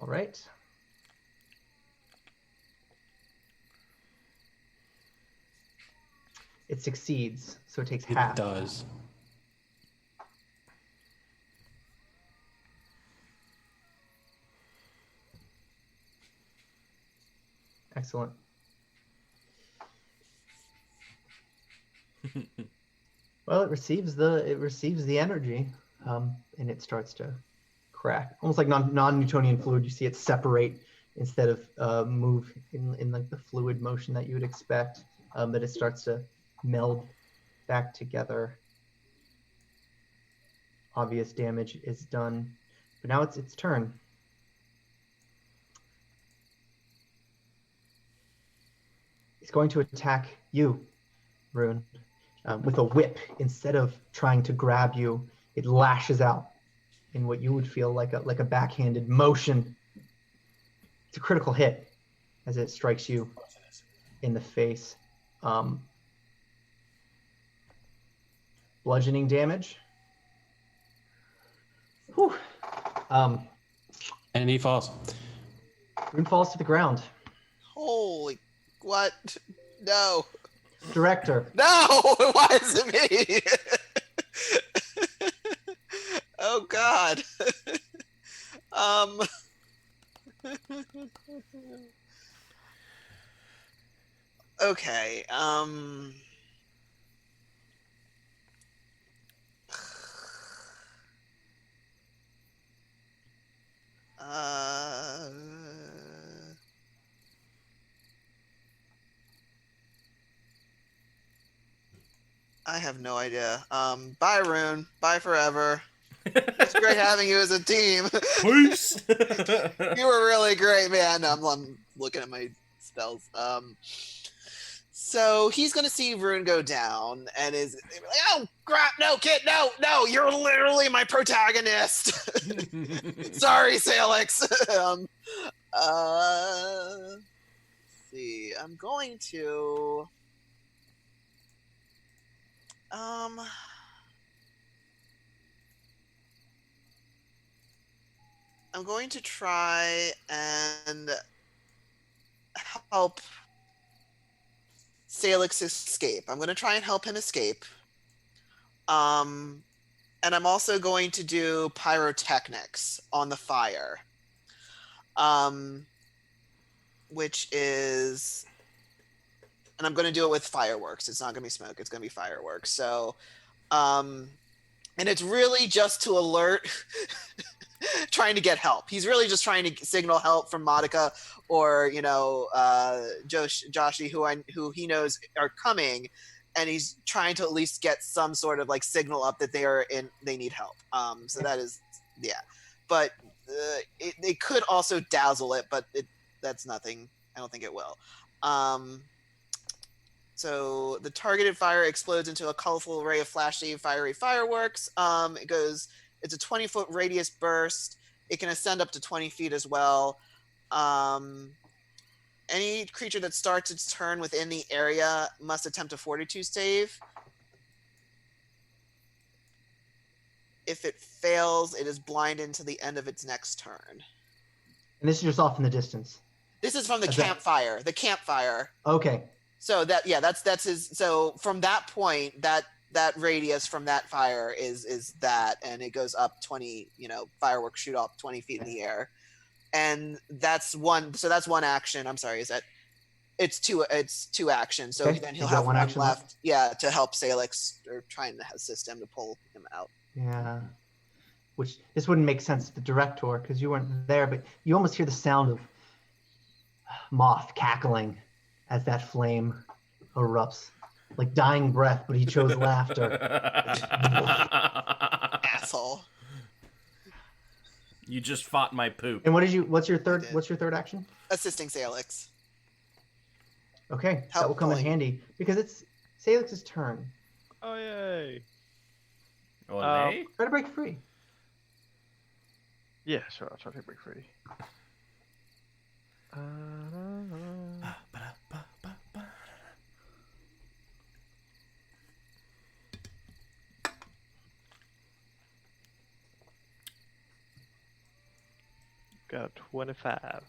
All right. It succeeds, so it takes half. It does. Excellent. Well, it receives the energy, and it starts to crack, almost like non-Newtonian fluid. You see it separate instead of move in like the fluid motion that you would expect. But it starts to meld back together. Obvious damage is done, but now it's its turn. It's going to attack you, Rune, with a whip. Instead of trying to grab you, it lashes out in what you would feel like a backhanded motion. It's a critical hit as it strikes you in the face. Bludgeoning damage. Whew. And he falls. Rune falls to the ground. Holy, what? No. Director. No! Why is it me? Oh God. Okay. I have no idea. Bye, Rune. Bye forever. It's great having you as a team. Peace. You were really great, man. I'm looking at my spells. So he's gonna see Rune go down and is like, "Oh crap! No, kid, no! You're literally my protagonist." Sorry, Sailix. Let's see. I'm going to. I'm going to try and help Sailix escape. I'm going to try and help him escape. And I'm also going to do pyrotechnics on the fire. Which is... And I'm going to do it with fireworks. It's not going to be smoke. It's going to be fireworks. So, and it's really just to alert, trying to get help. He's really just trying to signal help from Monica or, Joshy, who he knows are coming. and he's trying to at least get some sort of like signal up that they need help. So that is, yeah, but it could also dazzle it, but that's nothing. I don't think it will. So the targeted fire explodes into a colorful array of flashy, fiery fireworks. It's a 20-foot radius burst. It can ascend up to 20 feet as well. Any creature that starts its turn within the area must attempt a Fortitude save. If it fails, it is blinded until the end of its next turn. And this is just off in the distance. This is from the Is campfire. The campfire. Okay. So that's his. So from that point, that radius from that fire is that, and it goes up 20. Fireworks shoot up 20 feet in the air, and that's one. So that's one action. I'm sorry. Is that? It's two actions. So Okay. then he'll He's got have one one action left. Yeah, to help Sailix or trying to assist him to pull him out. Yeah. Which this wouldn't make sense to the director because you weren't there, but you almost hear the sound of Moth cackling as that flame erupts, like dying breath, but he chose laughter. Asshole. You just fought my poop. And what's your third action? Assisting Sailix. Okay, Help that will come in pulling. handy because it's Sailix's turn. Oh yay! Olé? Try to break free. Yeah, sure. I'll try to break free. Got a 25.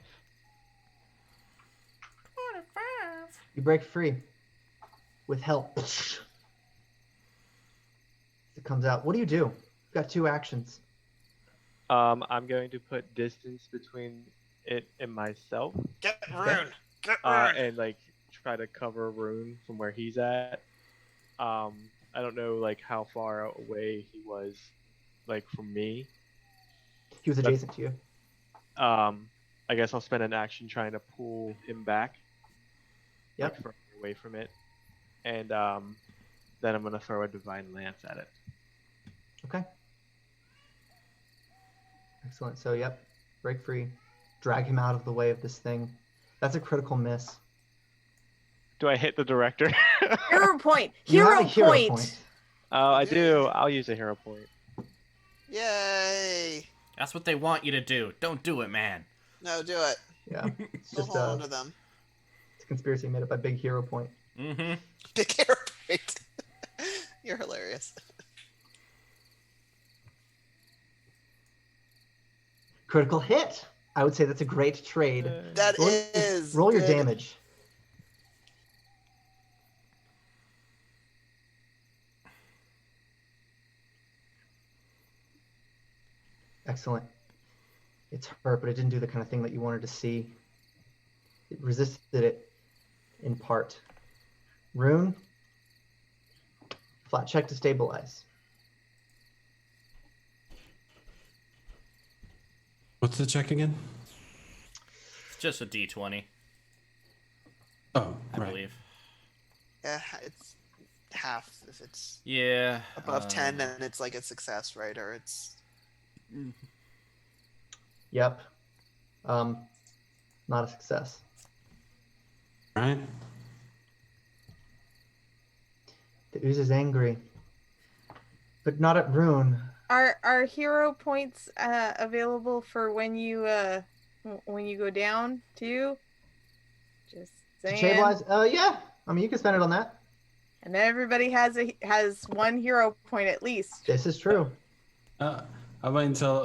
You break free with help. It comes out. What do? You've got two actions. I'm going to put distance between it and myself, Get Rune. Get Rune. and like try to cover Rune from where he's at. I don't know like how far away he was, like from me. He was adjacent to you. I guess I'll spend an action trying to pull him back. Yep. Like, further away from it, and then I'm gonna throw a divine lance at it. Okay. Excellent. So, yep, break free. Drag him out of the way of this thing. That's a critical miss. Do I hit the director? Hero point. You have Hero a hero point. point. Oh, I do. I'll use a hero point. Yay. That's what they want you to do. Don't do it, man. No, do it. Yeah. It's We'll just hold on to them. it's a conspiracy made up by Big Hero Point. Mm-hmm. Big hero point. You're hilarious. Critical hit. I would say that's a great trade. That Roll- is. Roll your good. damage. Excellent. It's hurt, but it didn't do the kind of thing that you wanted to see. It resisted it in part. Rune, flat check to stabilize. What's the check again? It's just a D20, Oh, I right. believe. Yeah, it's half if it's Yeah. above 10, then it's like a success, right? Or it's Yep. Not a success. Right. The ooze is angry, but not at Rune. Are hero points available for when you go down too? Just To saying. stabilize? Yeah. I mean, you can spend it on that. And everybody has one hero point at least. This is true. I'm waiting till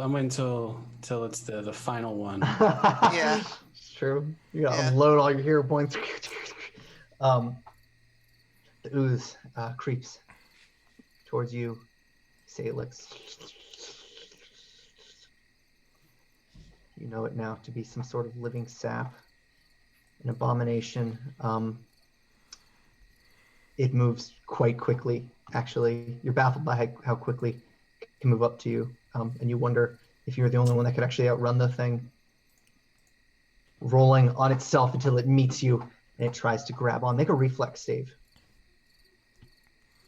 it's the final one. Yeah. It's true. You gotta Yeah. unload all your hero points. The ooze creeps towards you, Sailix. You know it now to be some sort of living sap, an abomination. It moves quite quickly, actually. You're baffled by how quickly it can move up to you, and you wonder if you're the only one that could actually outrun the thing. Rolling on itself until it meets you, and it tries to grab on. Make a reflex save.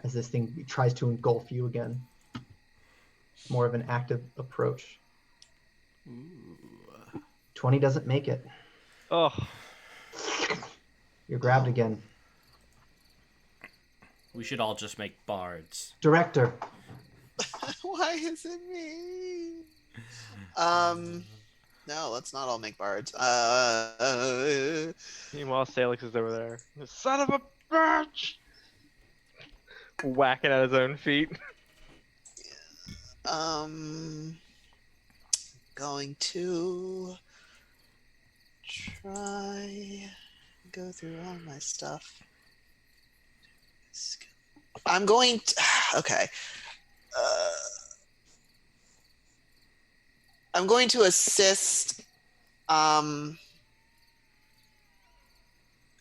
as this thing tries to engulf you again. More of an active approach. Ooh. 20 doesn't make it. Oh, You're grabbed again. We should all just make bards. Director. Why is it me? No, let's not all make bards. meanwhile, Sailix is over there. Son of a bitch! Whacking at his own feet. Going to try go through all my stuff. I'm going to, okay. I'm going to assist. I'm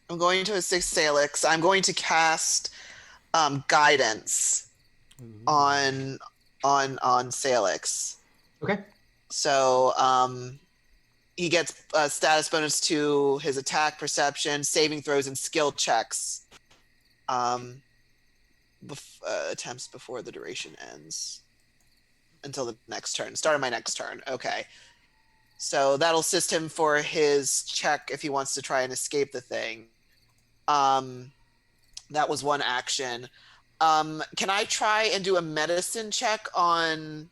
going to assist Sailix. I'm going to cast guidance on Sailix. Okay. So he gets a status bonus to his attack, perception, saving throws, and skill checks. Attempts before the duration ends until the next turn. Start of my next turn. Okay. So that'll assist him for his check if he wants to try and escape the thing. That was one action. Can I try and do a medicine check on,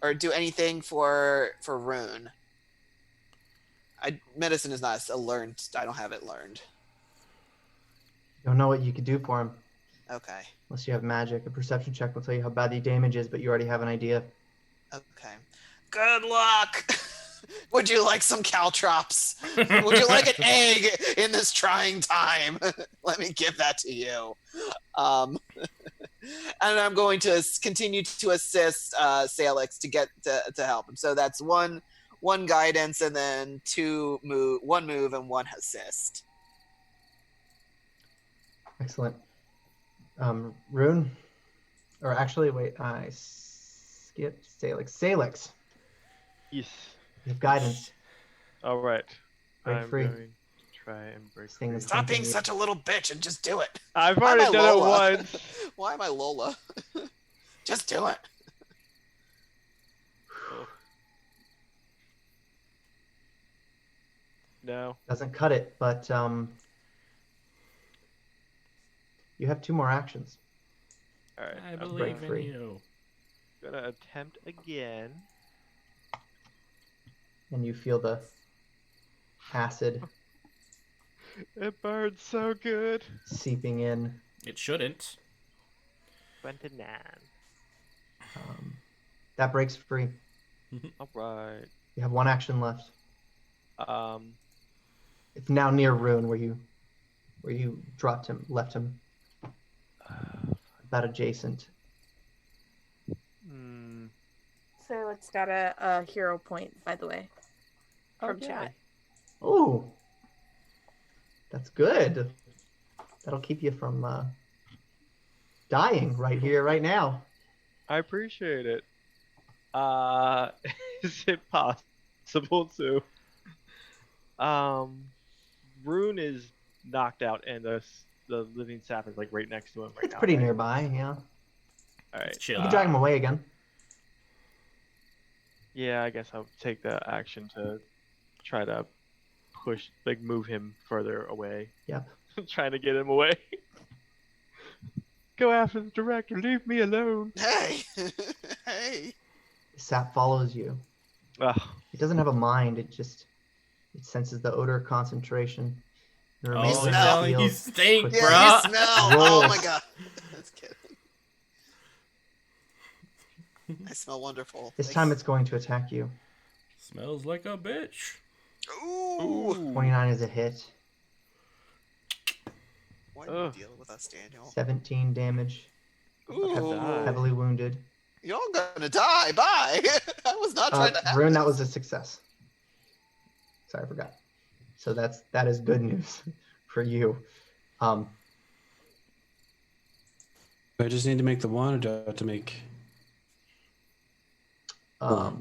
or do anything for Rune? Medicine is not a learned. I don't have it learned. Don't know what you could do for him. Okay. Unless you have magic. A perception check will tell you how bad the damage is, but you already have an idea. Okay. Good luck. Would you like some caltrops? Would you like an egg in this trying time? Let me give that to you. And I'm going to continue to assist Sailix to get to help him. So that's one guidance, and then one move and one assist. Excellent. Rune, or actually, wait, I skipped Sailix. Sailix, Yes. you have guidance. All right. Break I'm free. going to try and break Thing free. is- Stop being such a little bitch and just do it. I've Why am already I done Lola? it once. Why am I Lola? Just do it. No. Doesn't cut it, but you have 2 more actions. All right. I I'm believe in free. you. gonna attempt again. And you feel the acid It burns so good. seeping in. It shouldn't. 29. That breaks free. All right. You have 1 action left. Um. It's now near Rune, where you dropped him, left him. About adjacent. Hmm. Sailix got a hero point, by the way, from Okay. chat. Oh, that's good. That'll keep you from dying right here, right now. I appreciate it. Is it possible to? Rune is knocked out, and the living sap is like right next to him right It's now. pretty right? nearby, yeah. All right. Chill. You can drag him away again. Yeah, I guess I'll take the action to try to push, like, move him further away. Yep. Trying to get him away. Go after the director. Leave me alone. Hey. Hey. The sap follows you. Ugh. It doesn't have a mind. It senses the odor concentration. It remains Oh, in smell. the you field. stink, Quick- Yeah, bruh. you smell. Oh my Rolls. god. That's kidding. I smell wonderful. This time it's going to attack you. Smells like a bitch. Ooh. 29 is a hit. Why do you Ugh. deal with us, Daniel? 17 damage. Ooh. Heavily wounded. You're all gonna die. Bye. I was not trying to have Rune, that this. was a success. Sorry, I forgot. So that is good news for you. Do I just need to make the one, or do I have to make? I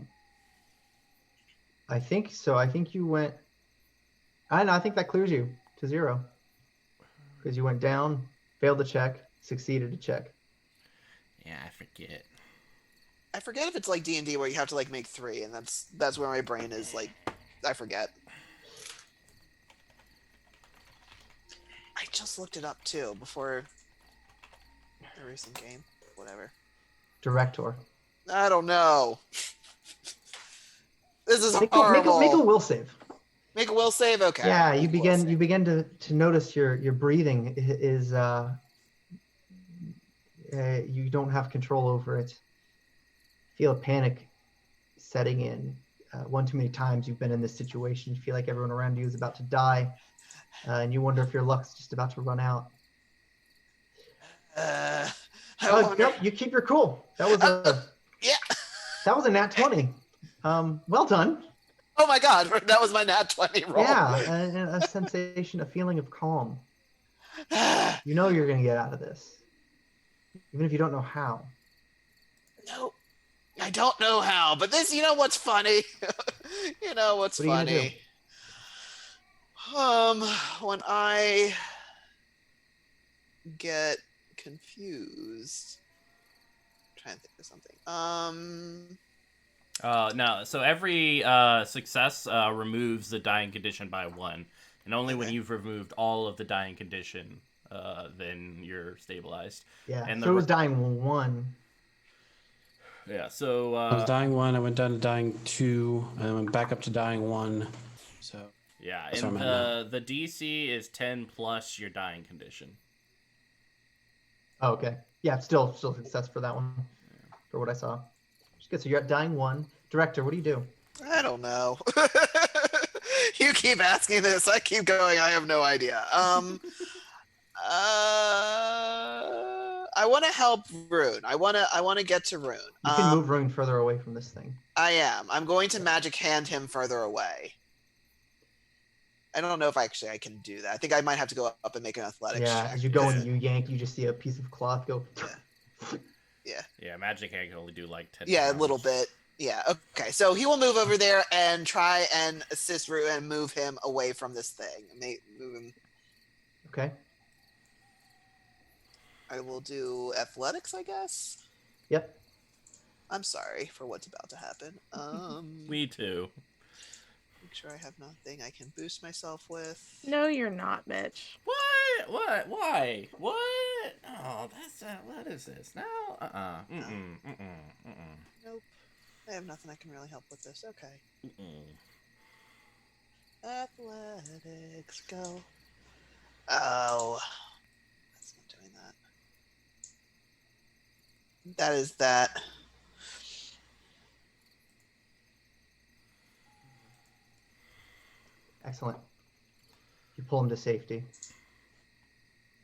think so. I think you went. I think that clears you to 0 because you went down, failed the check, succeeded a check. Yeah, I forget. I forget if it's like D&D where you have to like make 3, and that's where my brain is like, I forget. I just looked it up too before the recent game. Whatever. Director. I don't know. This is Make horrible. a will save. Make a will save. Okay. Yeah, you begin to notice your breathing is you don't have control over it. Feel a panic setting in. One too many times you've been in this situation. You feel like everyone around you is about to die, and you wonder if your luck's just about to run out. Yep, you keep your cool. That was yeah. That was a nat 20. Well done. Oh my god, that was my nat 20 roll. Yeah, a sensation, a feeling of calm. You know you're gonna get out of this, even if you don't know how. No, I don't know how. But this, you know what's funny? You know what's funny? When I get confused, I'm trying to think of something. No, so every success removes the dying condition by 1. And only when you've removed all of the dying condition, then you're stabilized. Yeah, and so it was dying 1. Yeah, so... I was dying 1, I went down to dying 2, and I went back up to dying 1. So yeah, and the DC is 10 plus your dying condition. Oh, okay. Yeah, still success for that one, for what I saw. Good. So you're at dying 1. Director, what do you do? I don't know. You keep asking this. I keep going. I have no idea. I want to help Rune. I want to get to Rune. You can move Rune further away from this thing. I am. I'm going to magic hand him further away. I don't know if I can do that. I think I might have to go up and make an athletics check. Yeah, as you go and you yank, you just see a piece of cloth go. Yeah. Yeah, magic hand can only do like 10 Yeah, pounds. a little bit. Yeah, okay. So he will move over there and try and assist Rune and move him away from this thing. Move him. Okay. I will do athletics, I guess. Yep. I'm sorry for what's about to happen. Me too. Make sure I have nothing I can boost myself with. No, you're not, Mitch. What? Why? What? Oh, that's what is this now? Nope. I have nothing I can really help with this. Okay. Athletics, go. Oh. That's not doing that. That is that. Excellent. You pull him to safety.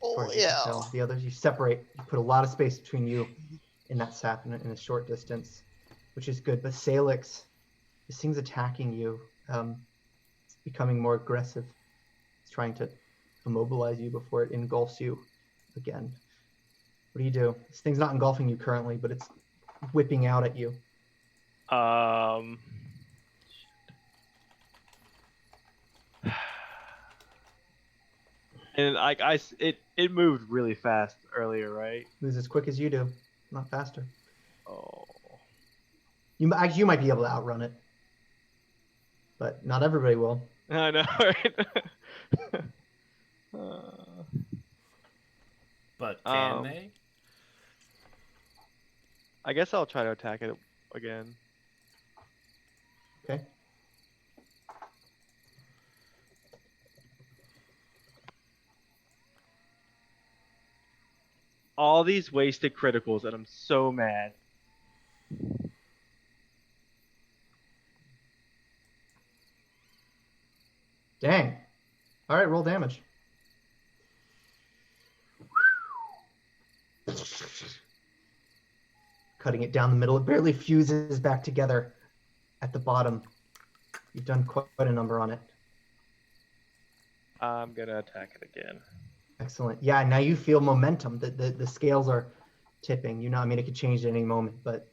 Oh, yeah. The others, you separate. You put a lot of space between you and that sap in a short distance, which is good. But Sailix, this thing's attacking you. It's becoming more aggressive. It's trying to immobilize you before it engulfs you again. What do you do? This thing's not engulfing you currently, but it's whipping out at you. And it moved really fast earlier, right? Moves as quick as you do, not faster. Oh. You might be able to outrun it, but not everybody will. I know, right? But can they? I guess I'll try to attack it again. Okay. All these wasted criticals, and I'm so mad. Dang. All right, roll damage. Cutting it down the middle. It barely fuses back together at the bottom. You've done quite a number on it. I'm gonna attack it again. Excellent. Yeah, now you feel momentum. The scales are tipping. You know, I mean, it could change at any moment, but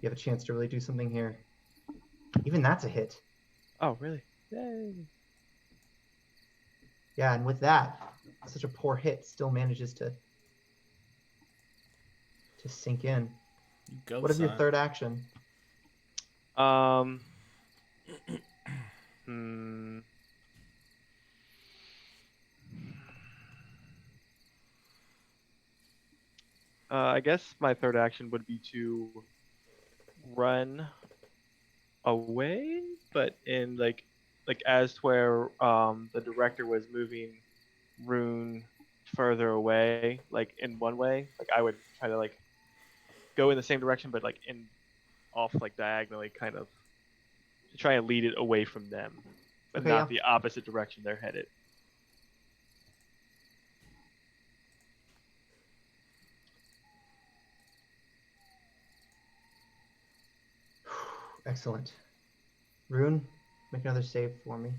you have a chance to really do something here. Even that's a hit. Oh, really? Yay. Yeah, and with that, such a poor hit still manages to to sink in. Go, What is your son. third action? I guess my third action would be to run away, but in like as to where the director was moving Rune further away, like in one way, like I would try to like go in the same direction, but like in off like diagonally, kind of to try and lead it away from them, but Okay, not yeah. the opposite direction they're headed. Excellent. Rune, make another save for me.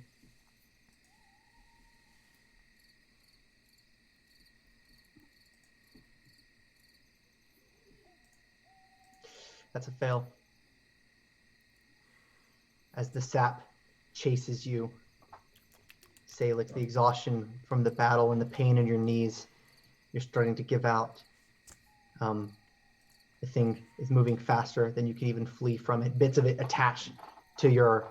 That's a fail. As the sap chases you, Sailix, the exhaustion from the battle and the pain in your knees, you're starting to give out. The thing is moving faster than you can even flee from it. Bits of it attach to your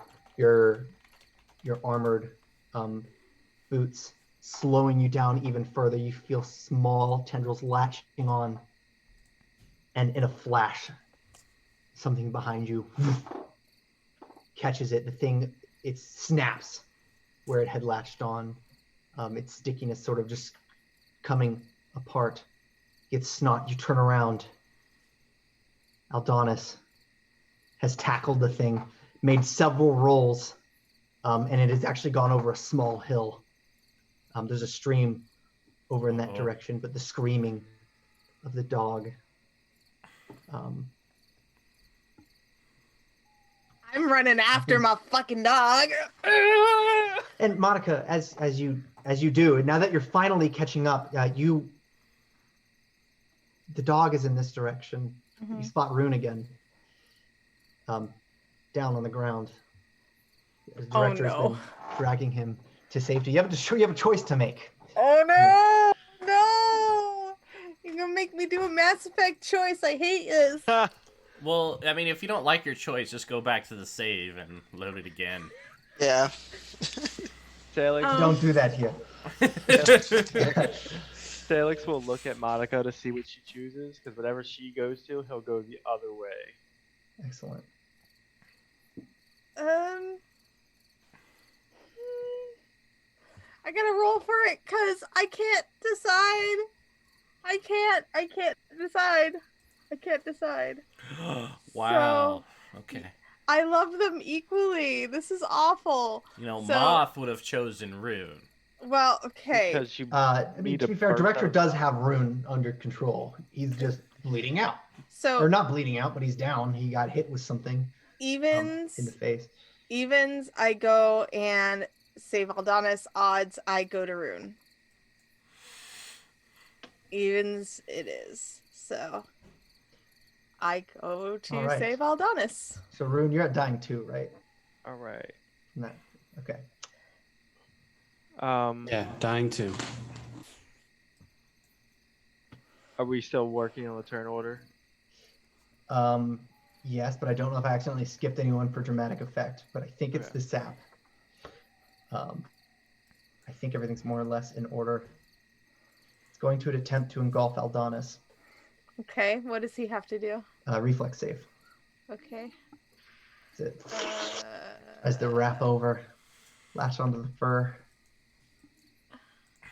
armored boots, slowing you down even further. You feel small tendrils latching on, and in a flash, something behind you catches it. The thing, it snaps where it had latched on. Its stickiness sort of just coming apart. Gets snot. You turn around. Aldonis has tackled the thing, made several rolls, and it has actually gone over a small hill. There's a stream over in that direction, but the screaming of the dog. I'm running after my fucking dog. And Monica, as you do, and now that you're finally catching up, the dog is in this direction. Mm-hmm. You spot Rune again, down on the ground. The director has been dragging him to safety. You have a choice to make. Oh no! No! You're gonna make me do a Mass Effect choice. I hate this. Well, I mean, if you don't like your choice, just go back to the save and load it again. Yeah. Sailix, Don't do that here. Sailix will look at Monica to see what she chooses, because whatever she goes to, he'll go the other way. Excellent. I gotta roll for it because I can't decide. I can't decide. Wow. So, okay. I love them equally. This is awful. You know, So- Moth would have chosen Rune. Well, okay. Because you I mean, need to a be fair, burst director out. does have Rune under control. He's just bleeding out. So Or not bleeding out, but he's down. He got hit with something evens, in the face. I go and save Aldonis. Odds, I go to Rune. Evens, it is. So I go to All right. save Aldonis. So Rune, you're at dying 2, right? All right. No. Okay. Yeah, dying too. Are we still working on the turn order? Yes, but I don't know if I accidentally skipped anyone for dramatic effect, but I think it's Okay. the sap. I think everything's more or less in order. It's going to attempt to engulf Aldonis. Okay, what does he have to do? Reflex save. Okay. That's it. As the wrap over, lash onto the fur.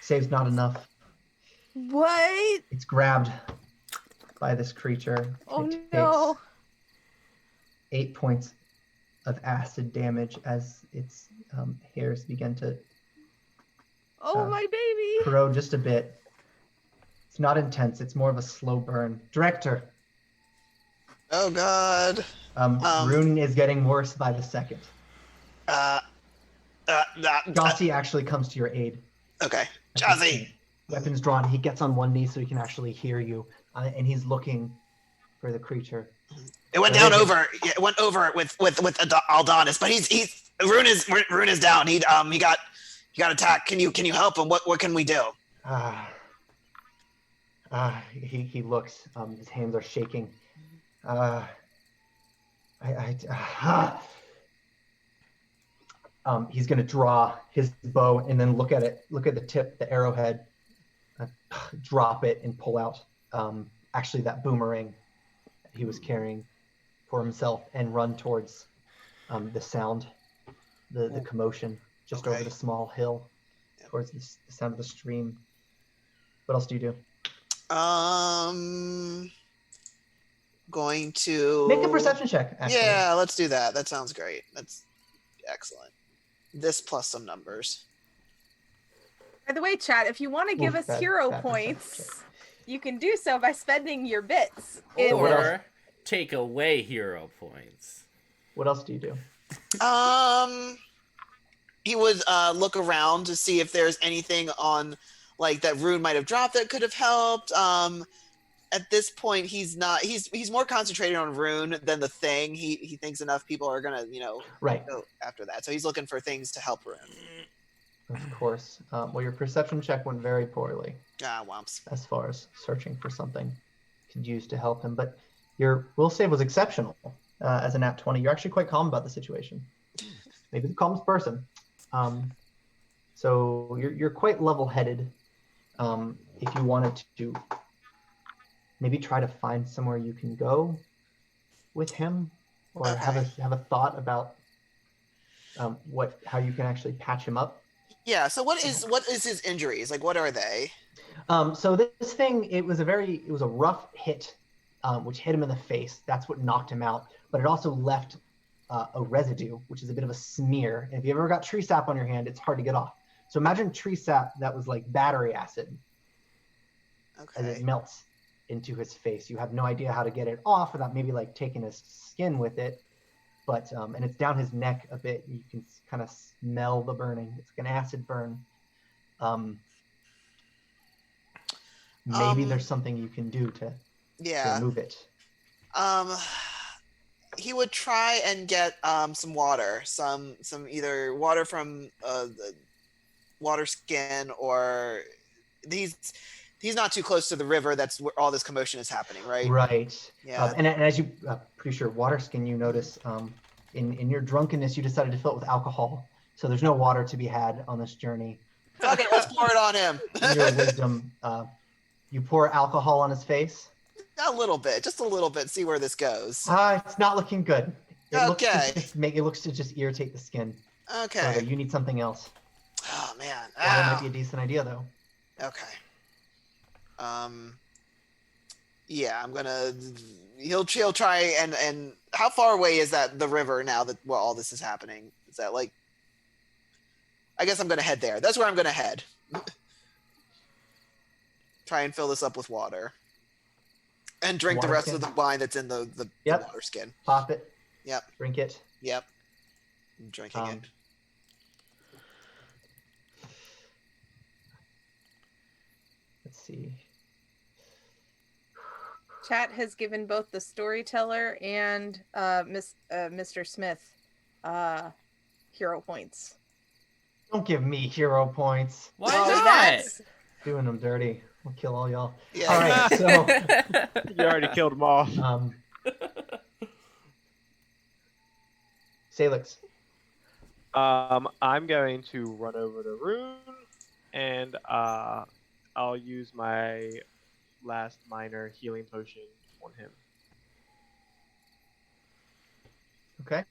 Save's not enough. What? It's grabbed by this creature. Oh It no. takes 8 points of acid damage as its hairs begin to Oh my baby. corrode just a bit. It's not intense. It's more of a slow burn. Director, Oh God. Rune is getting worse by the second. Jossie actually comes to your aid. Okay. at this Jossie. point. Weapons drawn. He gets on one knee so he can actually hear you, and he's looking for the creature. It went down over. It went over with Aldonis, but Rune is down. He got attacked. Can you help him? What can we do? He looks. His hands are shaking. He's gonna draw his bow and then look at it. Look at the tip, the arrowhead. Drop it and pull out actually that boomerang that he was carrying for himself and run towards the sound, the commotion just over the small hill towards the sound of the stream. What else do you do? Going to make a perception check. Actually. Yeah, let's do that. That sounds great. That's excellent. This plus some numbers. By the way, chat, if you want to give us hero points, you can do so by spending your bits. Or take away hero points. What else do you do? He would look around to see if there's anything on, like, that Rune might have dropped that could have helped. At this point, he's more concentrated on Rune than the thing. He thinks enough people are gonna, go after that. So he's looking for things to help Rune. Of course. Well, your perception check went very poorly. Whomps. As far as searching for something you could use to help him, but your will save was exceptional. As a nat 20, you're actually quite calm about the situation. Maybe the calmest person. So you're quite level-headed. If you wanted to maybe try to find somewhere you can go with him, or have a thought about how you can actually patch him up. Yeah. So what is his injuries? Like, what are they? So this thing, it was a rough hit, which hit him in the face. That's what knocked him out. But it also left a residue, which is a bit of a smear. And if you ever got tree sap on your hand, it's hard to get off. So imagine tree sap that was like battery acid. As it melts into his face. You have no idea how to get it off without maybe like taking his skin with it. But and it's down his neck a bit. You can kind of smell the burning. It's like an acid burn. Maybe there's something you can do to remove it. He would try and get some water, some either water from the water skin, or he's not too close to the river. That's where all this commotion is happening, right? Right. Yeah. And as you pretty sure water skin, you notice in your drunkenness, you decided to fill it with alcohol. So there's no water to be had on this journey. Okay, let's pour it on him. In your wisdom, you pour alcohol on his face. A little bit, just a little bit. See where this goes. It's not looking good. It looks to just irritate the skin. Okay. So you need something else. Oh man. That might be a decent idea, though. Okay. Yeah, I'm gonna. He'll try and how far away is that the river now that all this is happening? Is that like? I guess I'm gonna head there. That's where I'm gonna head. Try and fill this up with water. And drink Water the rest skin. of the wine that's in the water skin. Pop it. Yep. Drink it. Yep. I'm drinking it. Let's see. Chat has given both the Storyteller and Mr. Smith hero points. Don't give me hero points. Why not? Doing them dirty. I'll kill all y'all. Yeah. All right, so You already killed Moth. Sailix. I'm going to run over to Rune, and I'll use my last minor healing potion on him. Okay.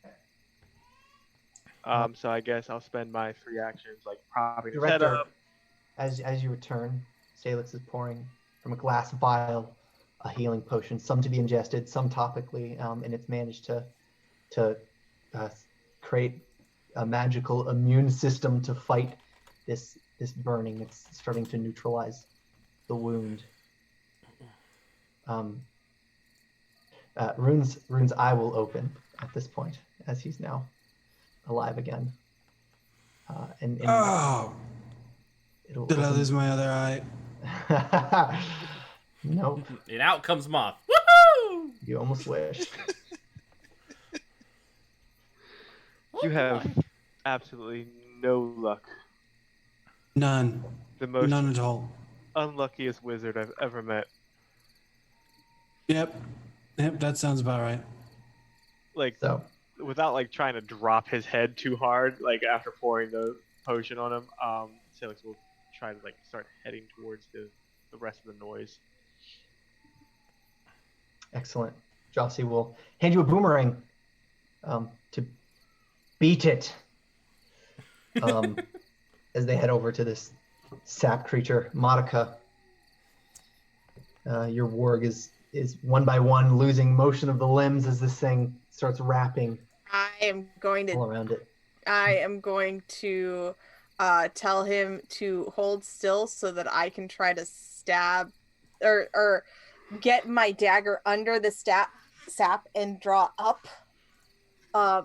So I guess I'll spend my 3 actions like propping his head Director, up. as you return, Sailix is pouring from a glass vial a healing potion, some to be ingested, some topically, and it's managed to create a magical immune system to fight this burning. It's starting to neutralize the wound. Rune's eye will open at this point as he's now alive again. And Oh, it'll did I open. lose my other eye? Nope. And out comes Moth. Woohoo! You almost wish. You have absolutely no luck. None. The most None at all. unluckiest wizard I've ever met. Yep, that sounds about right. Like, So, without like trying to drop his head too hard, like after pouring the potion on him, Sailix will try to like start heading towards the rest of the noise. excellent. Jossie will hand you a boomerang to beat it as they head over to this sap creature, Monica. Your warg is one by one losing motion of the limbs as this thing starts wrapping I am going all to around it. tell him to hold still so that I can try to stab or get my dagger under the sap and draw up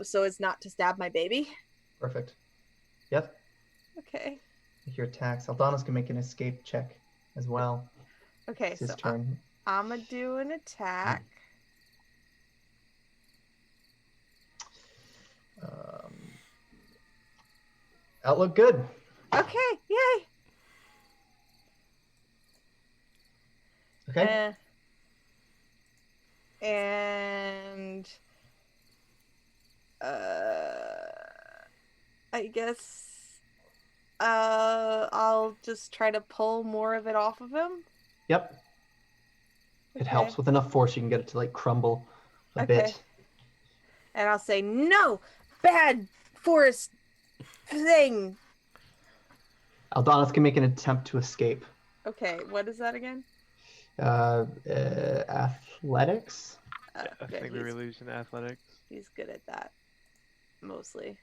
so as not to stab my baby. Perfect. Yep. Okay. Make your attacks. Aldana's can make an escape check as well. Okay, It's his so turn. I'm gonna do an attack. That looked good. Okay, yay! Okay. And I guess I'll just try to pull more of it off of him. Yep. It helps with enough force you can get it to like crumble a bit. And I'll say, no, bad forest thing. Aldana's can make an attempt to escape. Okay, what is that again? Athletics. Yeah, I think we were losing athletics. He's good at that, mostly.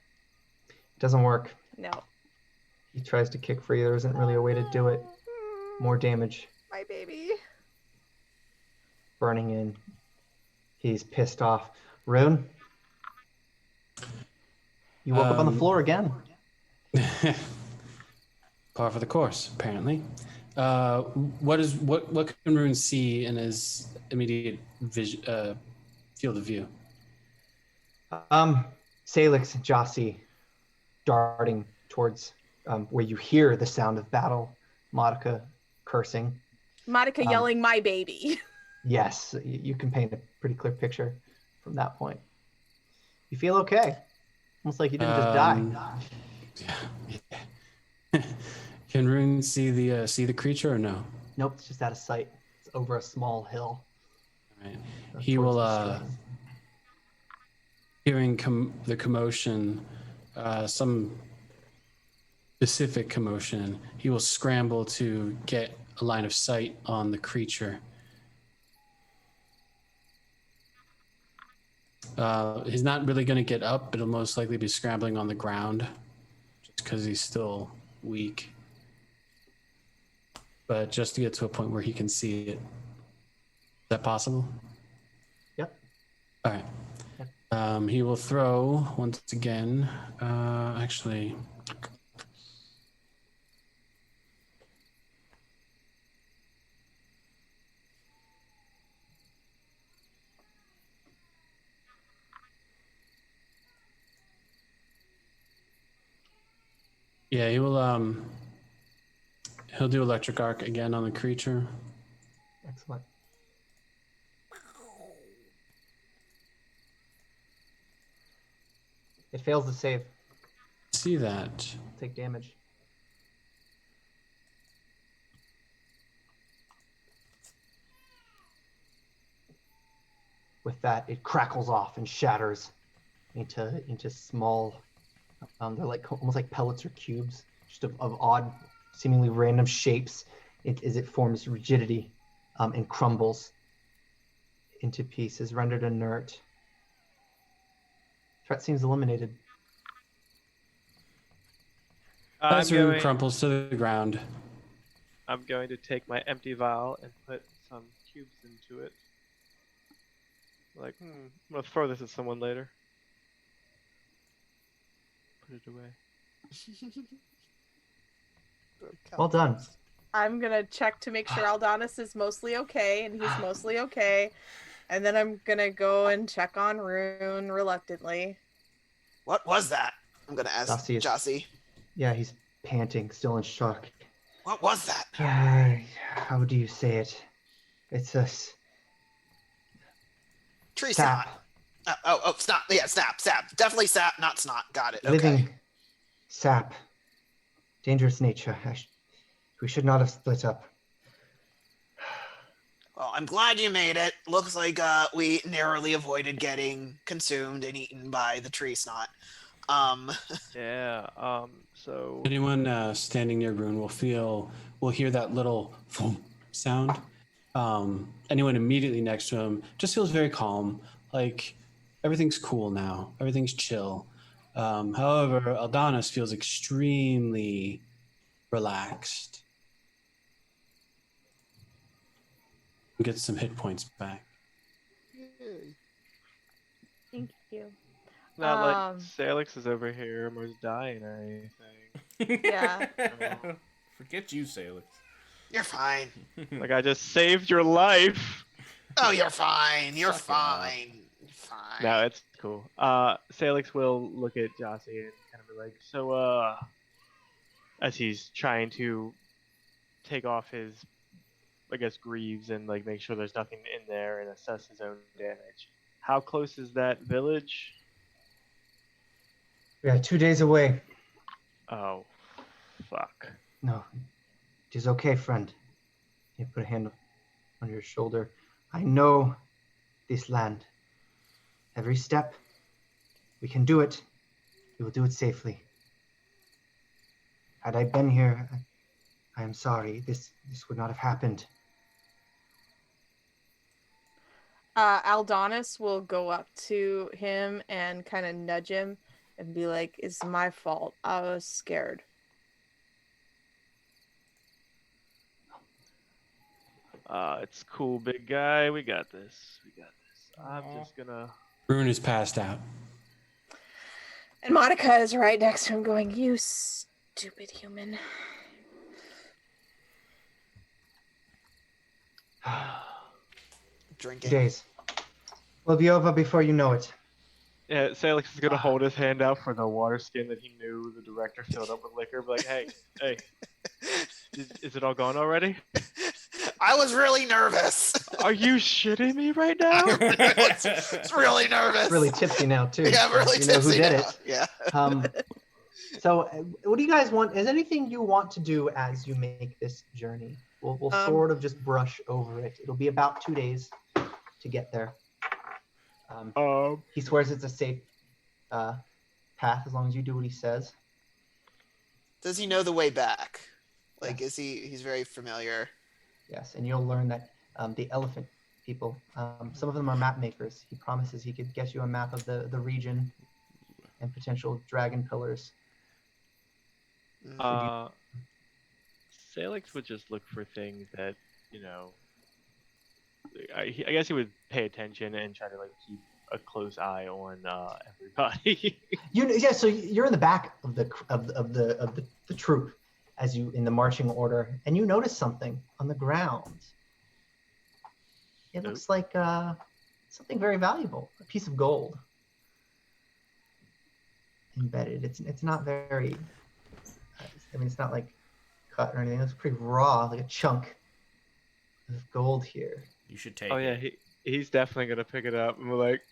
Doesn't work. No. He tries to kick free. There isn't really a way to do it. More damage. My baby. Burning in. He's pissed off. Rune? You woke up on the floor again. Par for the course, apparently. What can Rune see in his immediate field of view? Sailix and Jossie darting towards where you hear the sound of battle. Monica cursing. Monica yelling, my baby. Yes, you can paint a pretty clear picture from that point. You feel okay. Almost like you didn't just die. Yeah. Can Rune see the creature or no? Nope, it's just out of sight. It's over a small hill. All right. He will, hearing the commotion, some specific commotion, he will scramble to get a line of sight on the creature. He's not really going to get up, but he'll most likely be scrambling on the ground just because he's still weak. But just to get to a point where he can see it. Is that possible? Yep. All right. Yep. He will throw once again. Actually. Yeah, he will. He'll do electric arc again on the creature. Excellent. It fails to save. See that. Take damage. With that, it crackles off and shatters into small. They're like almost like pellets or cubes, just of odd, seemingly random shapes. As it forms rigidity and crumbles into pieces, rendered inert. Threat seems eliminated. As Rune crumples to the ground. I'm going to take my empty vial and put some cubes into it. Like, I'm gonna throw this at someone later. Put it away. Well done. I'm gonna check to make sure Aldonis is mostly okay, and he's mostly okay. And then I'm gonna go and check on Rune reluctantly. What was that? I'm gonna ask Jossie. Yeah, he's panting, still in shock. What was that? how do you say it? It's a Tree sap, snot. Snot. Yeah, sap. Definitely sap, not snot. Got it. Okay. living sap. Dangerous nature. We should not have split up. Well, I'm glad you made it. Looks like we narrowly avoided getting consumed and eaten by the tree snot. Yeah. So Anyone standing near Rune will hear that little boom sound. Anyone immediately next to him just feels very calm, like everything's cool now, everything's chill. However, Aldonis feels extremely relaxed. And gets some hit points back. Thank you. not like Sailix is over here almost dying or anything. Yeah. Forget you, Sailix. You're fine. Like I just saved your life. Oh, you're fine. You're Suck it fine. You're fine. No, it's cool. Sailix will look at Jossie and kind of be like, so, as he's trying to take off his, I guess, greaves and like make sure there's nothing in there and assess his own damage. How close is that village? We are 2 days away. Oh, fuck. No, it is okay, friend. You put a hand on your shoulder. I know this land. Every step, we can do it. We will do it safely. Had I been here, I am sorry. This would not have happened. Aldonis will go up to him and kind of nudge him and be like, "It's my fault. I was scared." It's cool, big guy. We got this. I'm just gonna. Rune is passed out. And Monica is right next to him going, "You stupid human." Drinking. Days. Will be over before you know it. Yeah, Sailix is gonna hold his hand out for the water skin that he knew the director filled up with liquor. Be like, hey, is it all gone already? I was really nervous. Are you shitting me right now? It's really nervous. Really tipsy now too. Yeah, I'm really you know tipsy who did now. it. Yeah. So, what do you guys want? Is anything you want to do as you make this journey? We'll sort of just brush over it. It'll be about 2 days to get there. He swears it's a safe path as long as you do what he says. Does he know the way back? Like, Yes. he's very familiar. Yes, and you'll learn that the elephant people, some of them are map makers. He promises he could get you a map of the region and potential dragon pillars. Sailix would just look for things that, I guess he would pay attention and try to like keep a close eye on everybody. So you're in the back of the troop as you in the marching order, and you notice something on the ground. It looks like something very valuable, a piece of gold embedded. It's not very. It's not like cut or anything. It's pretty raw, like a chunk of gold here. You should take Oh yeah, he's definitely gonna pick it up and we're like,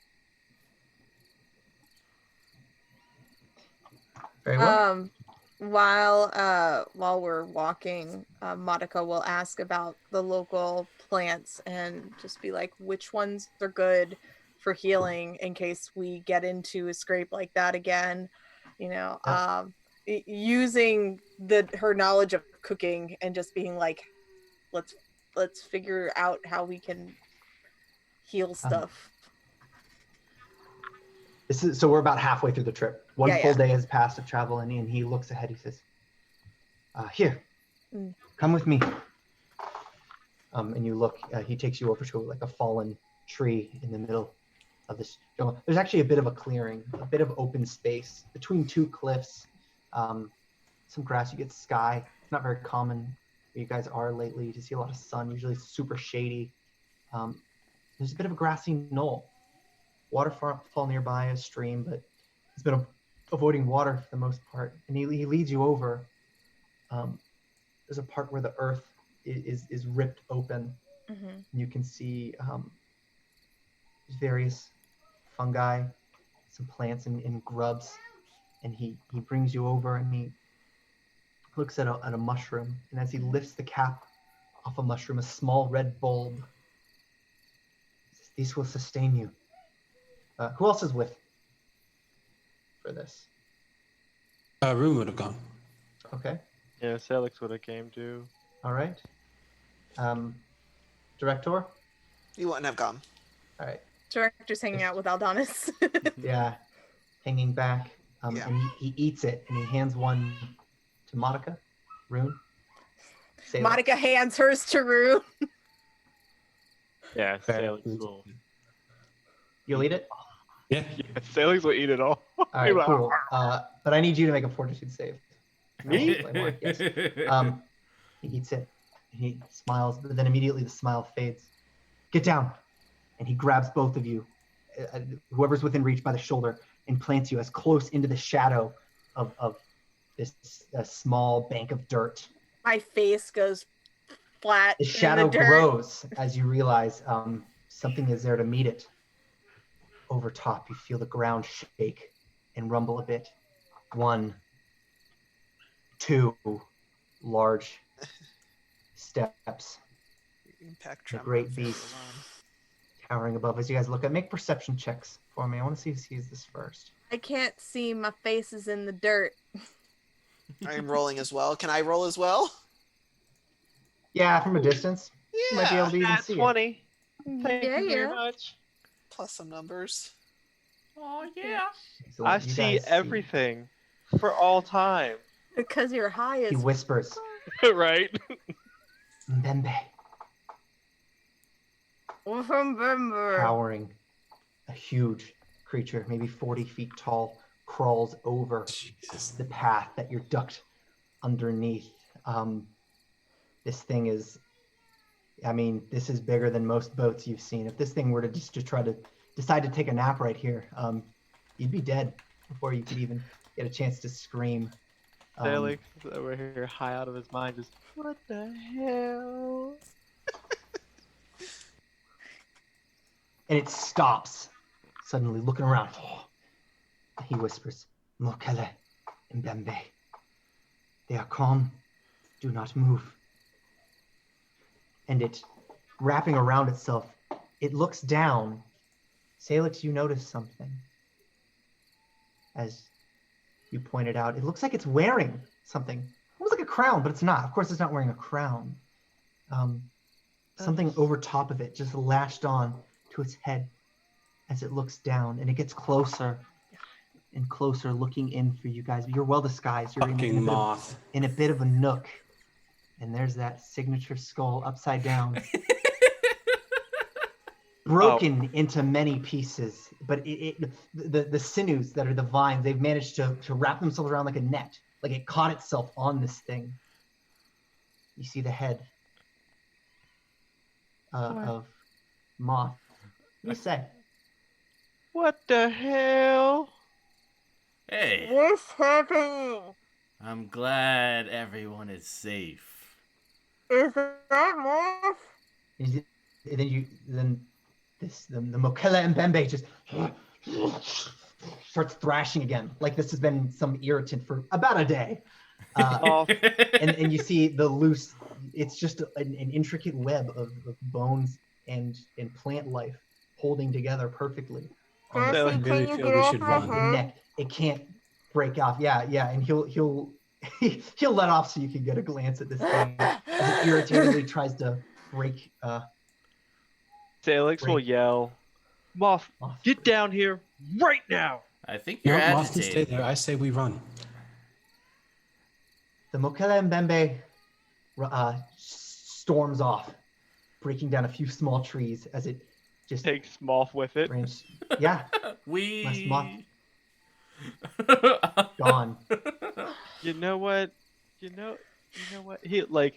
very well. While we're walking, Monica will ask about the local plants and just be like, which ones are good for healing in case we get into a scrape like that again. Using her knowledge of cooking and just being like, let's figure out how we can heal stuff. So we're about halfway through the trip. One Yeah, full day has passed of travel, and he looks ahead. He says, "Here, come with me." And you look. He takes you over to like a fallen tree in the middle of this jungle. There's actually a bit of a clearing, a bit of open space between two cliffs. Some grass. You get sky. It's not very common where you guys are lately to see a lot of sun. Usually it's super shady. There's a bit of a grassy knoll. Waterfall nearby, a stream, but he's been avoiding water for the most part. And he leads you over. There's a part where the earth is ripped open. Mhm. You can see various fungi, some plants and grubs, and he brings you over and he looks at a mushroom, and as he lifts the cap off a mushroom, a small red bulb, he says, "These will sustain you." Who else is with for this? Room would have gone. Okay, Yeah, Sailix would have came too. all right. Director? You wouldn't have gone. All right, Director's hanging out with Aldonis. yeah, hanging back. Yeah. And he eats it, and he hands one to Monica, Rune. Sailix. Monica hands hers to Rue. Yeah, Fair. Sailix will. You'll eat it? Yeah. Yeah, Sailix will eat it all. All right, cool. But I need you to make a fortitude save. Me? Yes. He eats it. He smiles, but then immediately the smile fades. Get down. And he grabs both of you, whoever's within reach, by the shoulder and plants you as close into the shadow of this small bank of dirt. My face goes flat. The shadow in the dirt. grows as you realize something is there to meet it. Over top, you feel the ground shake and rumble a bit. 1, 2 large steps. Impact The tremor. great beast towering above. As you guys look at, make perception checks for me. I want to see who sees this first. I can't see. My face is in the dirt. I am rolling as well. Can I roll as well? Yeah, from a distance, you might be able to even Nat see 20. Thank Yeah, you very yeah. much. Plus some numbers. Oh yeah. it. So I you see guys everything for all time. Because you're high He as whispers, Right? Mbembe, Remember. towering. A huge creature, maybe 40 feet tall, crawls over Jesus. the path that you're ducked underneath. This thing is, I mean, this is bigger than most boats you've seen. If this thing were to just to try to decide to take a nap right here, you'd be dead before you could even get a chance to scream. Sailix is over here high out of his mind, just, what the hell? And it stops, suddenly looking around. He whispers, Mokele Mbembe. They are calm. Do not move. And it, wrapping around itself, it looks down. Sailix, you notice something. As you pointed out, it looks like it's wearing something. Almost like a crown, but it's not. Of course, it's not wearing a crown. Something over top of it, just lashed on to its head as it looks down, and it gets closer and closer, looking in for you guys. You're well disguised. You're Fucking Moth. in a bit of a nook, and there's that signature skull upside down, broken into many pieces. But the sinews that are the vines, they've managed to wrap themselves around like a net, like it caught itself on this thing. You see the head of Moth. What do you say? What the hell? Hey, What's happening? I'm glad everyone is safe. Is that Moth? And then the Mokele Mbembe just starts thrashing again, like this has been some irritant for about a day. And you see the loose, it's just an intricate web of bones and plant life holding together perfectly. On So I really feel we should the run. neck. It can't break off. Yeah, and he'll he'll let off so you can get a glance at this thing as it irritatedly tries to break. Sailix will Break. yell, Moth, Off. get down here right now! I think No, you're Moth can stay agitated. there. I say we run. The Mokele Mbembe storms off, breaking down a few small trees as it just Takes Moth with it. branches. Yeah, We. Moth. Gone. You know what? You know what? He like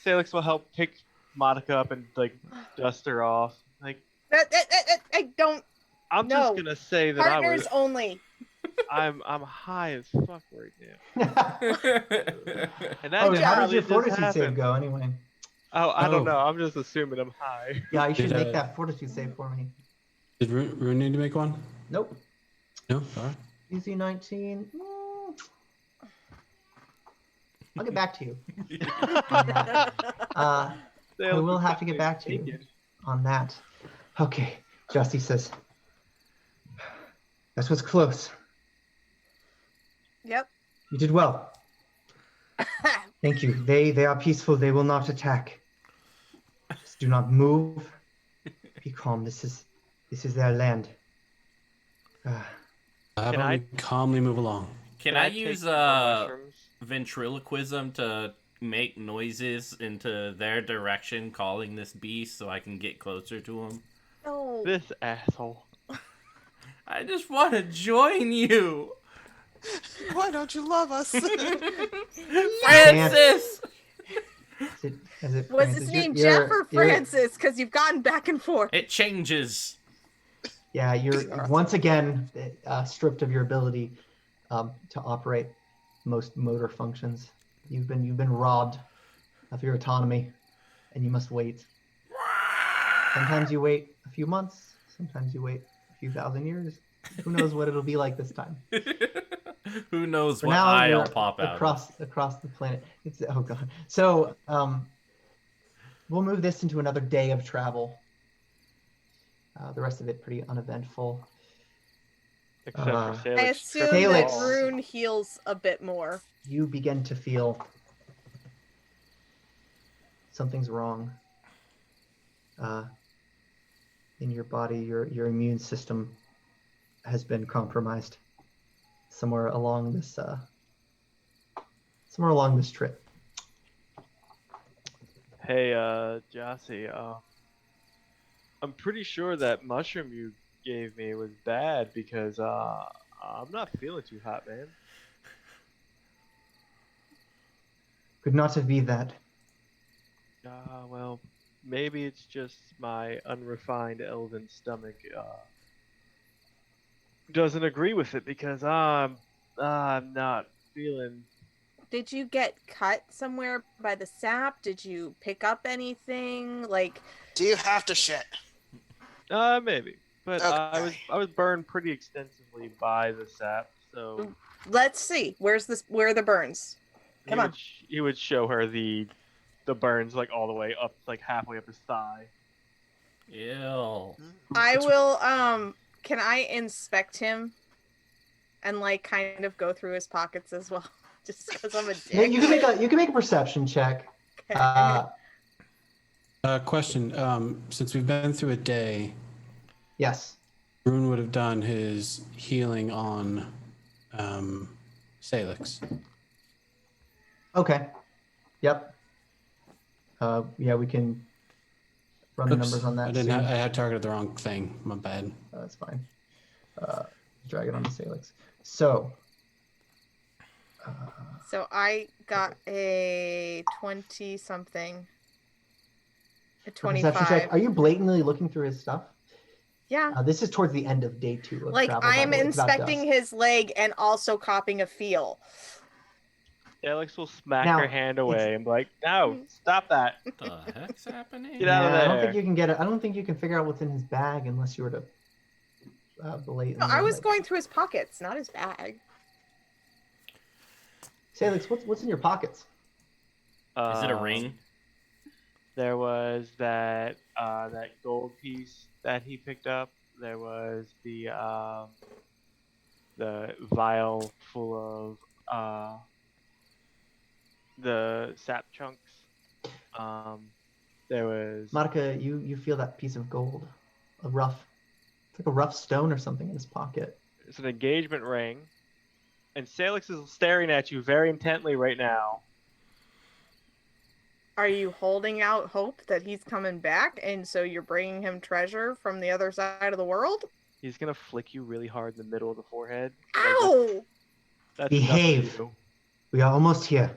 Sailix will help pick Monica up and like dust her off. Like I don't. I'm No. just gonna say that Partners only. I'm high as fuck right now. And that Oh, how did probably your just fortitude save happened. go anyway? Oh, I don't Oh. know. I'm just assuming I'm high. Yeah, you should Did, make that fortitude save for me. Did Rune need to make one? Nope. No? All right. Easy 19. I'll get back to you on that. I will have to get back to you on that. Okay, Justy says, that was close. Yep. You did well. Thank you. They are peaceful. They will not attack. Just do not move. Be calm. This is their land. How about we calmly move along? Can I use ventriloquism to make noises into their direction, calling this beast so I can get closer to him? No. This asshole. I just want to join you. Why don't you love us? Francis! Was his name Jeff or Francis? Because you've gotten back and forth. It changes. Yeah, you're once again stripped of your ability to operate most motor functions. You've been robbed of your autonomy, and you must wait. Sometimes you wait a few months. Sometimes you wait a few thousand years. Who knows what it'll be like this time? Who knows For what now, eye you're I'll pop out across the planet. Oh god. So we'll move this into another day of travel. The rest of it pretty uneventful. Except for Sailix. I assume Sailix. that Rune heals a bit more. You begin to feel something's wrong in your body. Your immune system has been compromised somewhere along this trip. Hey, Jossie, I'm pretty sure that mushroom you gave me was bad because I'm not feeling too hot, man. Could not have been that. Well, maybe it's just my unrefined elven stomach doesn't agree with it because I'm not feeling. Did you get cut somewhere by the sap? Did you pick up anything? Like, do you have to shit? Maybe, but okay. I was burned pretty extensively by the sap. So let's see. Where are the burns? Come on. He would show her the burns like all the way up, like halfway up his thigh. Ew. I will. Can I inspect him and like kind of go through his pockets as well? Just because I'm a dick. Yeah, you can make a perception check. Okay. Question. Since we've been through a day, yes, Rune would have done his healing on Sailix. Okay. Yep. Yeah, we can run the numbers on that. I had targeted the wrong thing. My bad. That's fine. Drag it on to Sailix. So I got a 20-something. A 25. Perception check. Are you blatantly looking through his stuff? Yeah. This is towards the end of day 2 of like travel. I'm inspecting his leg and also copying a feel. Alex will smack her hand away and be like, "No, stop that! What the heck's happening? Get out of there!" I don't think you can get it. I don't think you can figure out what's in his bag unless you were to blatantly. No, I was going through his pockets, not his bag. Sailix, what's in your pockets? Is it a ring? There was that gold piece that he picked up. There was the vial full of the sap chunks. There was Monica, you feel that piece of gold, it's like a rough stone or something in his pocket. It's an engagement ring, and Sailix is staring at you very intently right now. Are you holding out hope that he's coming back, and so you're bringing him treasure from the other side of the world? He's gonna flick you really hard in the middle of the forehead. Ow! That's Behave. We are almost here.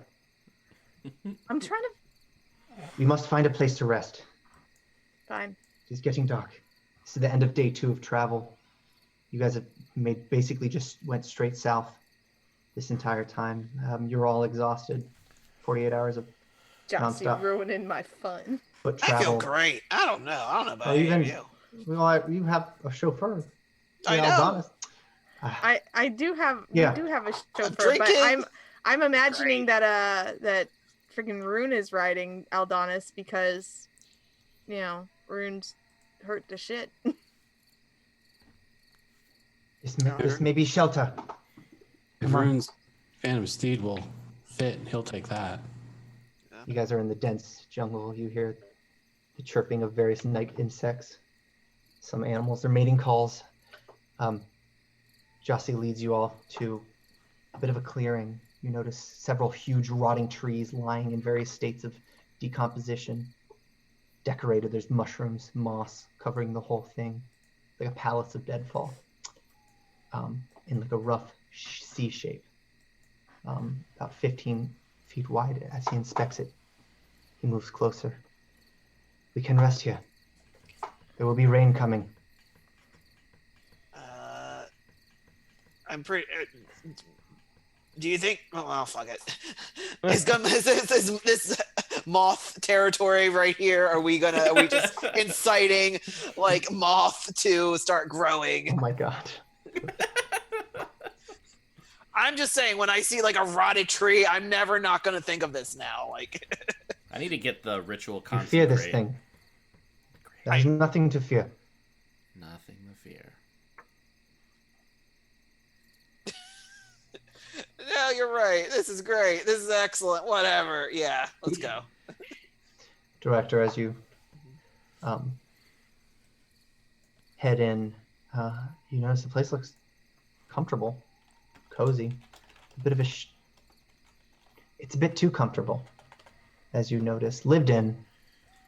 I'm trying to. We must find a place to rest. Fine. It's getting dark. This is the end of day 2 of travel. You guys have basically just went straight south this entire time. You're all exhausted. 48 hours of Jossie nonstop ruining my fun. foot I feel travel. great. I don't know about Or even you. well, you have a chauffeur. I know. Aldonis. I do have Yeah. we do have a chauffeur, but drinking. I'm imagining Great. that freaking Rune is riding Aldonis because Rune's hurt to shit. This may be shelter. If Come on. Rune's Phantom Steed will fit, he'll take that. You guys are in the dense jungle. You hear the chirping of various night insects. Some animals, their mating calls. Jossie leads you all to a bit of a clearing. You notice several huge rotting trees lying in various states of decomposition. Decorated, there's mushrooms, moss covering the whole thing, like a palace of deadfall, in like a rough C shape, about 15 feet wide. As he inspects it, he moves closer. We can rest here. There will be rain coming. I'm pretty. Do you think? Oh, fuck it. Is this Moth territory right here? Are we just inciting like Moth to start growing? Oh my god. I'm just saying, when I see like a rotted tree, I'm never not gonna think of this now. Like, I need to get the ritual You concentrate. fear this thing. There's nothing to fear. Nothing to fear. No, you're right. This is great. This is excellent. Whatever. Yeah, let's go. Director, as you head in, you notice the place looks comfortable, cozy. A bit of it's a bit too comfortable, as you notice. Lived in.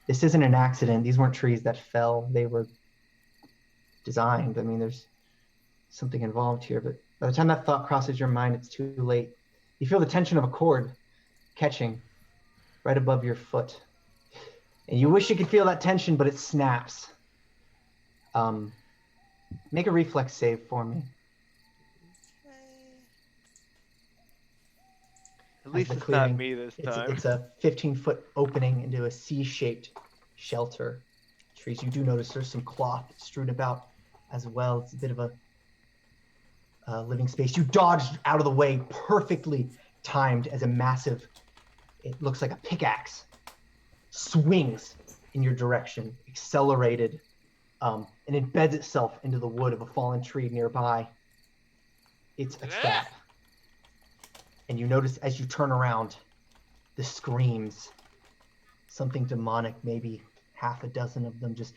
This isn't an accident. These weren't trees that fell. They were designed. I mean, there's something involved here, but by the time that thought crosses your mind, it's too late. You feel the tension of a cord catching right above your foot. And you wish you could feel that tension, but it snaps. Make a reflex save for me. At least the it's clearing- not me this time. It's a 15-foot opening into a C-shaped shelter. Trees. You do notice there's some cloth strewn about as well. It's a bit of a living space. You dodged out of the way, perfectly timed, as a massive, it looks like a pickaxe, swings in your direction, accelerated, and embeds itself into the wood of a fallen tree nearby. It's a trap. And you notice as you turn around, the screams, something demonic, maybe half a dozen of them just,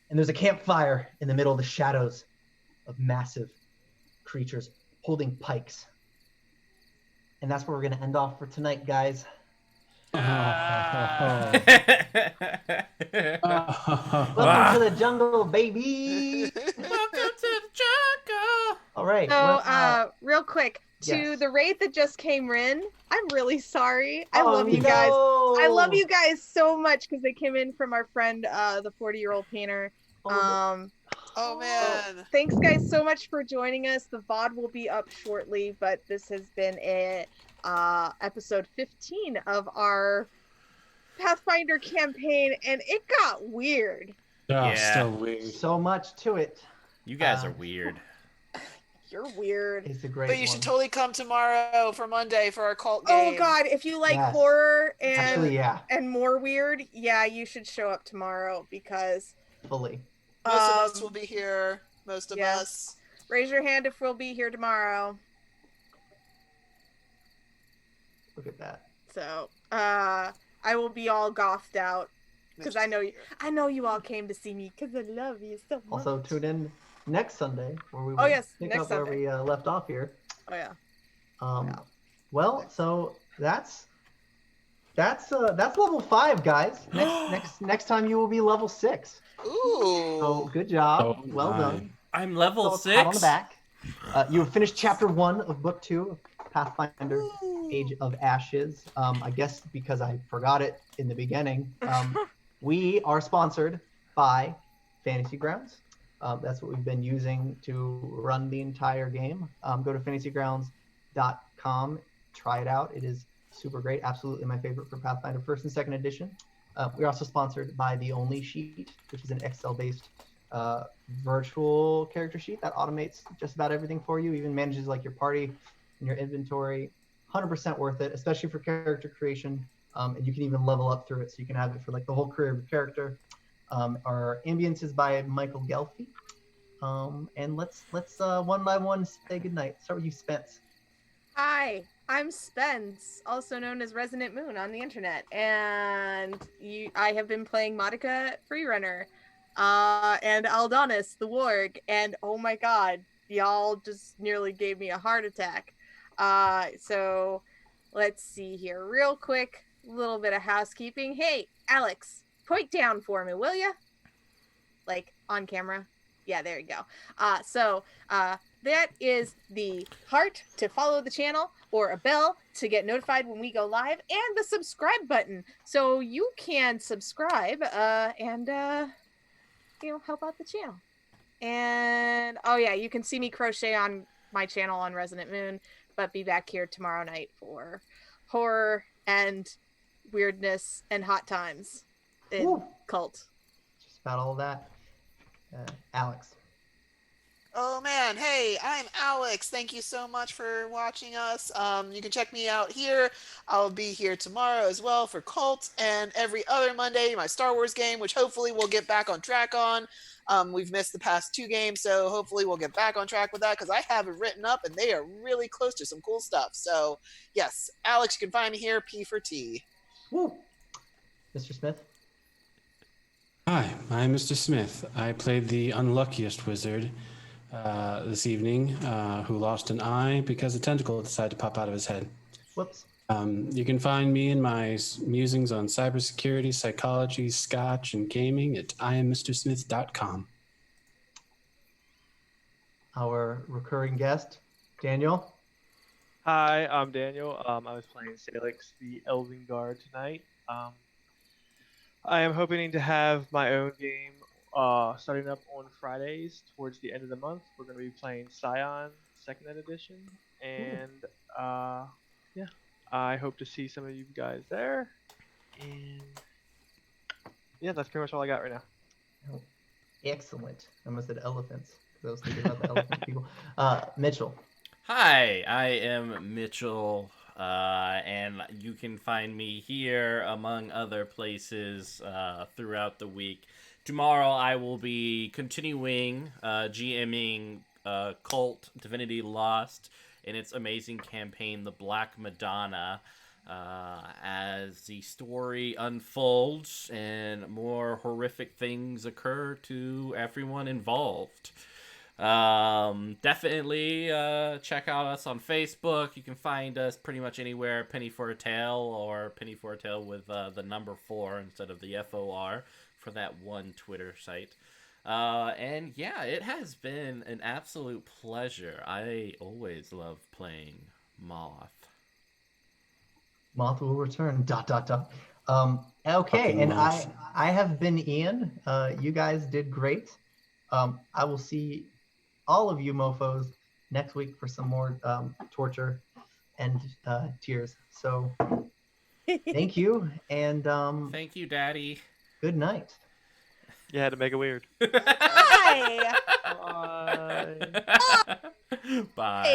and there's a campfire in the middle of the shadows of massive creatures holding pikes. And that's where we're going to end off for tonight, guys. Welcome to the jungle, baby. Welcome to the jungle. All right. So, real quick, to yes. the raid that just came in, I'm really sorry. I Oh, love you guys. no. I love you guys so much because they came in from our friend, the 40-year-old painter. Oh man. Thanks guys so much for joining us. The VOD will be up shortly, but this has been episode 15 of our Pathfinder campaign, and it got weird. Yeah. So weird. So much to it. You guys are weird. You're weird. It's a great But you should totally come tomorrow for Monday for our cult game. Oh god, if you like Yes. horror and Actually, yeah, and more weird, yeah, you should show up tomorrow because fully. Most of us will be here. Most of yeah. us. Raise your hand if we'll be here tomorrow. Look at that. So, I will be all gothed out because I know you all came to see me because I love you so much. Also, tune in next Sunday where we Oh, will yes, pick next up where Sunday. we left off here. Oh yeah. Yeah. Well, so that's level 5, guys. Next time you will be level 6. Ooh. So good job. Oh, well my. done. I'm level So, pat on the 6. back. You have finished chapter 1 of book 2 of Pathfinder Age of Ashes. I guess because I forgot it in the beginning. We are sponsored by Fantasy Grounds. That's what we've been using to run the entire game. Go to fantasygrounds.com, try it out. It is super great. Absolutely my favorite for Pathfinder First and Second Edition. We're also sponsored by the Only Sheet, which is an Excel-based virtual character sheet that automates just about everything for you, even manages like your party and your inventory. 100% worth it, especially for character creation. And you can even level up through it, so you can have it for like the whole career of your character. Our ambience is by Michael Gelfi. And let's one by one say goodnight. Start with you, Spence. Hi, I'm Spence, also known as Resonant Moon on the internet, and I have been playing Monica Freerunner, and Aldonis the Warg, and oh my god, y'all just nearly gave me a heart attack. So let's see here, real quick, little bit of housekeeping. Hey, Alex, point down for me, will ya? Like on camera. Yeah, there you go. That is the heart to follow the channel, or a bell to get notified when we go live, and the subscribe button so you can subscribe and help out the channel. And oh yeah, you can see me crochet on my channel on Resonant Moon, but be back here tomorrow night for horror and weirdness and hot times in Woo. Cult. Just about all that. Alex. Oh man, hey, I'm Alex. Thank you so much for watching us. You can check me out here. I'll be here tomorrow as well for Cult, and every other Monday, my Star Wars game, which hopefully we'll get back on track on. We've missed the past 2 games, so hopefully we'll get back on track with that, because I have it written up and they are really close to some cool stuff. So yes, Alex, you can find me here, P for T. Woo. Mr. Smith. Hi, I'm Mr. Smith. I played the unluckiest wizard this evening, who lost an eye because a tentacle decided to pop out of his head. Whoops. You can find me and my musings on cybersecurity, psychology, scotch, and gaming at IamMrSmith.com. Our recurring guest, Daniel. Hi, I'm Daniel. I was playing Sailix, the Elven Guard tonight. I am hoping to have my own game starting up on Fridays towards the end of the month. We're going to be playing Scion 2nd Edition, and yeah, I hope to see some of you guys there. And yeah, that's pretty much all I got right now. Oh, excellent. I almost said elephants, because I was thinking about the elephant people. Mitchell. Hi, I am Mitchell, and you can find me here among other places throughout the week. Tomorrow I will be continuing GMing Cult Divinity Lost in its amazing campaign, The Black Madonna, as the story unfolds and more horrific things occur to everyone involved. Definitely check out us on Facebook. You can find us pretty much anywhere, Penny for a Tale, or Penny for a Tale with the number 4 instead of the FOR for that one Twitter site. And yeah, it has been an absolute pleasure. I always love playing Moth. Moth will return. ... Okay, Fucking and Moth. I have been Ian. You guys did great. I will see all of you mofos next week for some more torture and tears. So thank you, and Thank you, Daddy. good night. You had to make it weird. Hi! Bye. Bye.